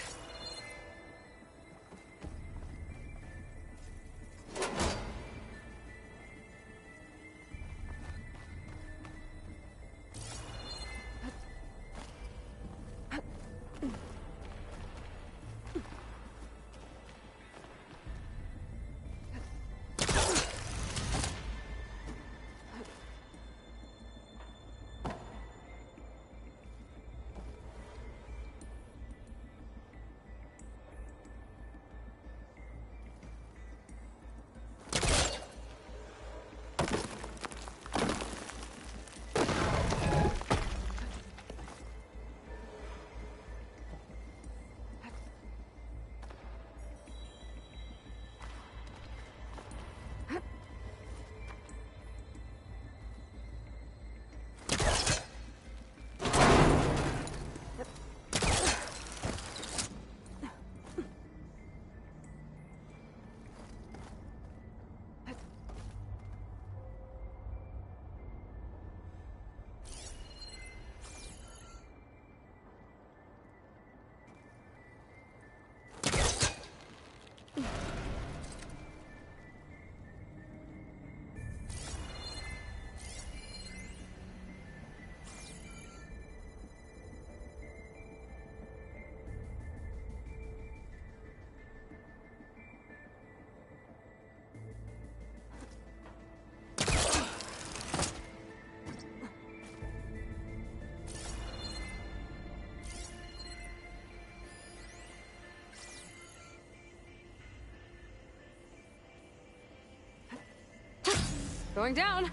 Going down.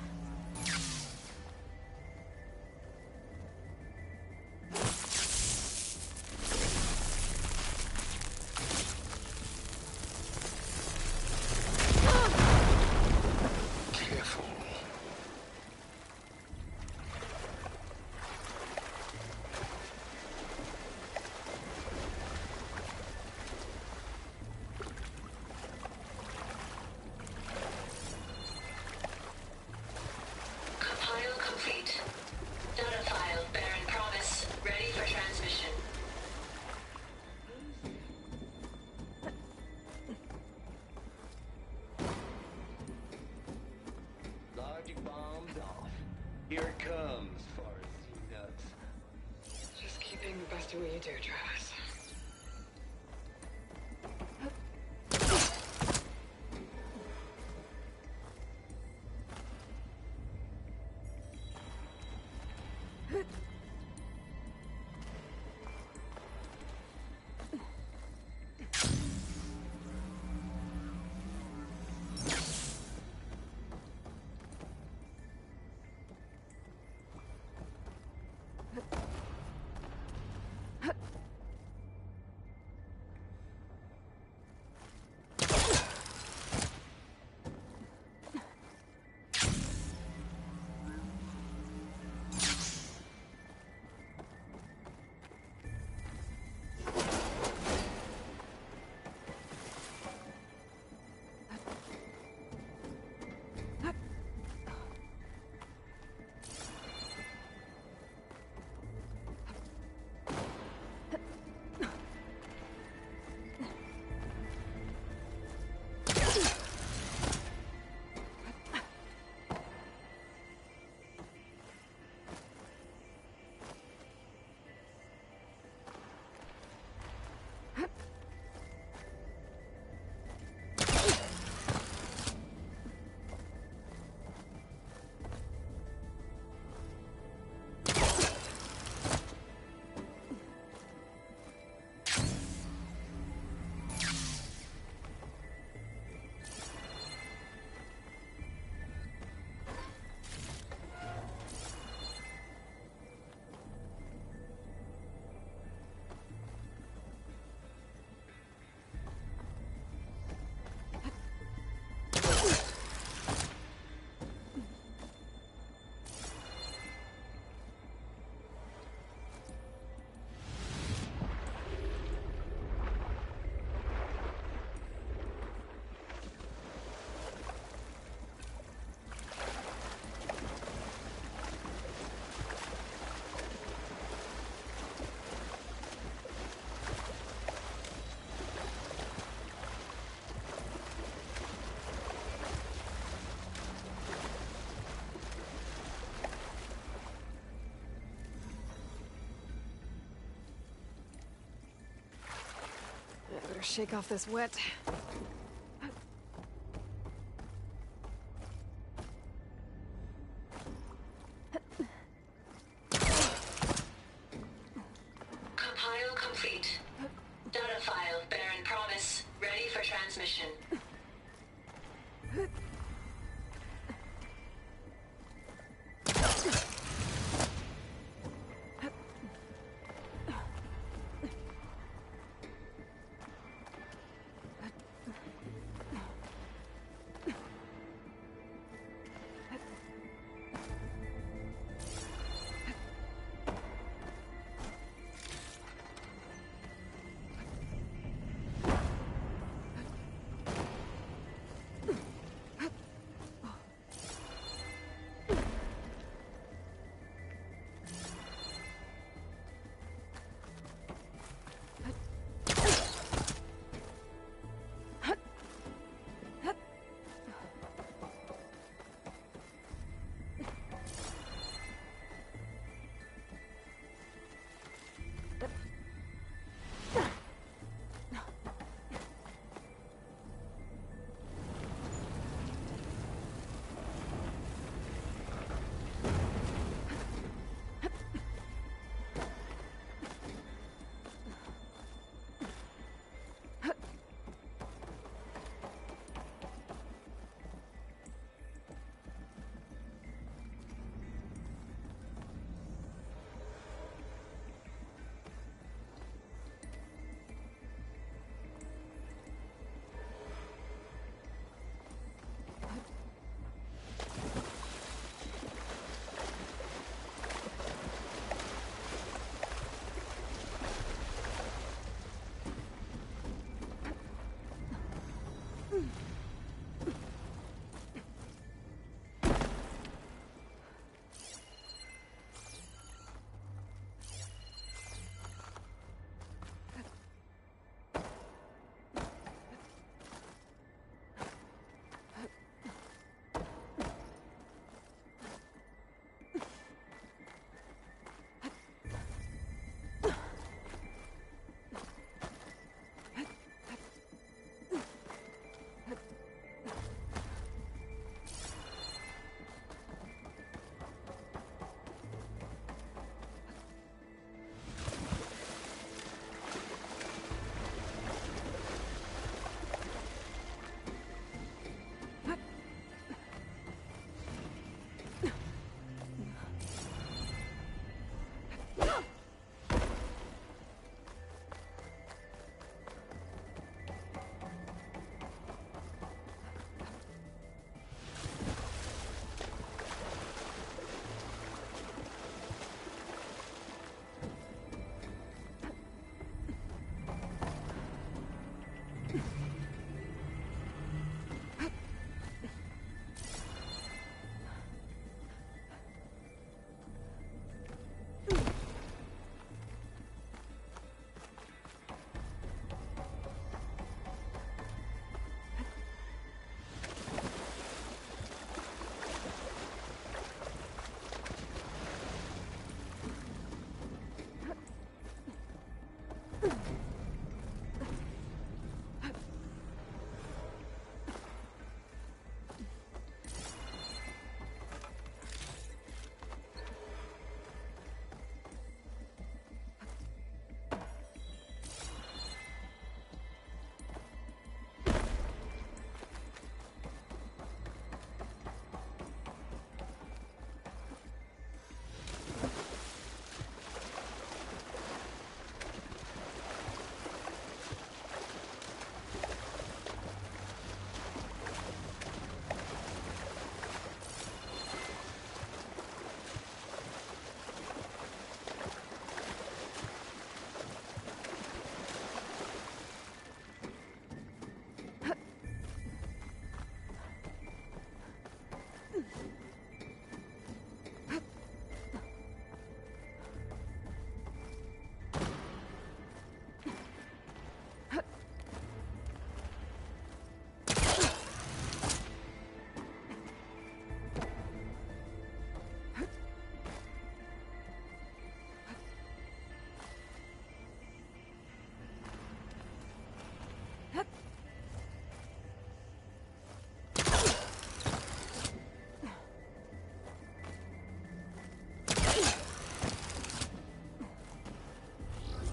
Careful. Compile complete. Data file, Baron Promise, ready for transmission. Logic bomb's off. Here it comes, Farzine nuts. Just keep being the best at what you do, Travis. Better shake off this wet. Compile complete. Data file, Baron Promise, ready for transmission.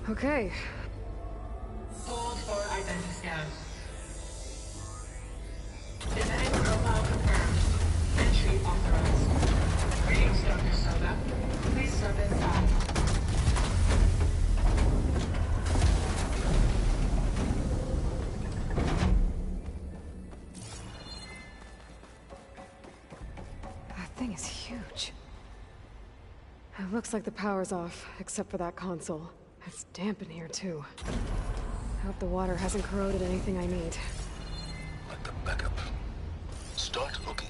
Okay. Hold for identity scan. Genetic profile confirmed. Entry authorized. Greetings, Dr. Soda. Please step inside. That thing is huge. It looks like the power's off, except for that console. It's damp in here, too. I hope the water hasn't corroded anything I need. Like the backup. Start looking.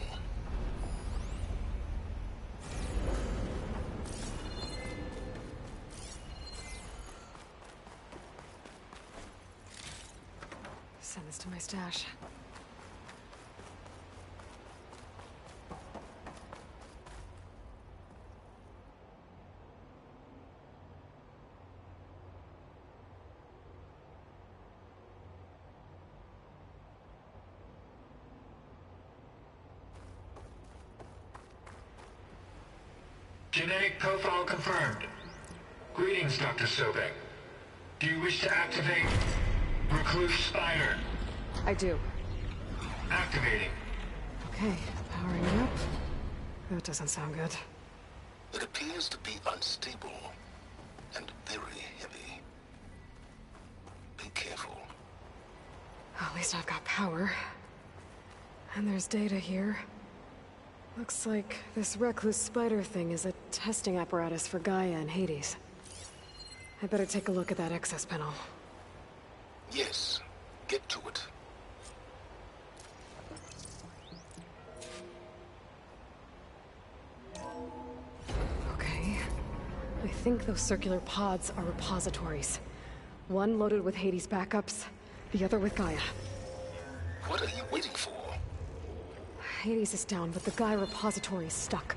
Send this to my stash. Genetic profile confirmed. Greetings, Dr. Sobek. Do you wish to activate Recluse Spider? I do. Activating. Okay, powering up. That doesn't sound good. It appears to be unstable and very heavy. Be careful. At least I've got power. And there's data here. Looks like this Recluse Spider thing is a testing apparatus for Gaia and Hades. I better take a look at that access panel. Yes, get to it. Okay. I think those circular pods are repositories. One loaded with Hades backups, the other with Gaia. What are you waiting for? Hades is down, but the Gaia repository is stuck.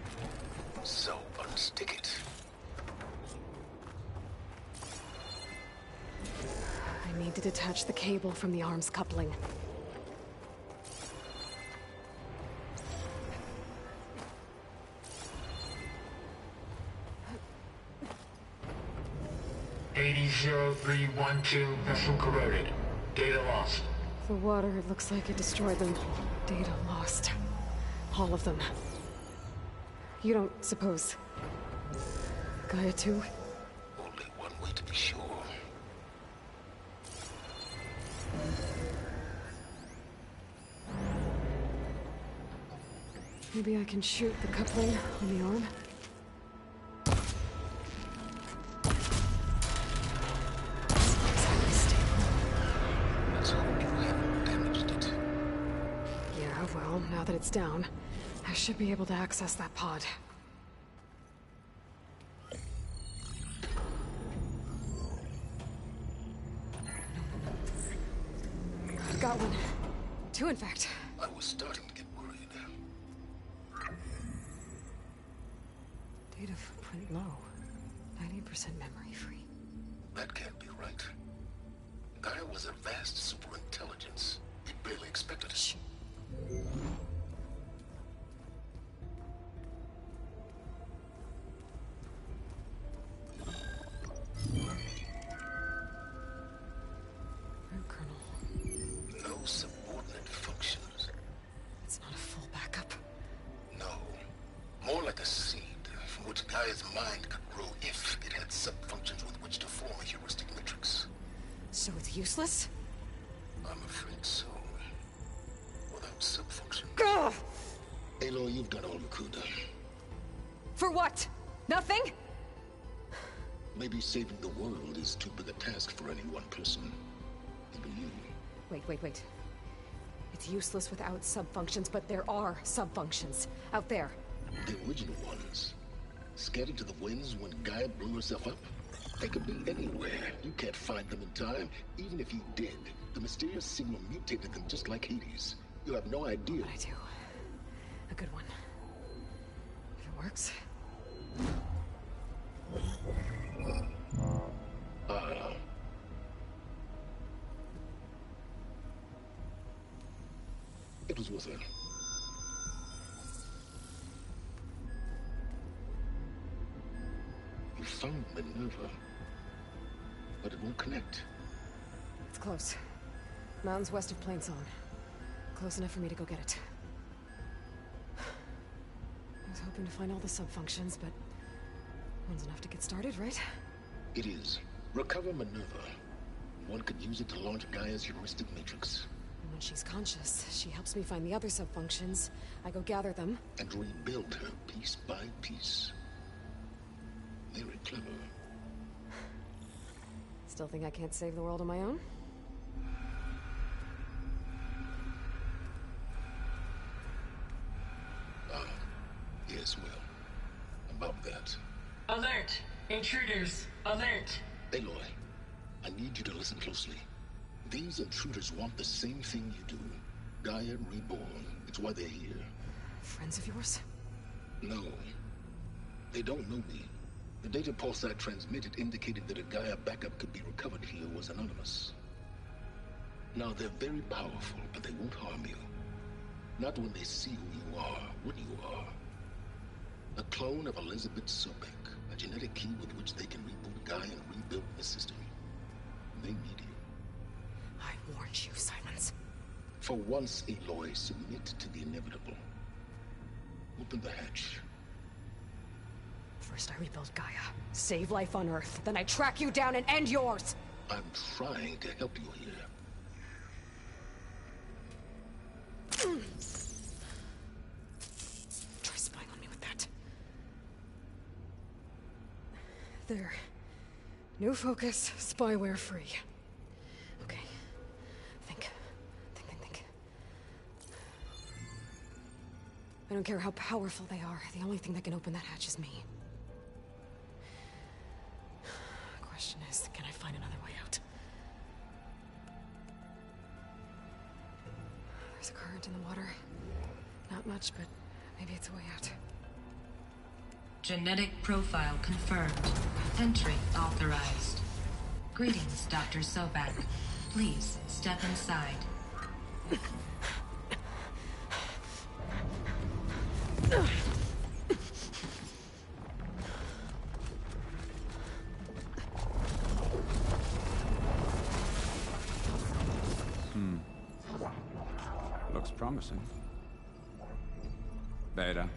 So unstick it. I need to detach the cable from the arms coupling. $80,0312 vessel corroded. Data lost. The water, it looks like it destroyed them. Data lost. All of them. You don't suppose... Gaia too? Only one way to be sure. Maybe I can shoot the coupling on the arm? Let's hope you haven't damaged it. Yeah, well, now that it's down, I should be able to access that pod. I've got one. Two, in fact. I was starting to get worried. Data footprint low. 90% memory free. That can't be right. Gaia was a vast superintelligence. We barely expected it. No subordinate functions. It's not a full backup. No. More like a seed from which Gaia's mind could grow if it had sub-functions with which to form a heuristic matrix. So it's useless? I'm afraid so. Without sub-functions. Ugh! Aloy, you've done all you could. For what? Nothing? Maybe saving the world is too big a task for any one person. Even you. Wait. It's useless without sub-functions, but there are sub-functions out there. The original ones. Scattered to the winds when Gaia blew herself up? They could be anywhere. You can't find them in time. Even if you did, the mysterious signal mutated them just like Hades. You have no idea. But I do. A good one. If it works. It was worth it. You found Minerva. but it won't connect. It's close. Mountains west of Plainsong. Close enough for me to go get it. I was hoping to find all the sub-functions, but one's enough to get started, right? It is. Recover Minerva. One could use it to launch Gaia's heuristic matrix. And when she's conscious, she helps me find the other sub-functions. I go gather them. And rebuild her piece by piece. Very clever. Still think I can't save the world on my own? Yes, well, about that. Alert! Intruders! Alert! Aloy, I need you to listen closely. These intruders want the same thing you do. Gaia reborn. It's why they're here. Friends of yours? No. They don't know me. The data pulse I transmitted indicated that a Gaia backup could be recovered here was anonymous. Now, they're very powerful, but they won't harm you. Not when they see who you are, what you are. A clone of Elizabeth Sobek, a genetic key with which they can reboot Gaia and rebuild the system. They need you. I warned you, Simons. For once, Aloy, submit to the inevitable. Open the hatch. First I rebuild Gaia, save life on Earth, then I track you down and end yours! I'm trying to help you here. Try spying on me with that. There. New focus, spyware free. Okay. Think. I don't care how powerful they are. The only thing that can open that hatch is me. The question is, can I find another way out? There's a current in the water. Not much, but maybe it's a way out. Genetic profile confirmed. Entry authorized. Greetings, Dr. Sobek. Please step inside. Looks promising. Beta.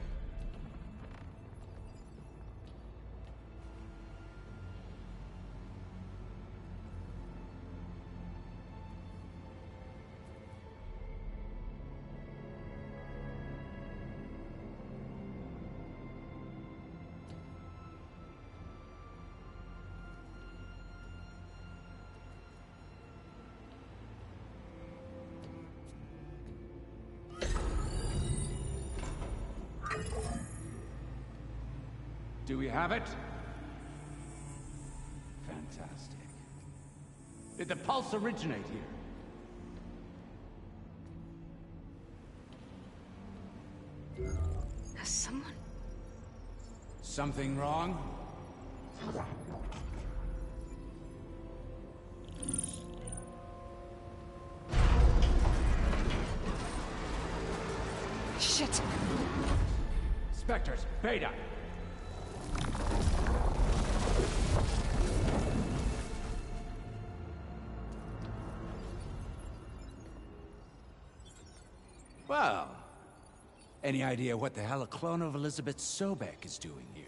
Do we have it? Fantastic. Did the pulse originate here? Has someone... Something wrong? Shit! Spectres, Beta! Well, any idea what the hell a clone of Elizabeth Sobek is doing here?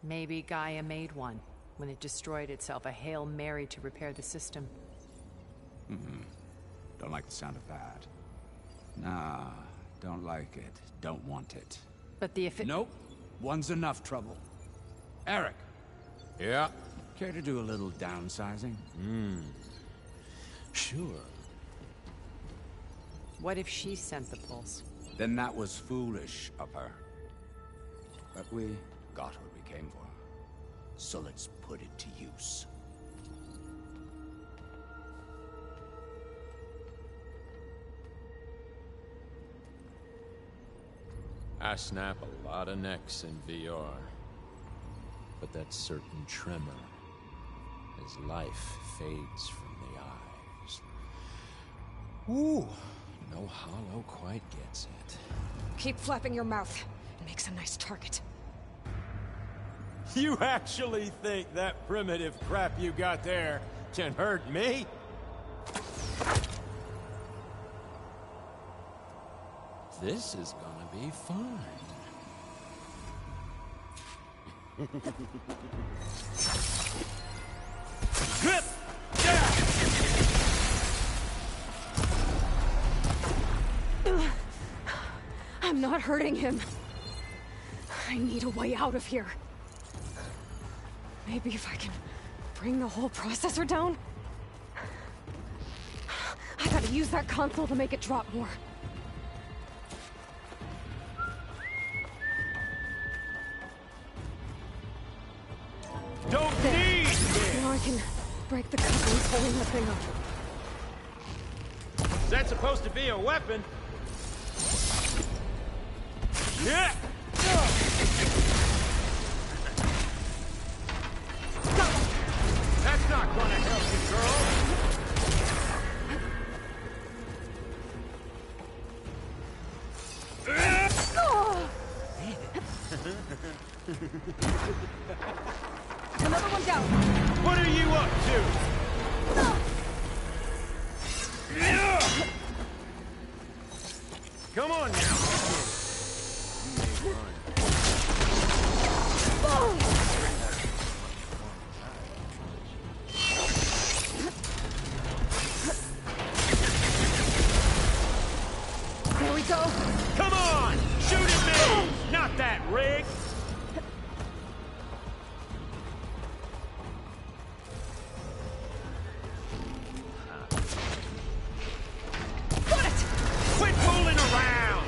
Maybe Gaia made one when it destroyed itself, a Hail Mary to repair the system. Don't like the sound of that. Nah, don't like it. Don't want it. But the Nope. One's enough trouble. Eric. Yeah? Care to do a little downsizing? Sure. What if she sent the pulse? Then that was foolish of her. But we got what we came for. So let's put it to use. I snap a lot of necks in VR. But that certain tremor as life fades from the eyes. Ooh, no hollow quite gets it. Keep flapping your mouth. It makes a nice target. You actually think that primitive crap you got there can hurt me? This is gonna be fun. I'm not hurting him. I need a way out of here. Maybe if I can bring the whole processor down? I gotta use that console to make it drop more. Don't there. need it! Now I can break the couplings holding the thing up. Is that supposed to be a weapon? Yeah! That's not gonna help you, girl! Another one down! What are you up to? Come on now! There we go! Come on! Shoot at me! Not that rig! Quit fooling around!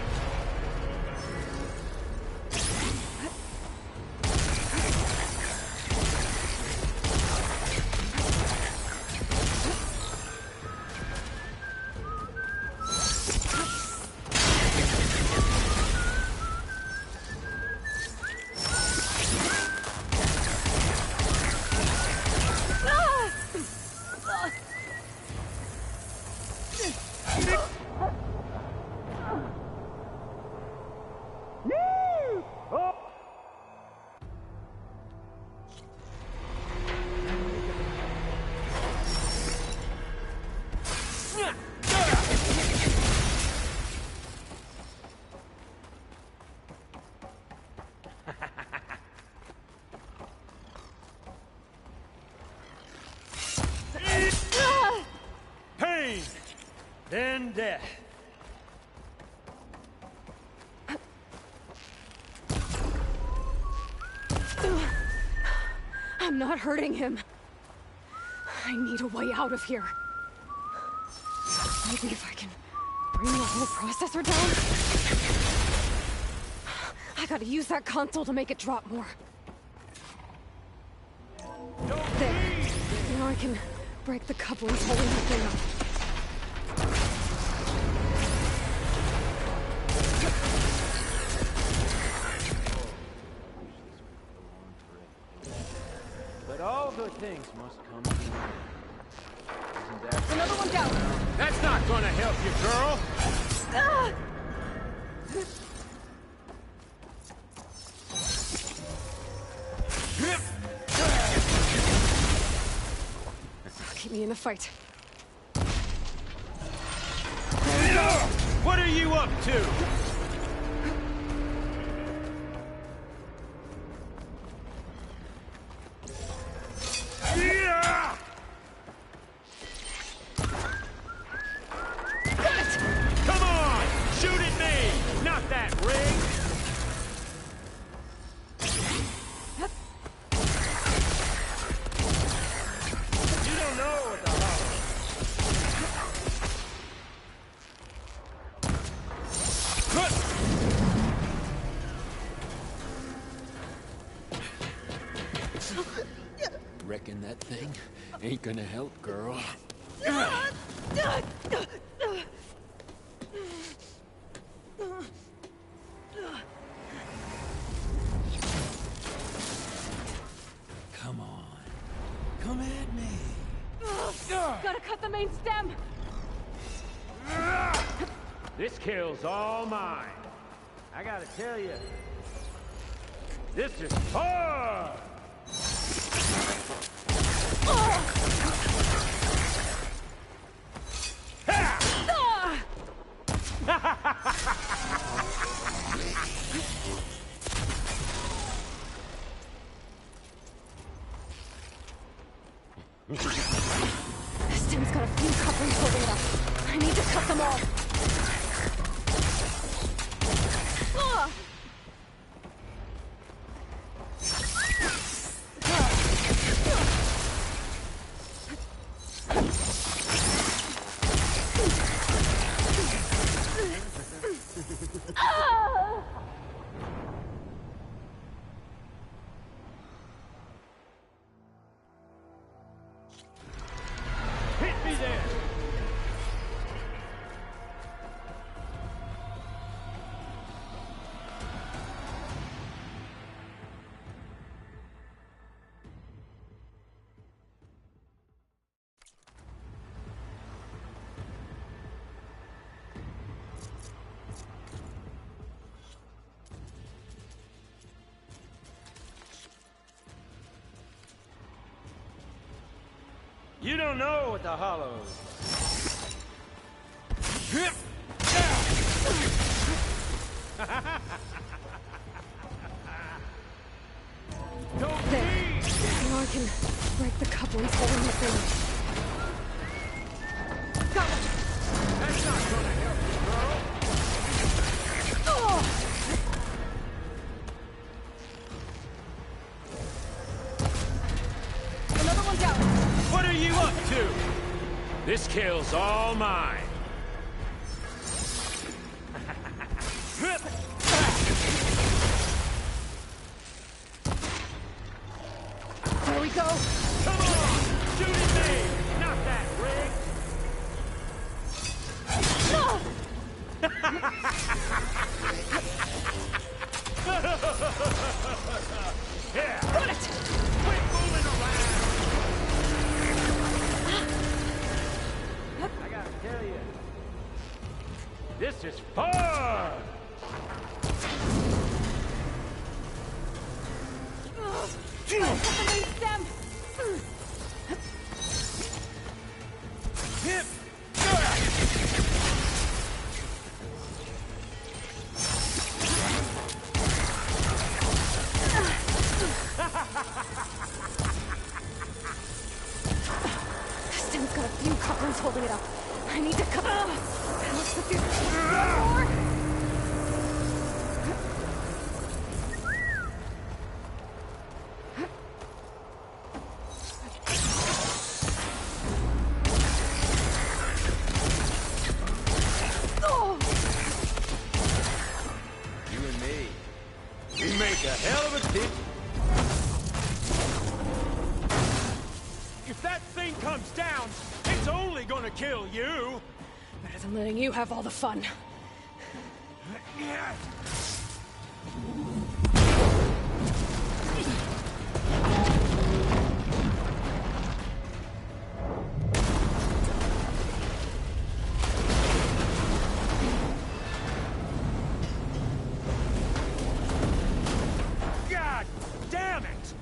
Pain! Then death. I'm not hurting him. I need a way out of here. Maybe if I can bring the whole processor down? I gotta use that console to make it drop more. There. Now I can break the couplings holding the thing up. But all good things must come to an end. Isn't that Another one down! That's not gonna help you, girl! Ah! Keep me in the fight. What are you up to? Come on! Shoot at me! Not that rig! You don't know what the hell. Reckon that thing ain't gonna help, girl. Come on. Come at me. Gotta cut the main stem! This kill's all mine. I gotta tell you, this is hard. Stim's got a few couplings holding it up. I need to cut them all. Hit me there! You don't know what the hollows. There. Now I can break the couplings holding this thing. Got one. That's not gonna help you, girl. Another one down. What are you up to? This kill's all mine. There we go. Come on! Shoot at me! Not that, Rick! Here! Got it! Quit fooling around! I gotta tell you, this is fun! Hit the main stem. Hip! Stem's got a few couplings holding it up. I need to cut. Looks like there's more. You and me, we make a hell of a team. If that thing comes down, it's only gonna kill you. Better than letting you have all the fun. God damn it!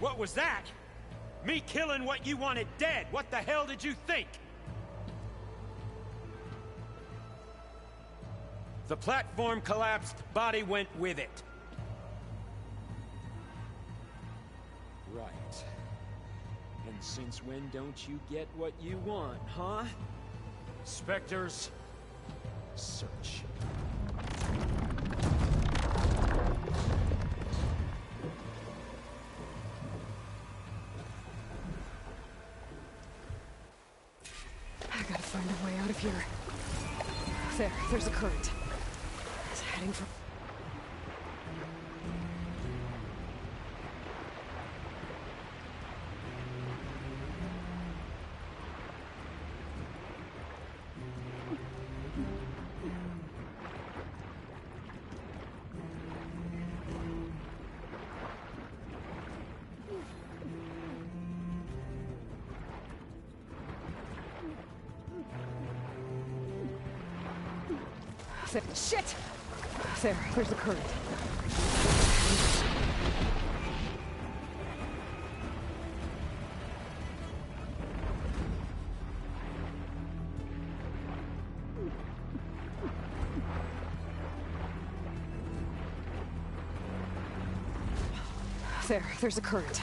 What was that? Me killing what you wanted dead. What the hell did you think? The platform collapsed, body went with it. Right. And since when don't you get what you want, huh? Spectres, search. I gotta find a way out of here. There's a current. It's heading for... Shit! There's the current. There's a current.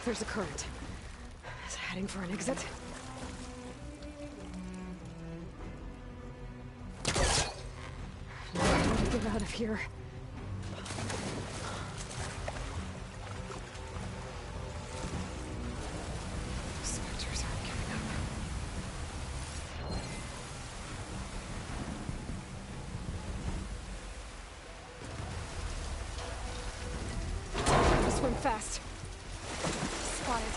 There's a current. Is it heading for an exit? Get out of here. Spectres aren't giving up. Swim fast. Spotted.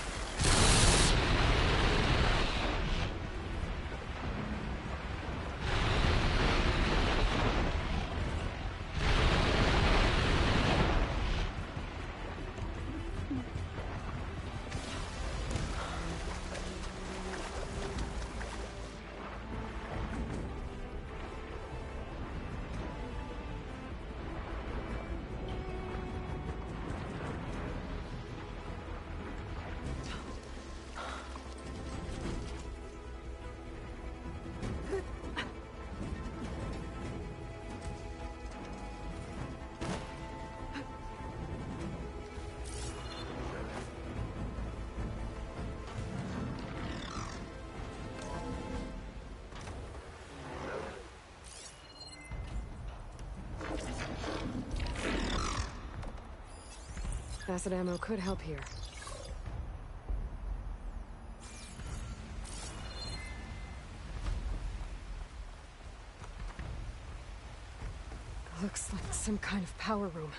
Acid ammo could help here. Looks like some kind of power room.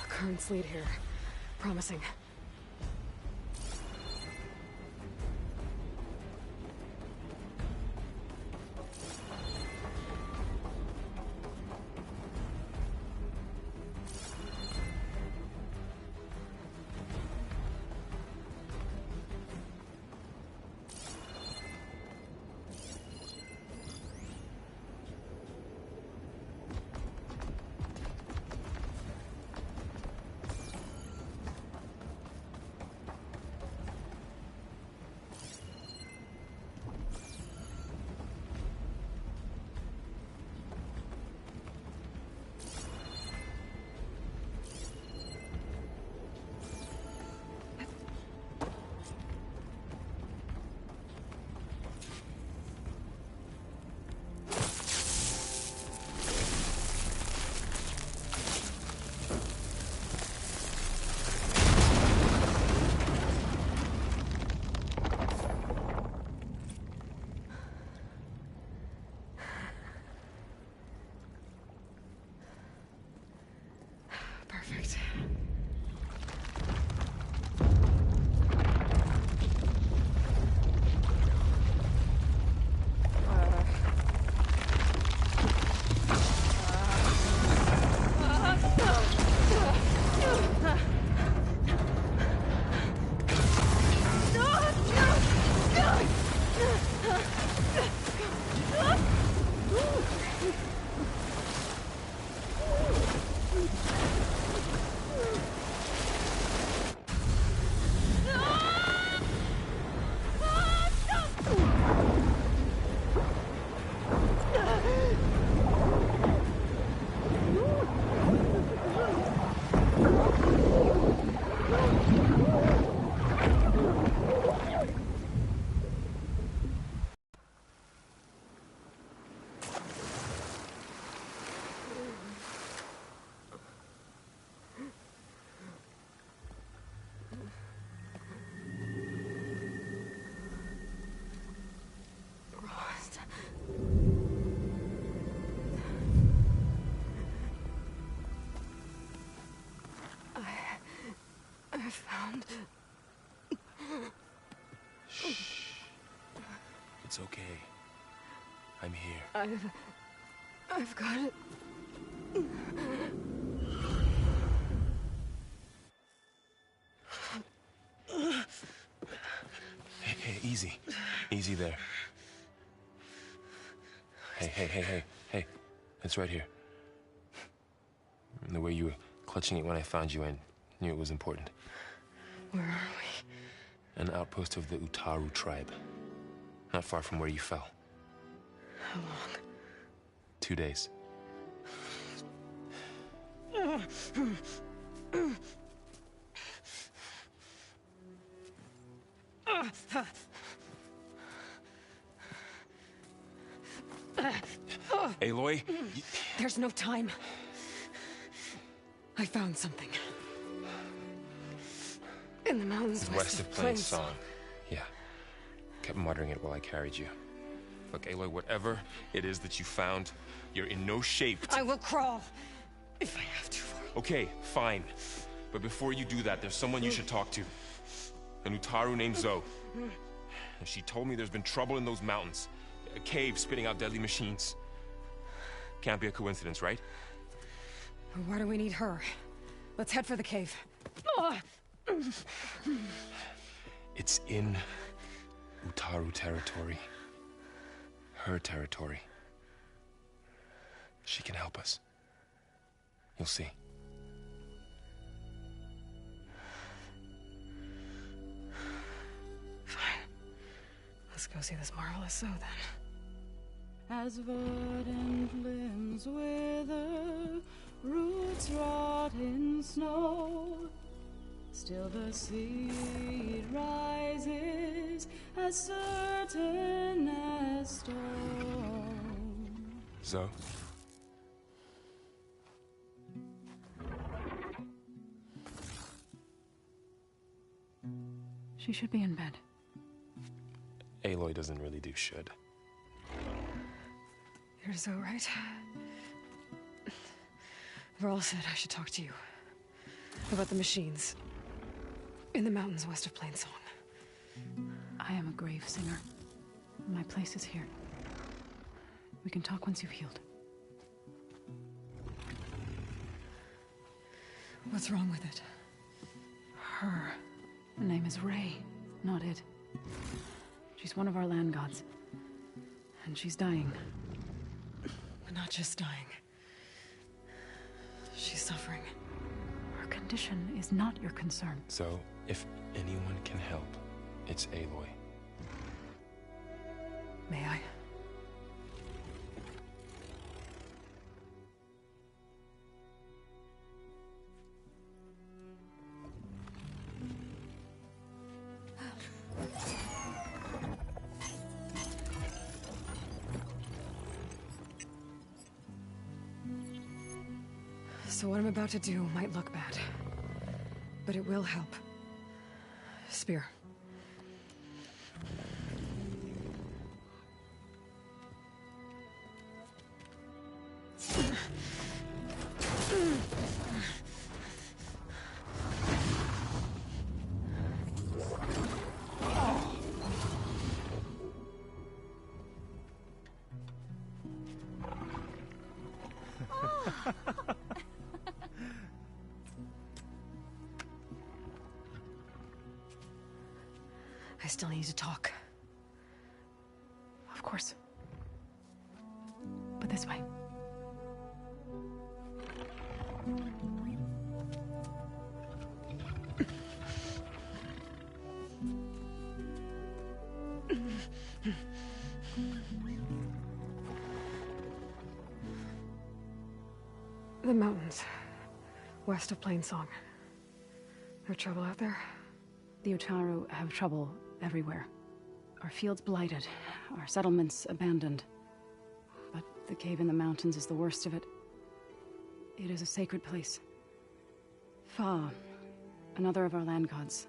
Currents lead here. Promising. found... Shh. It's okay. I'm here. I've got it. Hey, easy. Easy there. Hey. It's right here. The way you were clutching it when I found you, I knew it was important. Where are we? An outpost of the Utaru tribe. Not far from where you fell. How long? 2 days. Aloy? There's no time. I found something. In the mountains West of Plainsong. Yeah. Kept muttering it while I carried you. Look, Aloy, whatever it is that you found, you're in no shape to... I will crawl, if I have to. Okay, fine. But before you do that, there's someone you should talk to. An Utaru named Zoe. And she told me there's been trouble in those mountains. A cave spitting out deadly machines. Can't be a coincidence, right? Why do we need her? Let's head for the cave. It's in Utaru territory. Her territory. She can help us. You'll see. Fine. Let's go see this marvelous Zoe then. As verdant limbs wither, roots rot in snow, still the seed rises as certain as stone. Zoe? She should be in bed. Aloy doesn't really do should. You're so right. Varl said I should talk to you about the machines in the mountains west of Plainsong. I am a grave singer. My place is here. We can talk once you've healed. What's wrong with it? Her name is Ray, not it. She's one of our land gods. And she's dying. But not just dying. She's suffering. Her condition is not your concern. So, if anyone can help, it's Aloy. May I? So what I'm about to do might look bad, but it will help. Spear. I still need to talk. Of course. But this way. The mountains, west of Plainsong. There trouble out there? The Utaru have trouble everywhere. Our fields blighted, our settlements abandoned. But the cave in the mountains is the worst of it. It is a sacred place. Fa, another of our land gods,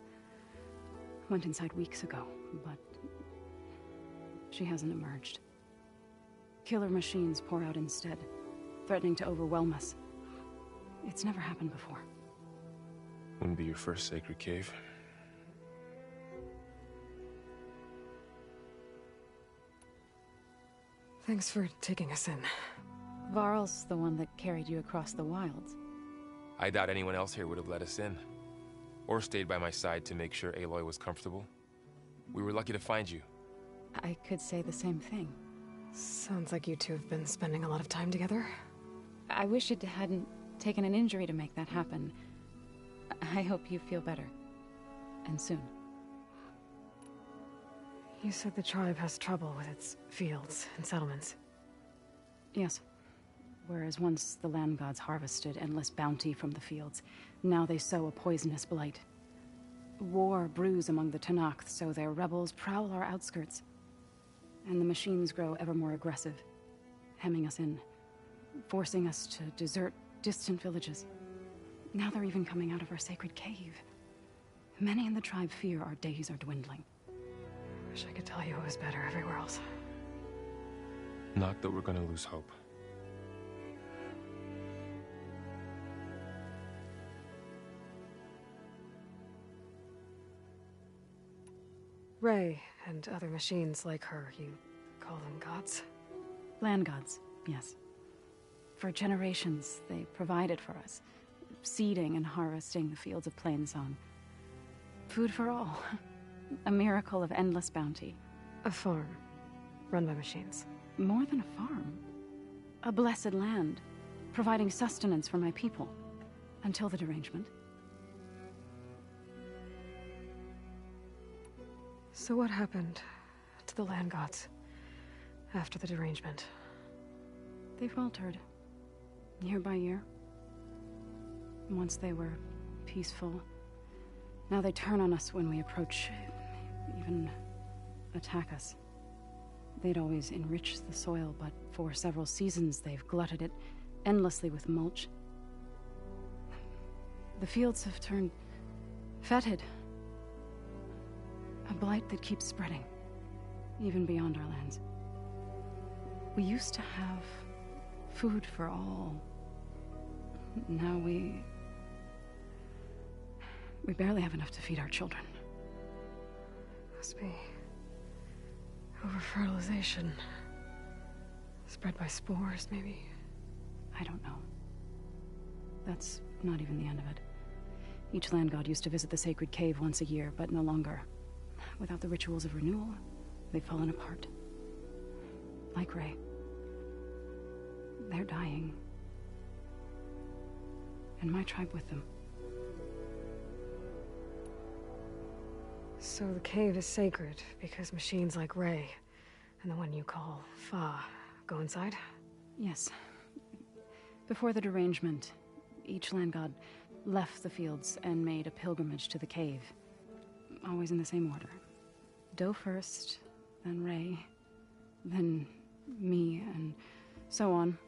went inside weeks ago, but she hasn't emerged. Killer machines pour out instead, threatening to overwhelm us. It's never happened before. Wouldn't be your first sacred cave. Thanks for taking us in. Varl's the one that carried you across the wilds. I doubt anyone else here would have let us in. Or stayed by my side to make sure Aloy was comfortable. We were lucky to find you. I could say the same thing. Sounds like you two have been spending a lot of time together. I wish it hadn't taken an injury to make that happen. I hope you feel better. And soon. You said the tribe has trouble with its fields and settlements. Yes. Whereas once the land gods harvested endless bounty from the fields, now they sow a poisonous blight. War brews among the Tenakth, so their rebels prowl our outskirts. And the machines grow ever more aggressive, hemming us in, forcing us to desert distant villages. Now they're even coming out of our sacred cave. Many in the tribe fear our days are dwindling. Wish I could tell you it was better everywhere else. Not that we're gonna lose hope. Ray and other machines like her, you call them gods? Land gods, yes. For generations, they provided for us, seeding and harvesting the fields of Plainsong. Food for all. A miracle of endless bounty. A farm, run by machines. More than a farm. A blessed land, providing sustenance for my people. Until the derangement. So what happened to the land gods after the derangement? They faltered, year by year. Once they were peaceful. Now they turn on us when we approach, even attack us. They'd always enriched the soil, but for several seasons they've glutted it endlessly with mulch. The fields have turned fetid. A blight that keeps spreading, even beyond our lands. We used to have food for all. Now we barely have enough to feed our children. Must be over-fertilization. Spread by spores, maybe? I don't know. That's not even the end of it. Each land god used to visit the sacred cave once a year, but no longer. Without the rituals of renewal, they've fallen apart. Like Ray. They're dying. And my tribe with them. So the cave is sacred because machines like Ray and the one you call Fa go inside? Yes. Before the derangement, each land god left the fields and made a pilgrimage to the cave. Always in the same order. Doe first, then Ray, then me, and so on.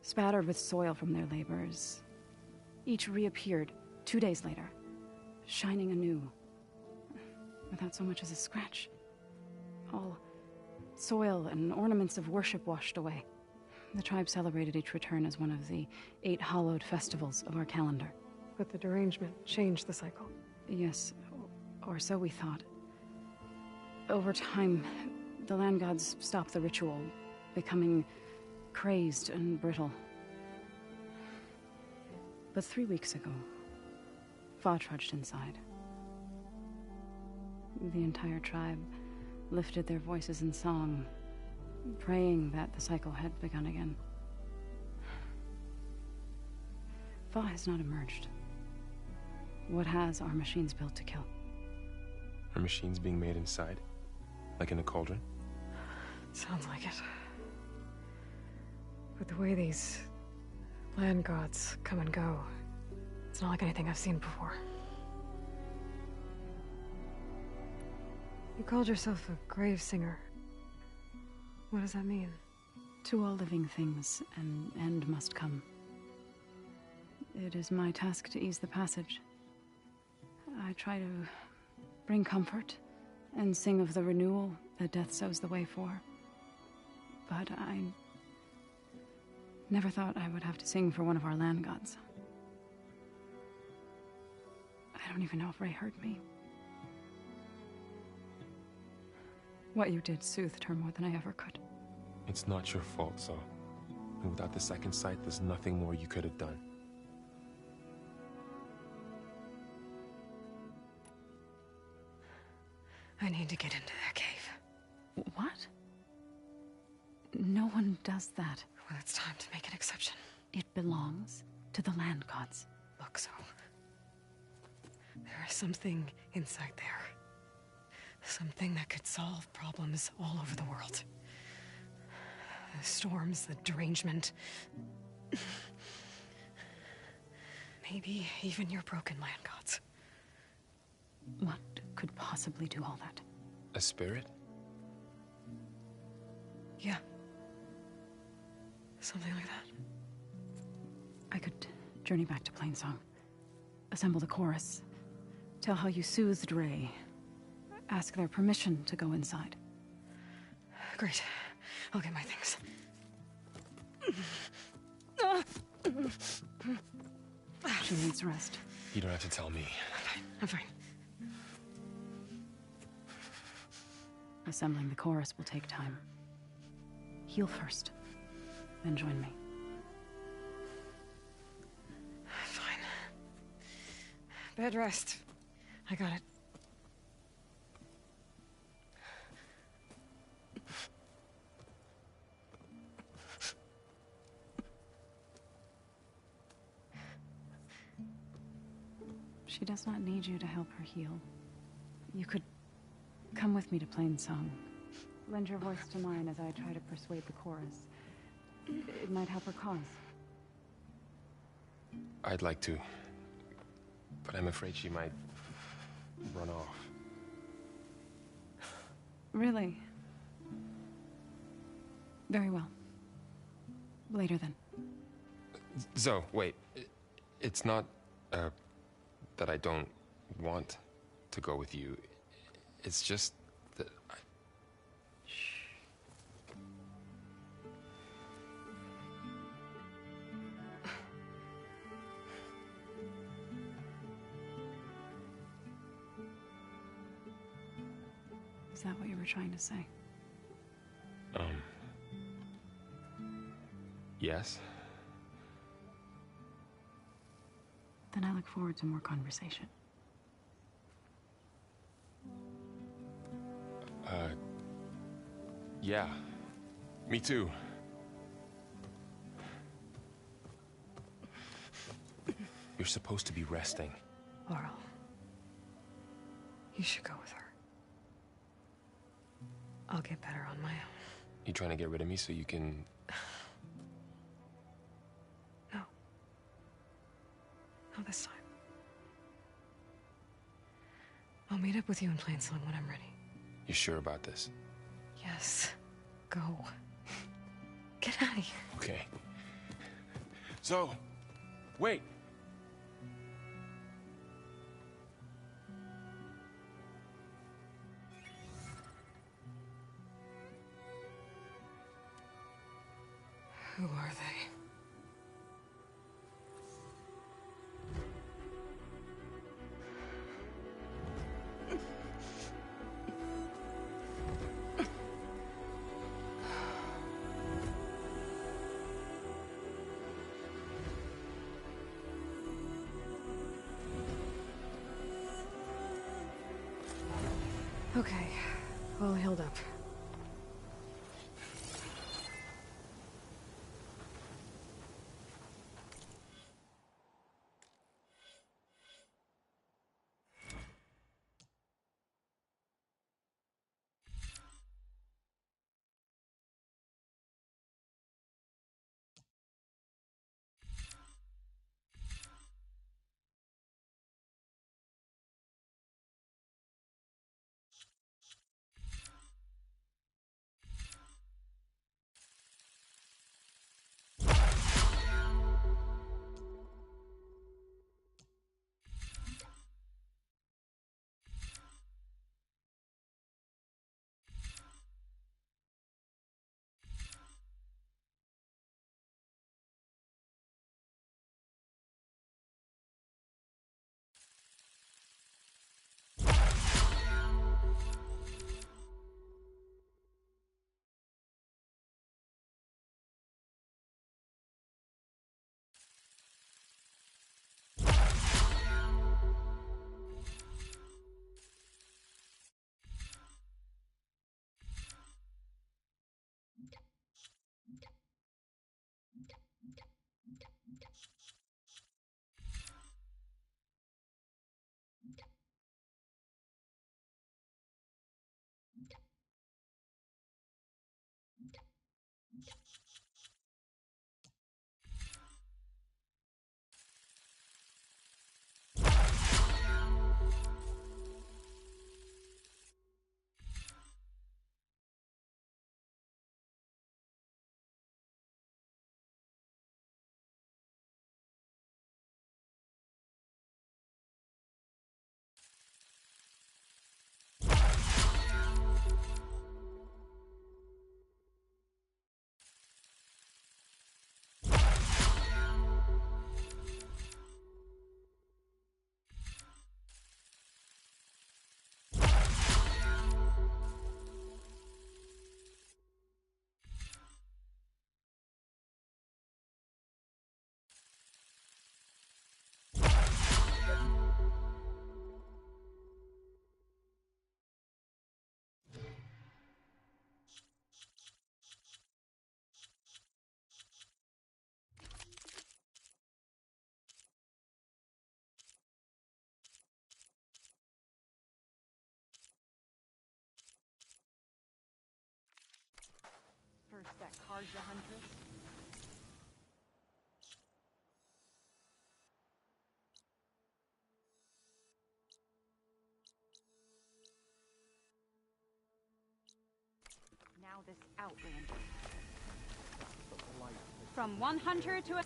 Spattered with soil from their labors. Each reappeared 2 days later, shining anew. Without so much as a scratch. All soil and ornaments of worship washed away. The tribe celebrated each return as one of the 8 hallowed festivals of our calendar. But the derangement changed the cycle. Yes, or so we thought. Over time, the land gods stopped the ritual, becoming crazed and brittle. But 3 weeks ago, Fa trudged inside. The entire tribe lifted their voices in song, praying that the cycle had begun again. Fa has not emerged. What has are machines built to kill? Are machines being made inside? Like in a cauldron? Sounds like it. But the way these land gods come and go, it's not like anything I've seen before. You called yourself a grave singer. What does that mean? To all living things, an end must come. It is my task to ease the passage. I try to bring comfort and sing of the renewal that death sows the way for. But I never thought I would have to sing for one of our land gods. don't even know if Ray heard me. What you did soothed her more than I ever could. It's not your fault, Zoe. And without the second sight, there's nothing more you could have done. I need to get into their cave. What? No one does that. Well, it's time to make an exception. It belongs to the land gods. Look, so there is something inside there. Something that could solve problems all over the world. The storms, the derangement. Maybe even your broken land gods. What could possibly do all that? A spirit? Yeah. Something like that. I could journey back to Plainsong. Assemble the chorus. Tell how you soothed Ray. Ask their permission to go inside. Great. I'll get my things. She needs rest. You don't have to tell me. I'm fine. Assembling the chorus will take time. Heal first, then join me. Fine. Bed rest. I got it. She does not need you to help her heal. You could come with me to Plainsong. Lend your voice to mine as I try to persuade the chorus. It might help her cause. I'd like to. But I'm afraid she might run off. Really? Very well. Later then. Zoe, wait. It's not, that I don't want to go with you. It's just that I... Is that what you were trying to say? Yes? Then I look forward to more conversation. Yeah. Me too. You're supposed to be resting. Laurel, you should go with her. I'll get better on my own. You trying to get rid of me so you can... No. Not this time. I'll meet up with you in Plainsong when I'm ready. You sure about this? Yes. Go. Get out of here. Okay. So, wait. Who are they? Okay, all healed up. that Karja Huntress? Now this Outlander. From one hunter to a...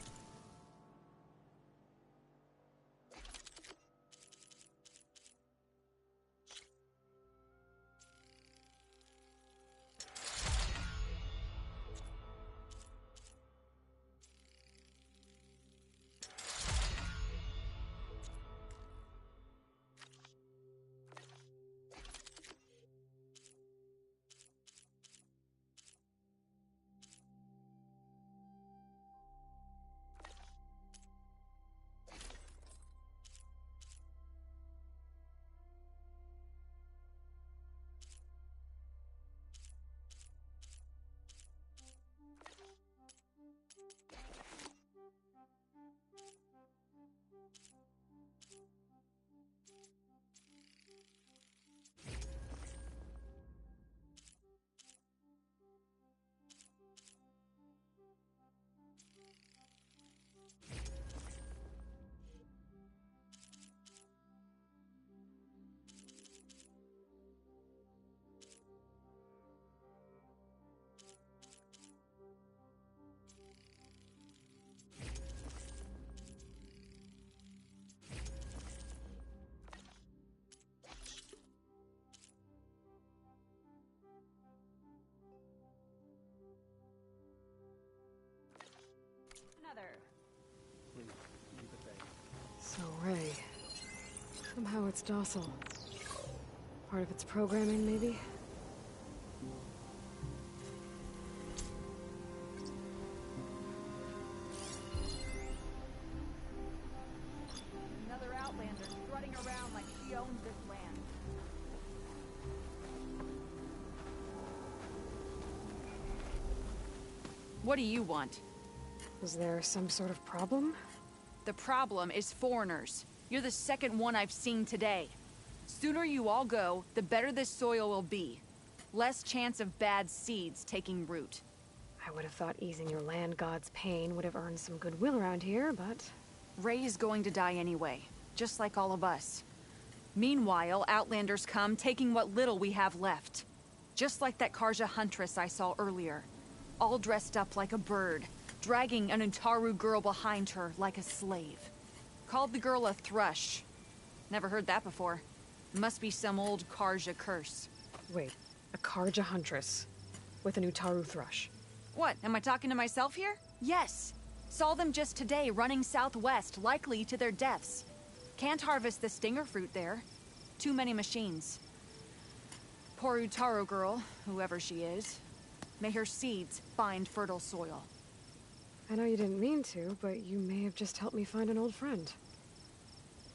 Another. Please, keep it there. So, Ray. Somehow it's docile. Part of its programming, maybe? Another Outlander strutting around like she owns this land. What do you want? Is there some sort of problem? The problem is foreigners. You're the second one I've seen today. Sooner you all go, the better this soil will be. Less chance of bad seeds taking root. I would have thought easing your land god's pain would have earned some goodwill around here, but... Ray is going to die anyway, just like all of us. Meanwhile, Outlanders come, taking what little we have left. Just like that Karja Huntress I saw earlier. All dressed up like a bird, dragging an Utaru girl behind her like a slave. Called the girl a thrush. Never heard that before. Must be some old Karja curse. Wait, a Karja Huntress with an Utaru thrush. What, am I talking to myself here? Yes. Saw them just today running southwest, likely to their deaths. Can't harvest the stinger fruit there. Too many machines. Poor Utaru girl, whoever she is. May her seeds find fertile soil. I know you didn't mean to, but you may have just helped me find an old friend.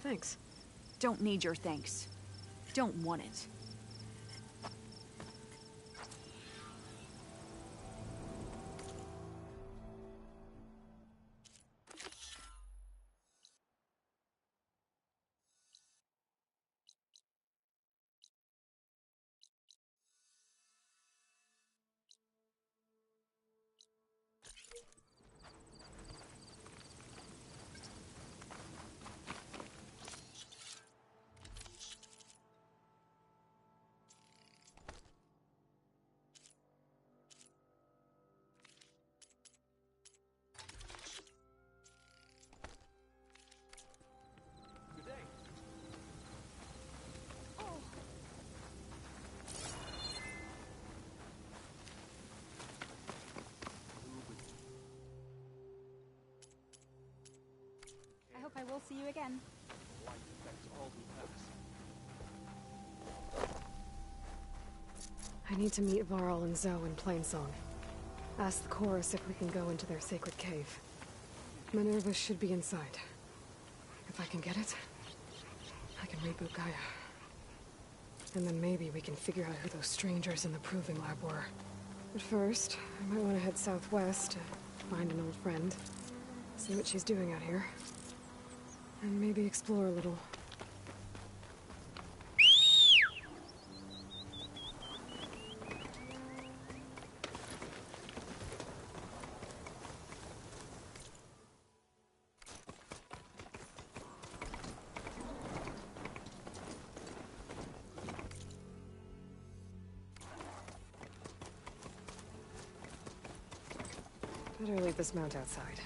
Thanks. Don't need your thanks. Don't want it. I hope I will see you again. Light affects all who pass. I need to meet Varl and Zoe in Plainsong. Ask the chorus if we can go into their sacred cave. Minerva should be inside. If I can get it, I can reboot Gaia. And then maybe we can figure out who those strangers in the proving lab were. But first, I might want to head southwest to find an old friend. See what she's doing out here. And maybe explore a little. Better leave this mount outside.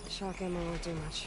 Shock ammo won't do much.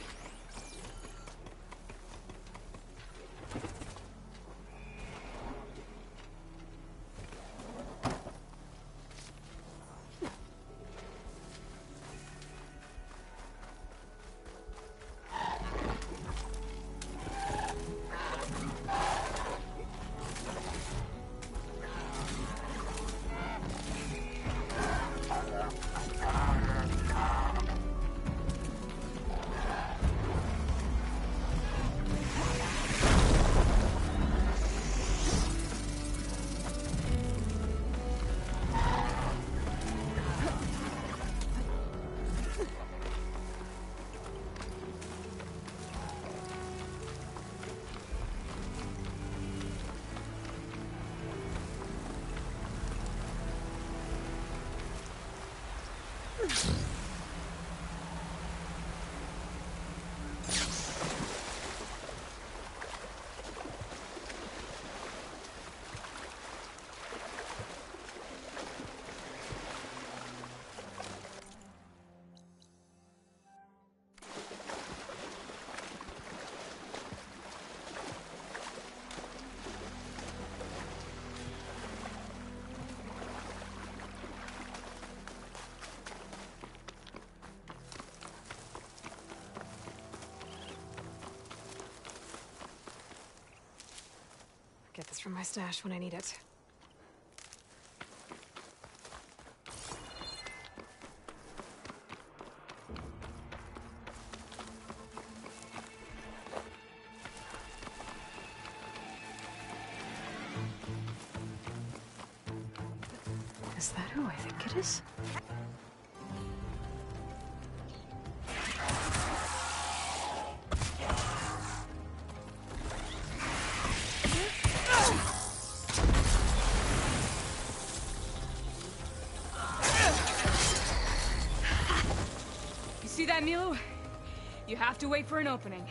Get this from my stash when I need it. Is that who I think it is? See that, Milu? You have to wait for an opening.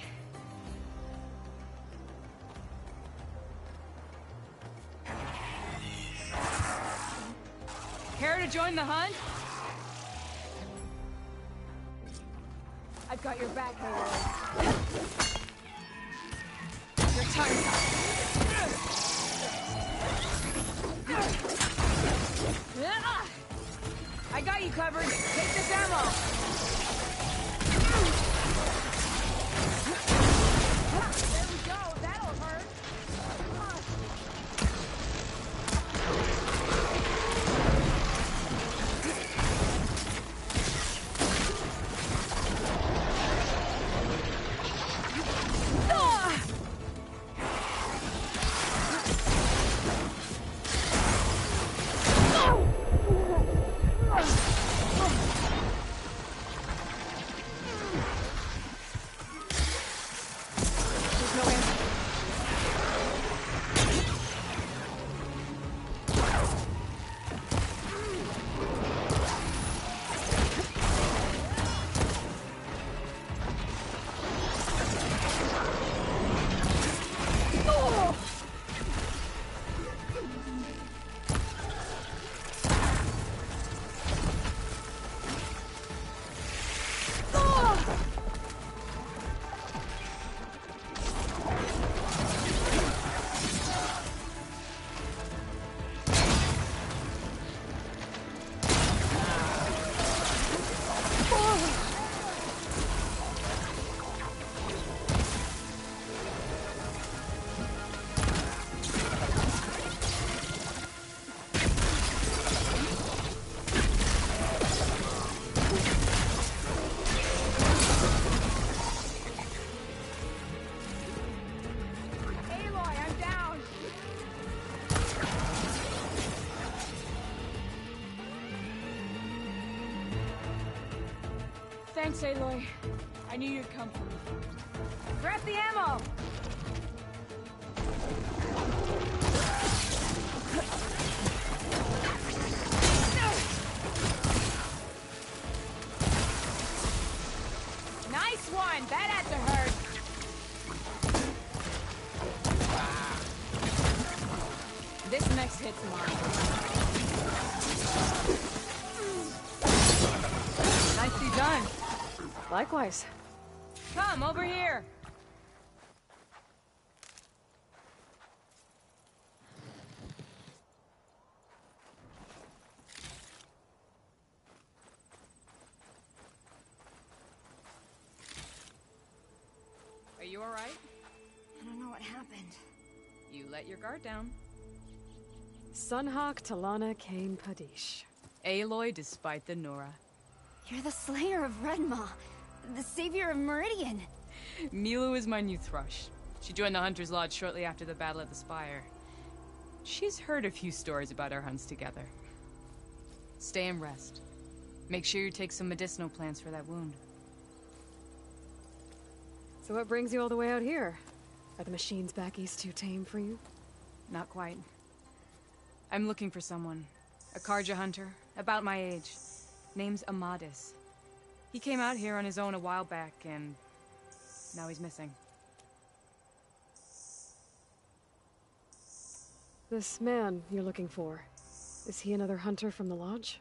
Care to join the hunt? I've got your back, Aloy. Your time's up. I got you covered. Take this ammo. There we go. That'll hurt. Thanks, Aloy. I knew you'd come for me. Grab the ammo! Nice one! That had to hurt! This next hit's mine. Nicely done. Likewise. Come, over here! Are you alright? I don't know what happened. You let your guard down. Sunhawk Talana Kane Padish. Aloy despite the Nora. You're the slayer of Redmaw, the savior of Meridian. Milu is my new thrush. She joined the Hunter's Lodge shortly after the Battle of the Spire. She's heard a few stories about our hunts together. Stay and rest. Make sure you take some medicinal plants for that wound. So what brings you all the way out here? Are the machines back east too tame for you? Not quite. I'm looking for someone. A Karja hunter, about my age. Name's Amadis. He came out here on his own a while back, and now he's missing. This man you're looking for, is he another hunter from the lodge?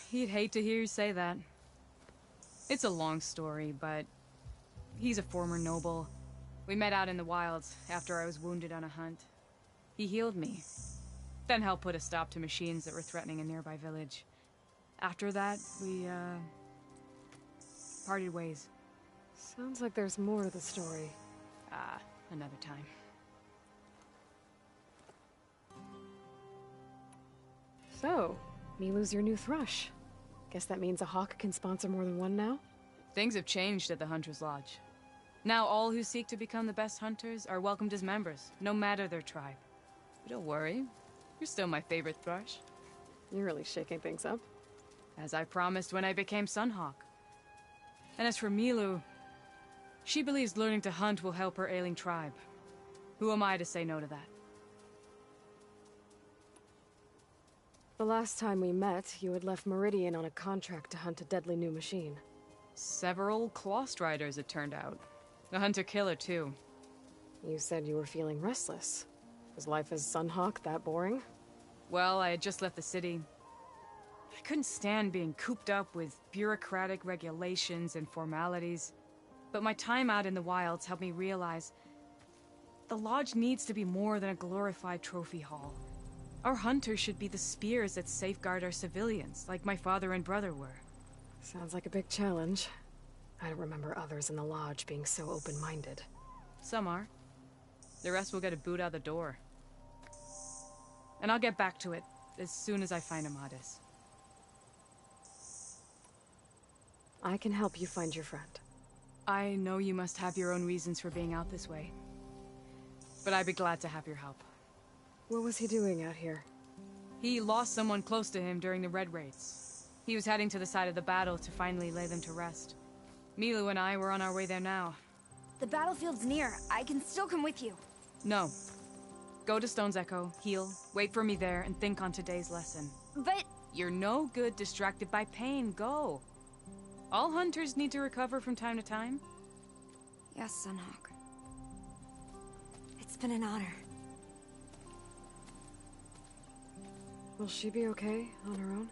He'd hate to hear you say that. It's a long story, but he's a former noble. We met out in the wilds after I was wounded on a hunt. He healed me, then helped put a stop to machines that were threatening a nearby village. After that, we, parted ways. Sounds like there's more to the story. Another time. So, Milu's your new thrush. Guess that means a hawk can sponsor more than one now? Things have changed at the Hunter's Lodge. Now all who seek to become the best hunters are welcomed as members, no matter their tribe. But don't worry, you're still my favorite thrush. You're really shaking things up. As I promised when I became Sunhawk. And as for Milu, she believes learning to hunt will help her ailing tribe. Who am I to say no to that? The last time we met, you had left Meridian on a contract to hunt a deadly new machine. Several Clost Riders, it turned out. A hunter-killer, too. You said you were feeling restless. Was life as Sunhawk that boring? Well, I had just left the city. I couldn't stand being cooped up with bureaucratic regulations and formalities. But my time out in the wilds helped me realize the lodge needs to be more than a glorified trophy hall. Our hunters should be the spears that safeguard our civilians, like my father and brother were. Sounds like a big challenge. I don't remember others in the lodge being so open-minded. Some are. The rest will get a boot out the door. And I'll get back to it as soon as I find Amadis. I can help you find your friend. I know you must have your own reasons for being out this way. But I'd be glad to have your help. What was he doing out here? He lost someone close to him during the Red Raids. He was heading to the side of the battle to finally lay them to rest. Milu and I were on our way there now. The battlefield's near. I can still come with you. No. Go to Stone's Echo, heal, wait for me there, and think on today's lesson. But... You're no good distracted by pain. Go. All hunters need to recover from time to time. Yes, Sunhawk. It's been an honor. Will she be okay on her own?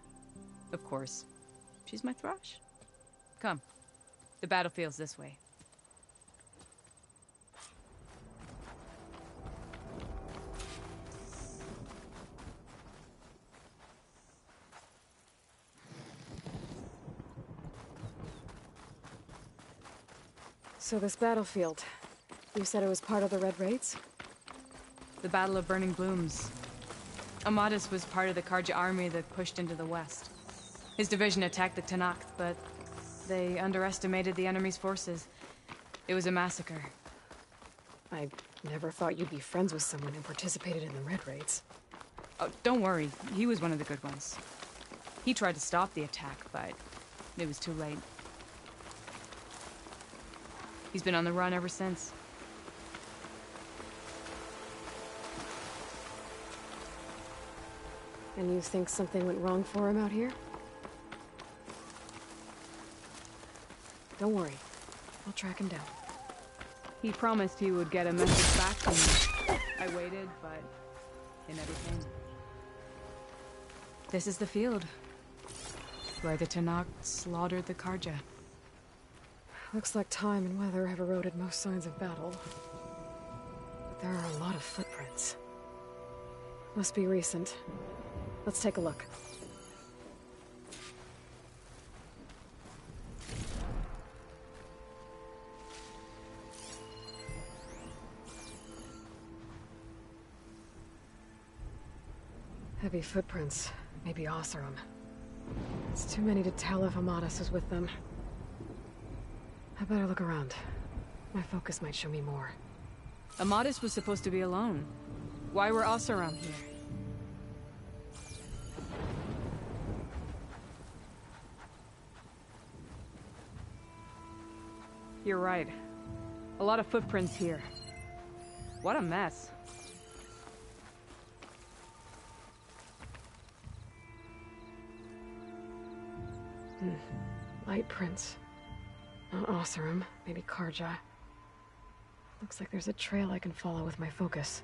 Of course. She's my thrush. Come. The battlefield's this way. So this battlefield, you said it was part of the Red Raids? The Battle of Burning Blooms. Amadis was part of the Karja army that pushed into the west. His division attacked the Tanakh, but they underestimated the enemy's forces. It was a massacre. I never thought you'd be friends with someone who participated in the Red Raids. Oh, don't worry. He was one of the good ones. He tried to stop the attack, but it was too late. He's been on the run ever since. And you think something went wrong for him out here? Don't worry. I'll track him down. He promised he would get a message back to me. I waited, but it never came. This is the field, where the Tenakth slaughtered the Karja. Looks like time and weather have eroded most signs of battle. But there are a lot of footprints. Must be recent. Let's take a look. Heavy footprints. Maybe Oseram. It's too many to tell if Amadis is with them. I better look around. My focus might show me more. Amadis was supposed to be alone. Why were Oseram here? You're right. A lot of footprints here. What a mess. Light prints. Not Oseram, maybe Karja. Looks like there's a trail I can follow with my focus.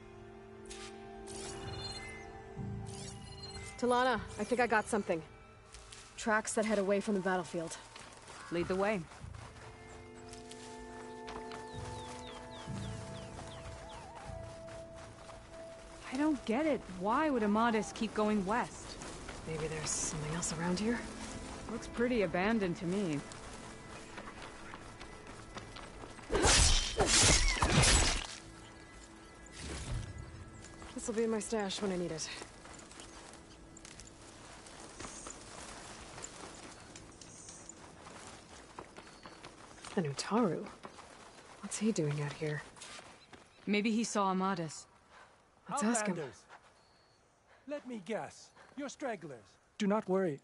Talana, I think I got something. Tracks that head away from the battlefield. Lead the way. I don't get it. Why would Amadis keep going west? Maybe there's something else around here? Looks pretty abandoned to me. This'll be in my stash when I need it. And Utaru. What's he doing out here? Maybe he saw Amadis. Let's ask him. Let me guess. You're stragglers. Do not worry.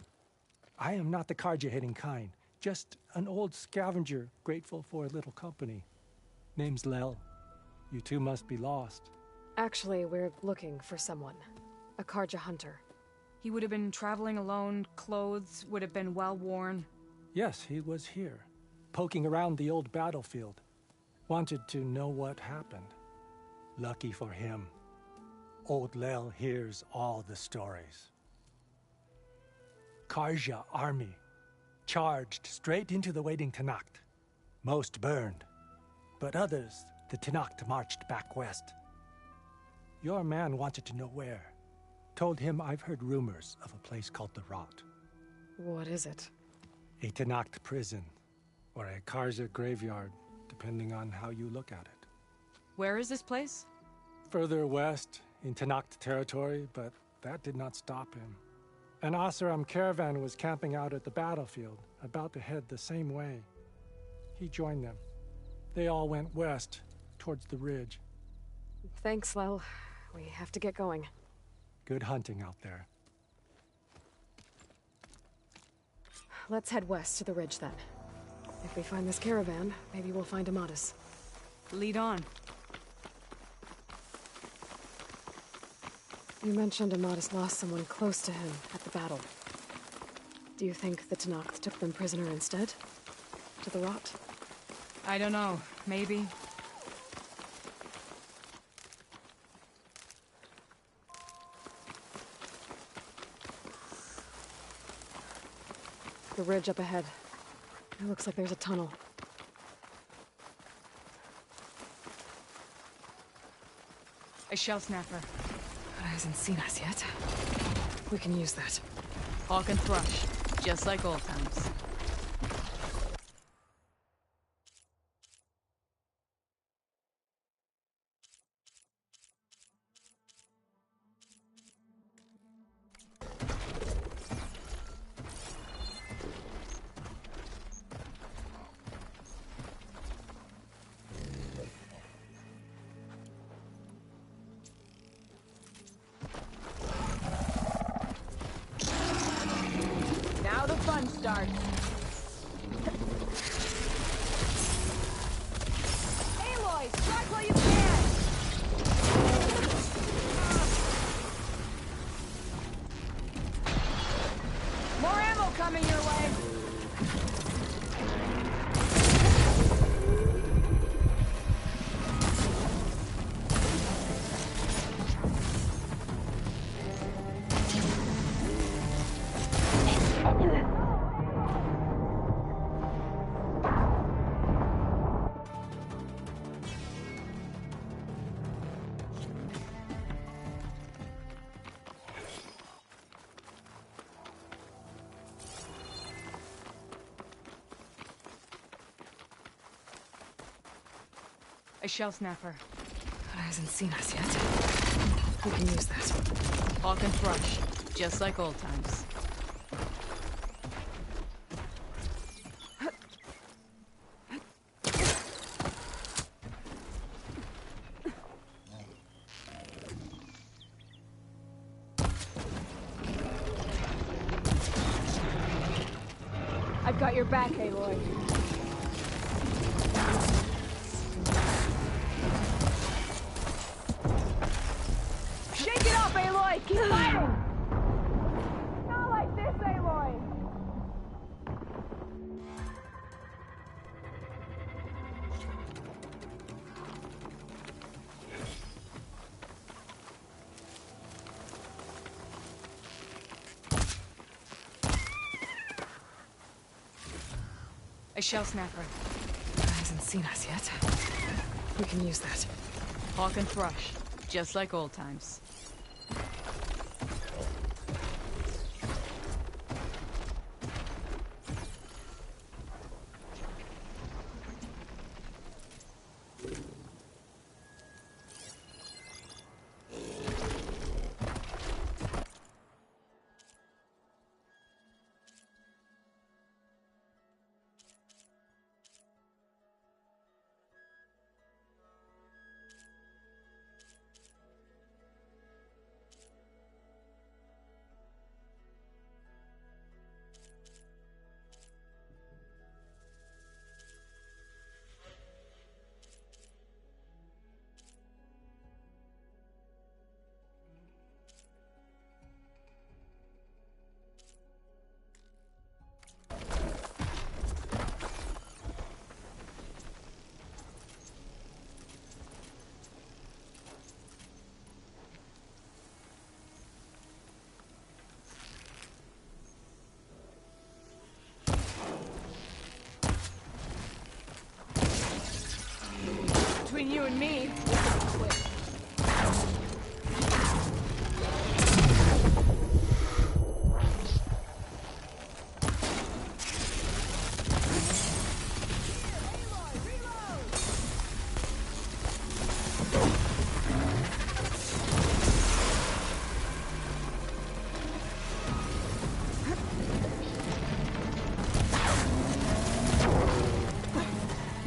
I am not the Karja-hating kind. Just an old scavenger grateful for a little company. Name's Lel. You two must be lost. Actually, we're looking for someone. A Karja hunter. He would have been traveling alone, clothes would have been well worn. Yes, he was here, poking around the old battlefield. Wanted to know what happened. Lucky for him, old Lel hears all the stories. Karja army charged straight into the waiting Tenakth. Most burned, but others the Tenakth marched back west. Your man wanted to know where. Told him I've heard rumors of a place called the Rot. What is it? A Tenakth prison, or a Karja graveyard, depending on how you look at it. Where is this place? Further west, in Tenakth territory, but that did not stop him. An Oseram caravan was camping out at the battlefield, about to head the same way. He joined them. They all went west, towards the ridge. Thanks, Lel. We have to get going. Good hunting out there. Let's head west to the ridge, then. If we find this caravan, maybe we'll find Amadis. Lead on. You mentioned Amadis lost someone close to him at the battle. Do you think the Tenakth took them prisoner instead? To the Rot? I don't know. Maybe. The ridge up ahead. It looks like there's a tunnel. A shell snapper. But it hasn't seen us yet. We can use that. Hawk and thrush, just like old times. Now the fun starts. A shell snapper. But it hasn't seen us yet. We can use that. Hawk and Thrush, just like old times. I've got your back, Aloy. Shake it off, Aloy! Keep fighting! Not like this, Aloy! A shell snapper. It hasn't seen us yet. We can use that. Hawk and Thrush, just like old times. Between you and me, this is quick.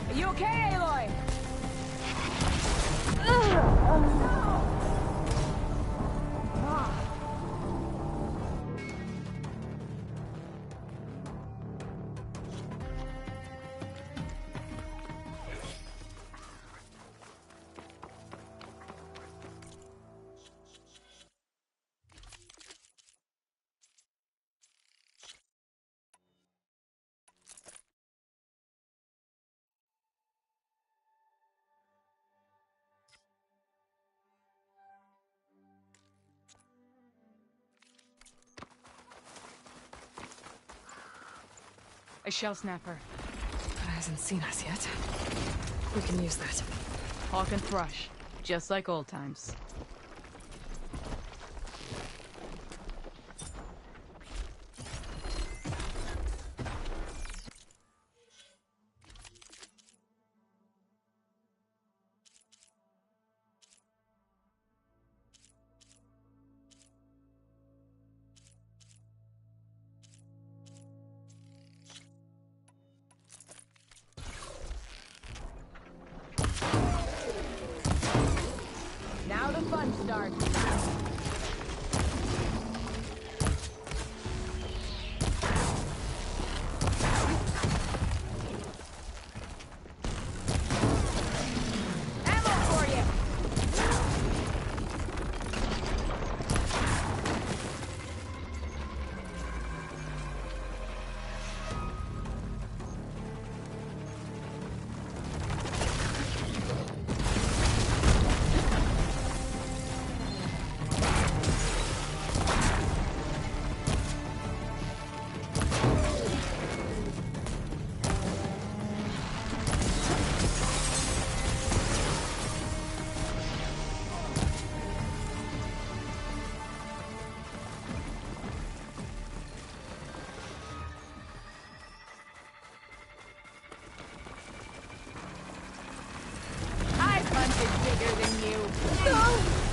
Are you okay, Aloy? A shell snapper. But it hasn't seen us yet. We can use that. Hawk and Thrush, just like old times. Now the fun starts. Ammo for you! hunted bigger than you.